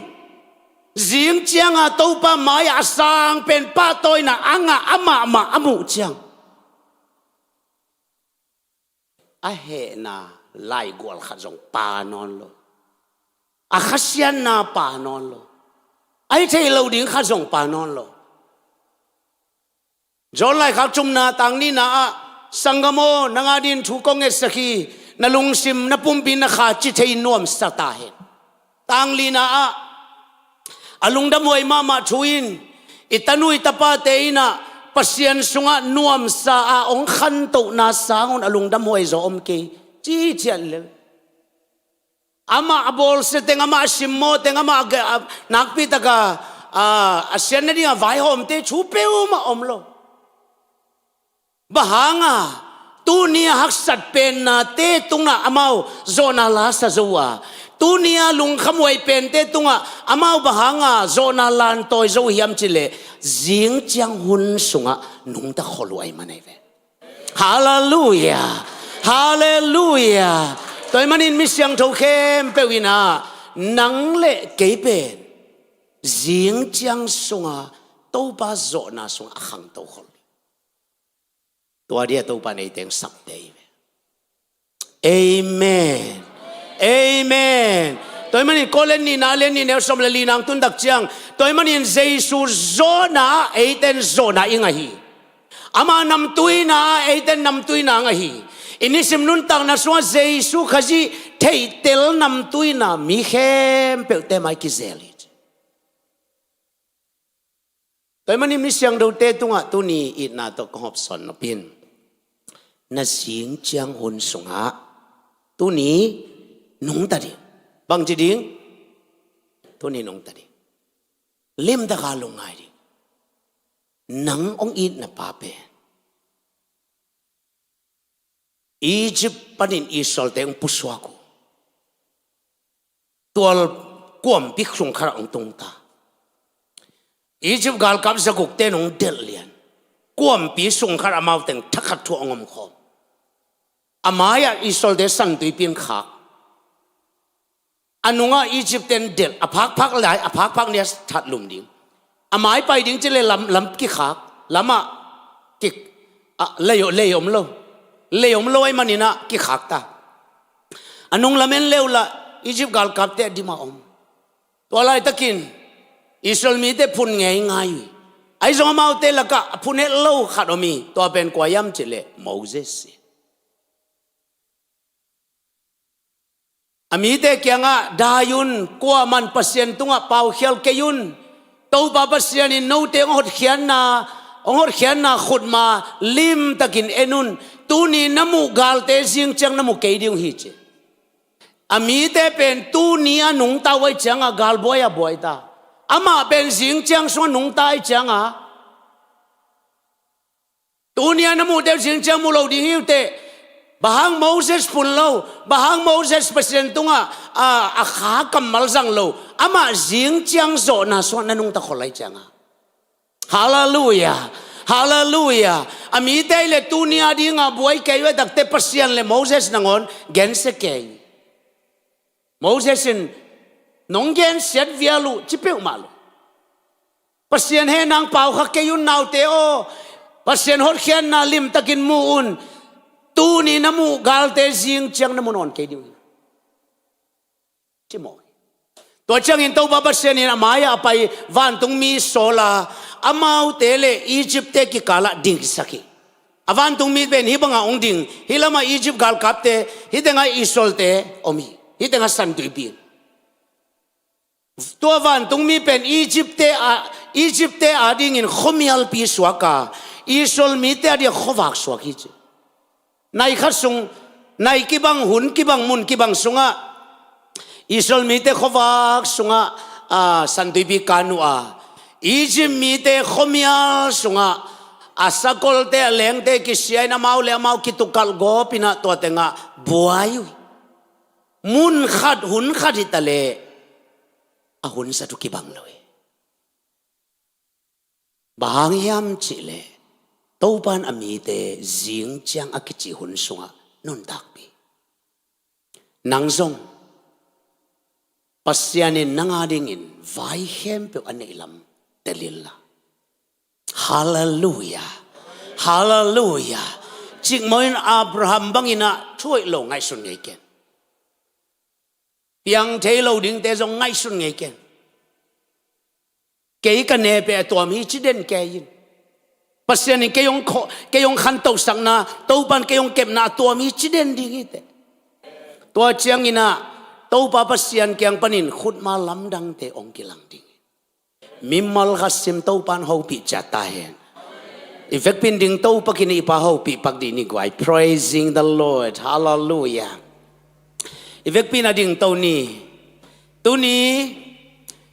จิงเจียงอ่ะตัวป้ามายาสังเป็นป้าตัวน่ะอ่างอ่ะอามาอามุเจียงอะเฮน่ะไล่กวลขัดจงปานอนโลอะขัดเสียนน่ะปานอนโลไอ้เจ้าเราดิ้งขัดจงปานอนโลจนไล่ขัดจุมนาตังนี่นะสังกโมนังอาดินทุกงเอสกีนลุงซิมนปุ่มบินขาจิตให้นวมสตาเห็นตังลีนะอลุงดำวยมาช่วยอิตานุยตาปาเตอินะปัสยันสุงะนวมสาองขันตุนาสางอลุงดำวยโจอมกีจีเจียนเลยอามาบอลเสตงอามาชิมโมเตงอามานักพิตากาอาเซียนนี่อ่ะไว้หอมเตชูเปวมาอมโลบ้างอ่ะตูนี่ฮักสัตเป็นนาเตตุงน่ะอามาโซนาลาสจัวตูนี่ลุงขโมยเป็นเตตุงอ่ะอามาบ้างอ่ะโซนาลานตัวโซยามจิเลจิงจังหุนสุงอ่ะนุ่งตะขลวยมาในเวฮาเลลูยาฮาเลลูยาตัวมันอินมิเสียงโทเข้มเปวินานังเละเก็บเป็นจิงจังสุงอ่ะตัวบ้าโซนาสุงอ่ะขังตัวขลตัวเดียตัวปานไอเต็งสับเดย์เอเมนเอเมนตัวมันนี่โคเลนนี่นาเลนนี่เนลสมเลลีนางตุนดักเจียงตัวมันนี่เจสุโซนาไอเต็นโซนาอิงาฮีอามานำตุยนาไอเต็นนำตุยนางาฮีอินิสิมนุนตังนาสวาเจสุขจีเทเตลนำตุยนามิเข้มเปลเตมาคิเซลิตัวมันนี่มิเสียงดูเตตุงะตุนีอินาตกหอบสอนนปินน่าเสียงเจียงหุนสงะตุนีนุ่งตาดิบางจีดิงตุนีนุ่งตาดิเล่มตะกาลงไงดินังองอินน่ะป้าเปอียิปต์ปนินอิสราเอลเต็งปุสวากูตัวกวมพิกสงครามตรงตาอียิปต์กาลกับสกุกเตนงเดลเลียนกวมปีสุงคารามาเต็งทักขัดทั่วงมขอมอามายาอิสราเอลเดสันตุยเปียนขาอันนู้งอียิปต์เต็นเดลอพักหลายอพักเนี่ยทัดลุมดิ่งอามายไปดิ่งจะเลยลำกี่ขาลำกิกเลยมโลไอ้มันนี่นะกี่ขาตา อันนุ่งละเมนเลวละอียิปต์กาลกับเตะดิมาอมตัวอะไรตะกินอิสราเอลมีเตะพุ่นไงง่ายไอ้จงมาเอาเตะละกะพุ่นเอเล่าขัดอมีตัวเป็นกวายมเจเลโมเสสอามีเตะเกียงะดายุนกว่ามันปัสเซียนตุงะเป่าเขียวเกยุนตัวปาปัสเซียนินโนเตงหดเขียนนาขุดมาลิมตะกินเอนุนตูนีน้ำมูกาลเตจิงจังน้ำมูกเกยดิงฮิเจอามีเตเป็นตูนีอานุงตาไว้จังกาลบอยบอยตาอามาเป็นจิงจังส่วนนุงตาไอจังตูนีน้ำมูกเตจิงจังมูเราดิฮิวเตbahang Moses pun lo bahang Moses presiden tunga akha kamal sang lo ama jing chiang zo na so na nung ta kholai changa hallelujah hallelujah ami te le tunia dinga buai kai we dak te pasian le Moses nangon gen se kai Moses in nong gen set vialu chipeu malu pasian he nang pau kha ke yun nau te o pasian hot khian na lim takin muun tu ni namu galte jing chang namu non ke diu chi mo to chang in to ba ba sen in amaya pai van tung mi sola amau tele Egypt te ki kala ding saki avan tung mi ben hi banga ong ding hilama Egypt gal kapte hidenga isol te omi hidenga san tui bin to van tung mi pen Egypt te ading in khomial pi swaka isol mi te adi khowak swaki nai khat sung nai kibang hun kibang mun kibang sunga isol mi te khowak sunga sanduibi kanu Egypt mi te khomial sunga asakol te leng te kisiay na mau le mau kitukal go pina to tenga buayu mun khat hun khat itale ahun sa tu kibang loe bahang yam chile Taupan amite jing chiang akichi hun sunga non takpi nangzong pasyanin nangadingin vai hem pe aneilam telilla hallelujah hallelujah chingmoin Abraham bangina thui lo ngai sun ngai ken piang thei lo ding te jong ngai sun ngai ken ke ka ne pe to mi chiden ke yin pasien ni kayong khanto sang na taupan kayong kem na to mi chiden dingite to chiang ina to pa pasien kyang panin khut ma lam dang te ong kilang ding mimmal khasim taupan ho pi chata hen effect pin ding to pakini pa ho pi pak di ni gwai praising the Lord hallelujah effect pin ading to ni tu ni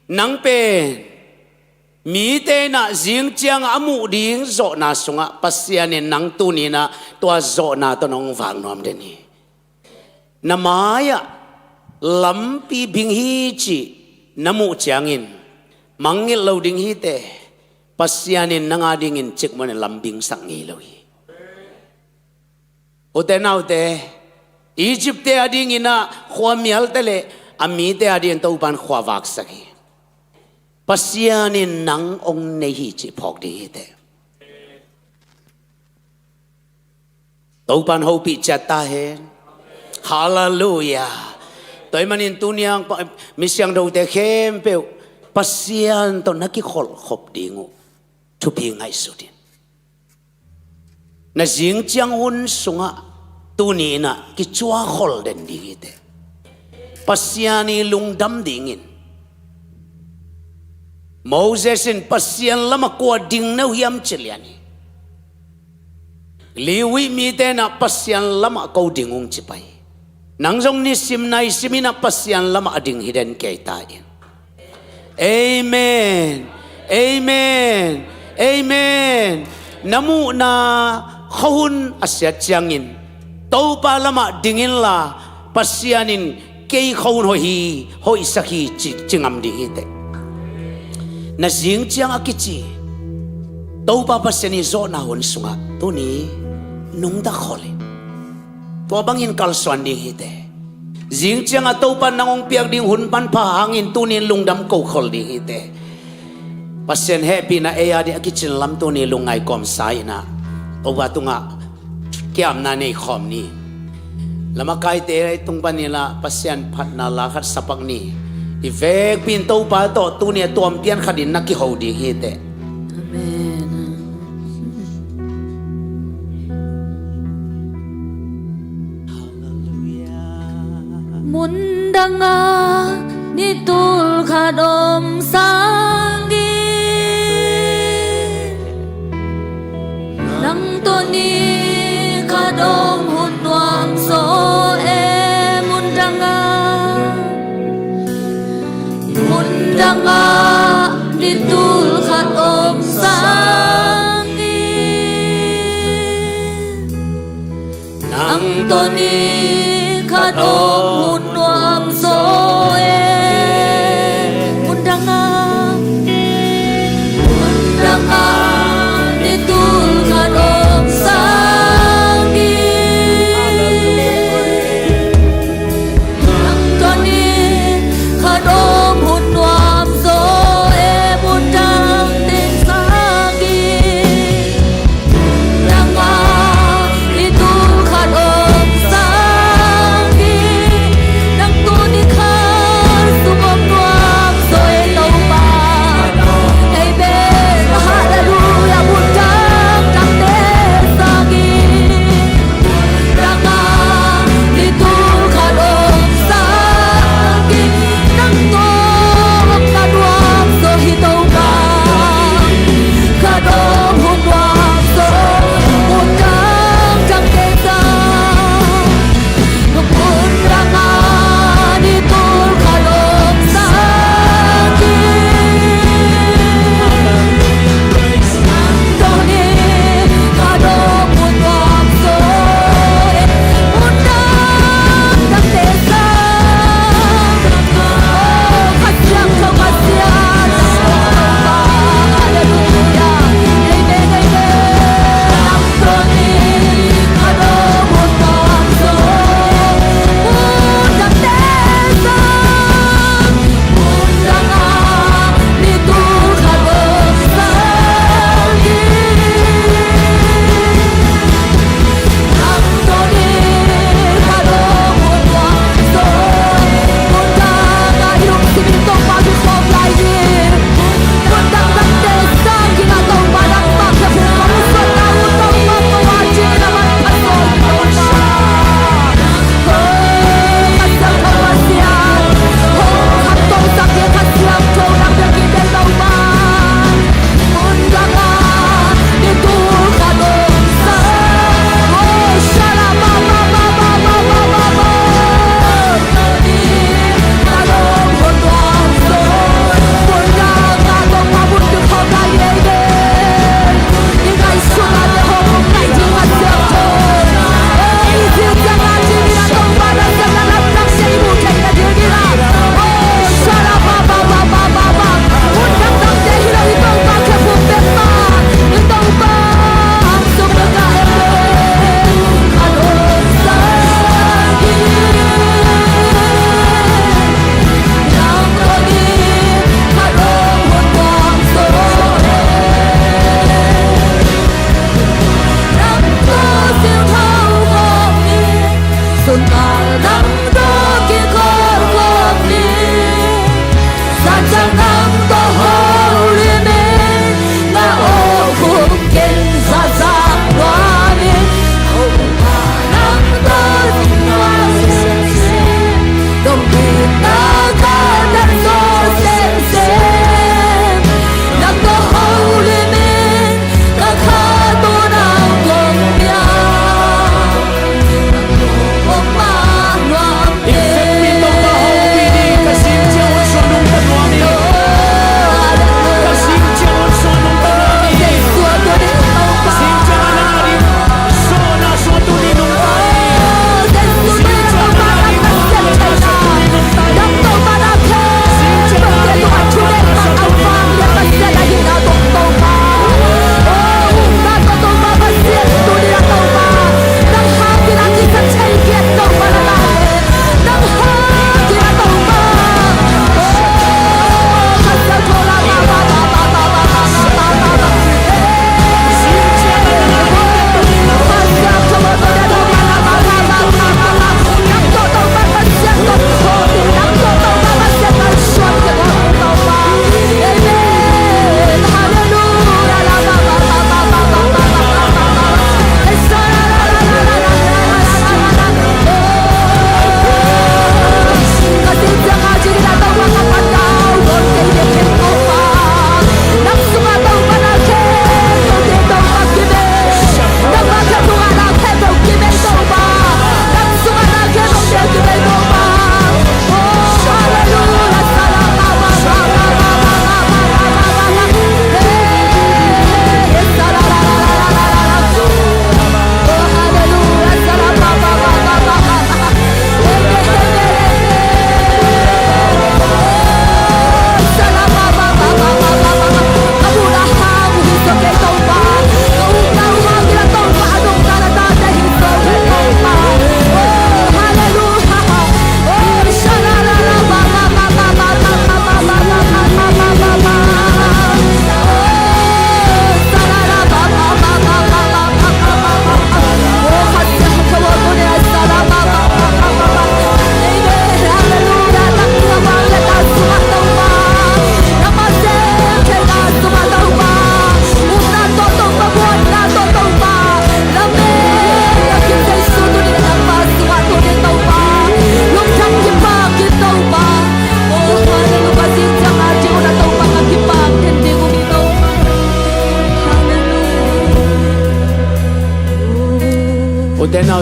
nang pen mi te na jing chiang amu ding zo na sunga pasian nang tu ni na to zo na to nong wang nom de ni namaya lampi bing hi chi namu chiangin mangil lo ding hi te pasian nang ading in chik mon lambing sang ngi lo hi o te nau te Egypt te ading ina khwamial te le ami te ading to ban khwawak saki pasyanin nang ong nehi chi phok di te taupan ho pi chata hen hallelujah toy manin tunyang misyang do te khem pe pasyan to naki khol khop dingu thu pi ngai sudin na jing chiang hun sunga tuni na ki chua khol den di te pasyani lungdam dingin Moses in pasyan lama kwa ding na huyam chiliani liwi mi te na pasyan lama kau dingong chipay nangjong ni simnai simina pasyan lama ading hiden kay tain amen amen amen namu na khahun asya chiangin tau pa lama dingin la pasyanin kay khahun hoi sakhi chingam ding hite na jing chiang akichi to pa paseni zo na hon sunga to ni nung da khole to bangin kalswan ding hite jing chiang a to pa nangong piak ding hun pan pha hangin tu ni lungdam ko khol ding hite pasen happy na e adi akichin lam to ni lungai kom sai na to ba tunga kiam na nei khom ni lama kai te tung panila pasyan phat na la khat sapak ni i vek pin to pa to tu ne tom pian khadin na ki hodi hi te Amen. Mundanga nitul khadom sangi nang toni khadom hunwam so e mundanga nitul khadom sangi nang toni khadom hunwam so e mundanga nitul khadom sangi nang toni khadom hunwam so e mundang ting sangi nanga nitul khadom sangi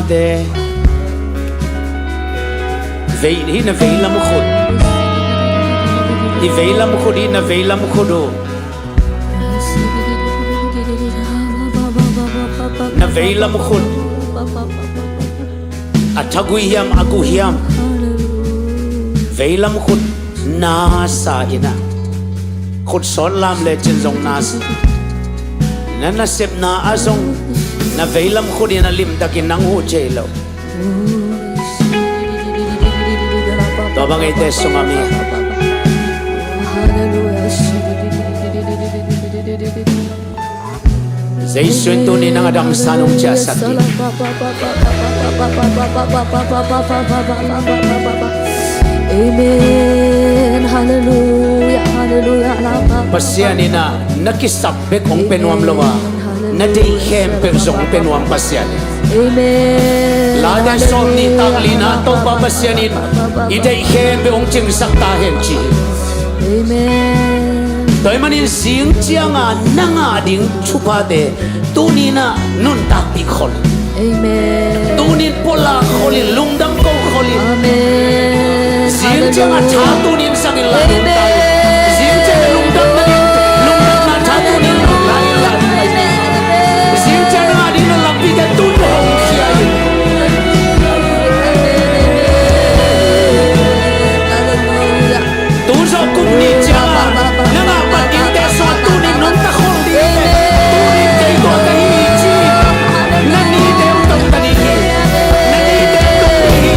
de vậy hi na vậy lam khut i vậy lam khut hi na vậy lam khudu na vậy lam khut athagui hiam aku hiam vậy lam khut na sa ina khut son lam le chen zong nas na sep na azong na vậy lam khut ina lim takin nang hu che lo to bang ite sungami zai sun tu ni nang adam sanung cha sakti Amen. Hallelujah. Hallelujah. pasiani na nakisap be kong penuam lowa na dei khem pe zong penuam pasiani Amen. la dai som ni tak lina to pa pasiani i dei khem be ong ching sak ta hem chi Amen. toy manin sing chianga nanga ding chupa de tu ni na nun tak pi khol Amen. tu ni pola kholi lungdang ko kholi Amen. sing chianga tha tu ni sang in la sing chianga lungdang na ni lungdang na tha tu ni la la sing chianga di na lampi de tu no khia Hallelujah. tu zo kum ni cha na nga pa din de so tu ni non ta khol di tu ni te ko ta hi chi na ni de utang ta ni na ni de tu ni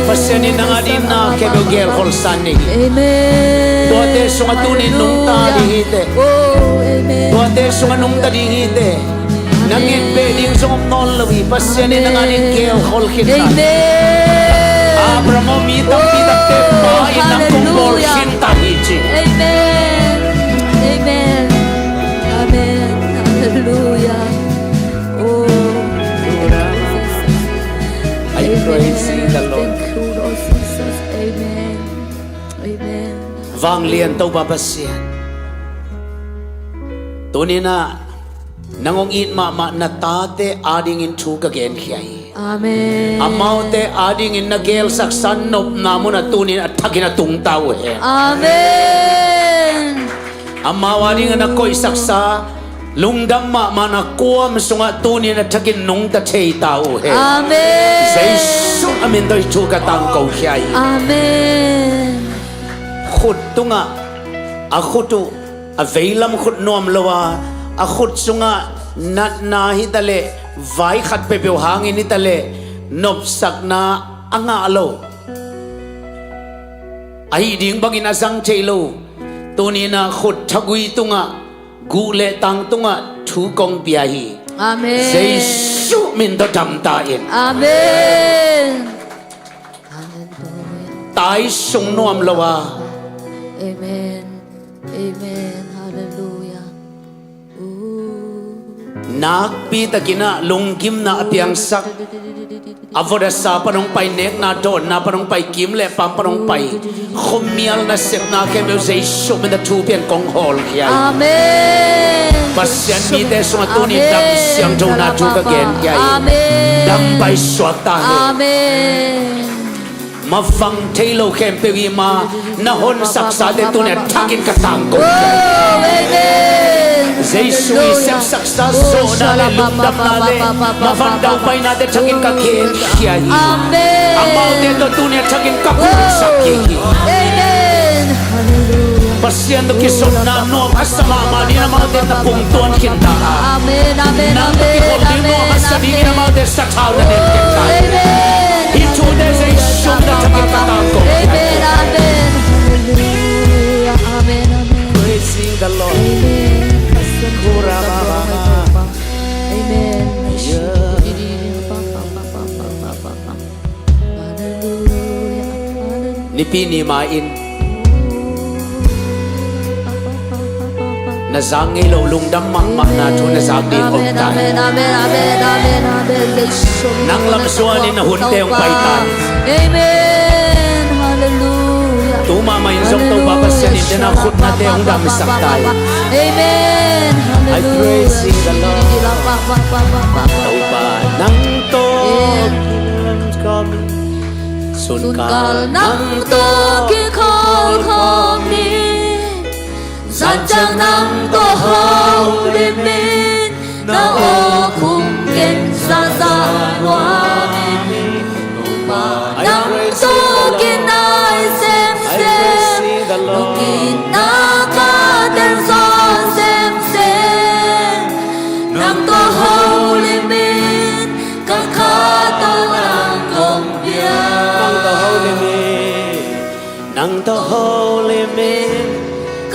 pasyanin na nga din na kebugel kolsani Amen. tuate sunga tunin nung talihite Oh, amen. tuate sunga nung talihite nangit beding sungom nolawi pasyanin na nga din kel kolkita Amen. Abramo mitang pitak tepa inang kumbol kintahichi Amen. Amen. Amen. Hallelujah. Oh. I praise the Lord. Thank you, Lord Jesus. Amen. Amen. Vang lian tau babasyan tunina nangong in ma na tate ading in chu kagen khiyai Amen. amaute ading in nagel saksan nop namun at tunin at tagina tung tao he Amen. amawari nga nakoy saksa lungdam ma manakuam sunga tunin at tagin nung tatay tao he Amen. say su amin doy chu katang kau khiyai Amen. khut tunga akhutu aveilam khut nom lawa akhut sunga nat na hitale vai khat pe pe hangin hitale nop sakna anga alo ai ding bangin asang chelo tunina khut thagui tunga gule tang tunga thu kong piahi Amen. sei su min do tam ta in Amen. Hallelujah. tai sung nom lawa Amen. Amen. Hallelujah. Ooh. nak pi takina lungkim na apiang sak avoda sa panong pai nek na don na panong pai kim le pam panong pai khumial na sep na ke music show me the two pian kong hol kya Amen. pasyan mi te so atuni dam siang to na tu ka gen kya Amen. dam pai swata he Amen. mà phăng thấy lâu khem pe vi mà na hôn sắc sa de tu ne thakin ka tang ko Jesus sem sắc sa so na le lum dam na le ma van dau pai na de thakin ka khen kia hi Amen. amal de to tu ne thakin ka ku sak ki Amen. Hallelujah. pasien do ki son na no asama ma ni na ma de ta pung ton kin ta Amen. Amen. na Amen. ki ko ni no asani ni na ma de sa thau na de kin ta Amen. hi tu de sei shom na thakin ka tang ko Amen. Amen. Hallelujah. Amen. Amen. praising the Lord Amen. ni pi ni ma in na zang ngai lo lung dam mak ma na thu na zang di om Amen. ta Amen. Amen. Amen. Amen. Amen. nang lam suan in na hun te ong pai tan Amen. Hallelujah. tu ma mai zong to ba pasien in na khut na te ong dam sak tai Amen. I praise you, the Lord. tau pa nang to sun Kal nang to ki khol khom ni San chang nang to hau li min Na o khung ken sa sa hoa Nang to ki nai xem Nung ki na ka ten son xem Nang to hau li min Ka kha to nang kong bia nang to holy me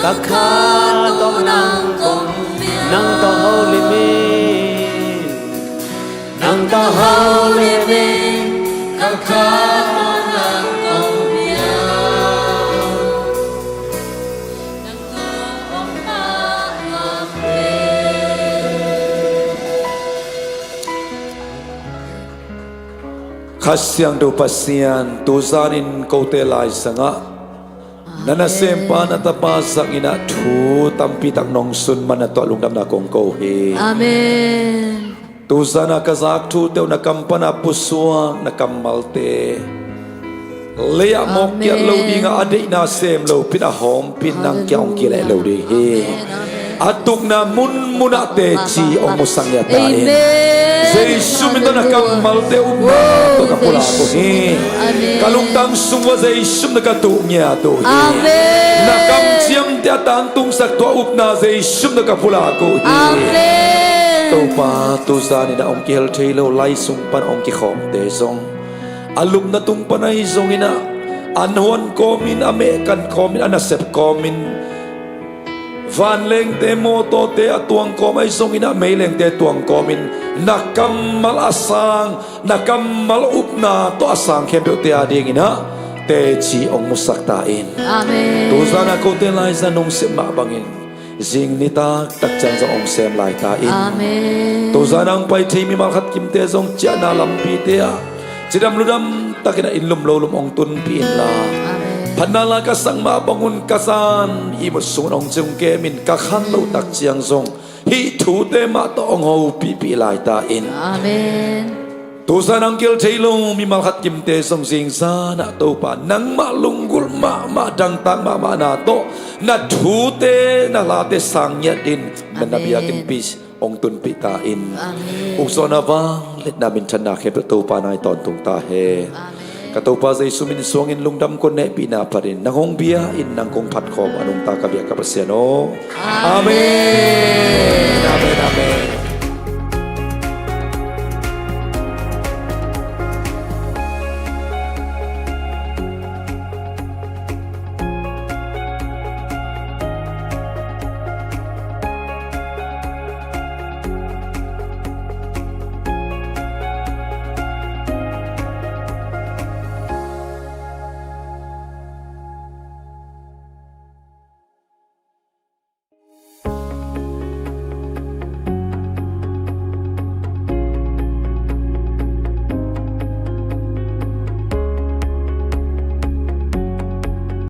Ka kha to nang kong bia nang to holy me nang to holy me Ka kha to nang kong bia Nang to ong na ngam pe Khasyang do pasian tu zarin ko te lai sanga nana sempa na tapasak ina thu tampi tak nong sun mana to lungdam na kong ko he Amen. tu zana kazak thu te na kampana pusua na kamalte leya mok ya lo dinga ade na sem lo pina hom pin nang kyang kile lo de he atuk na mun te chi ong musang ya ta Amen. Jesus minta na kamalte umma to kapula ko he Amen. kalungtang sungwa Jesus na katunya to he Amen. na kam chiam tia tang tung sak to up na Jesus na kapula ko he Amen. to pa tu sa ni da ong ki hel thei lo lai sung pan ong ki khom te zong alum na tung panai zong ina anhon komin ame kan komin anasep komin van leng te moto te atuang komai zong ina mei leng te tuang komin nakamal asang nakamal upna to asang khem te ading ina te chi ong musak tain Amen. tu zana ko te lai zanong se ma bangin zing ni ta tak chang za ong sem lai ta in Amen. to zanang pai thei mi mal khat kim te zong cha na lam pi te a chidam ludam takina in lum lo lum ong tun pi in la panala ka sang ma bangun kasan i mo sun ong chung ke min ka khan lo tak chiang zong hi thu te ma to ong ho pi pi lai ta in Amen. tu zanang kil thei lo mi mal khat kim te zong zing sa na to pa nang ma lungul ma dang tang ma na to na thu te na la te sang ya din man na bia kin peace ong tun pi ta in Amen. ung so na wang let na min chana khe to pa nai ton tung ta he ka to pa zai sumin song in lungdam ko ne pi na parin nang hong bia in nang kong phat khom anung ta ka bia ka pasiano amen amen amen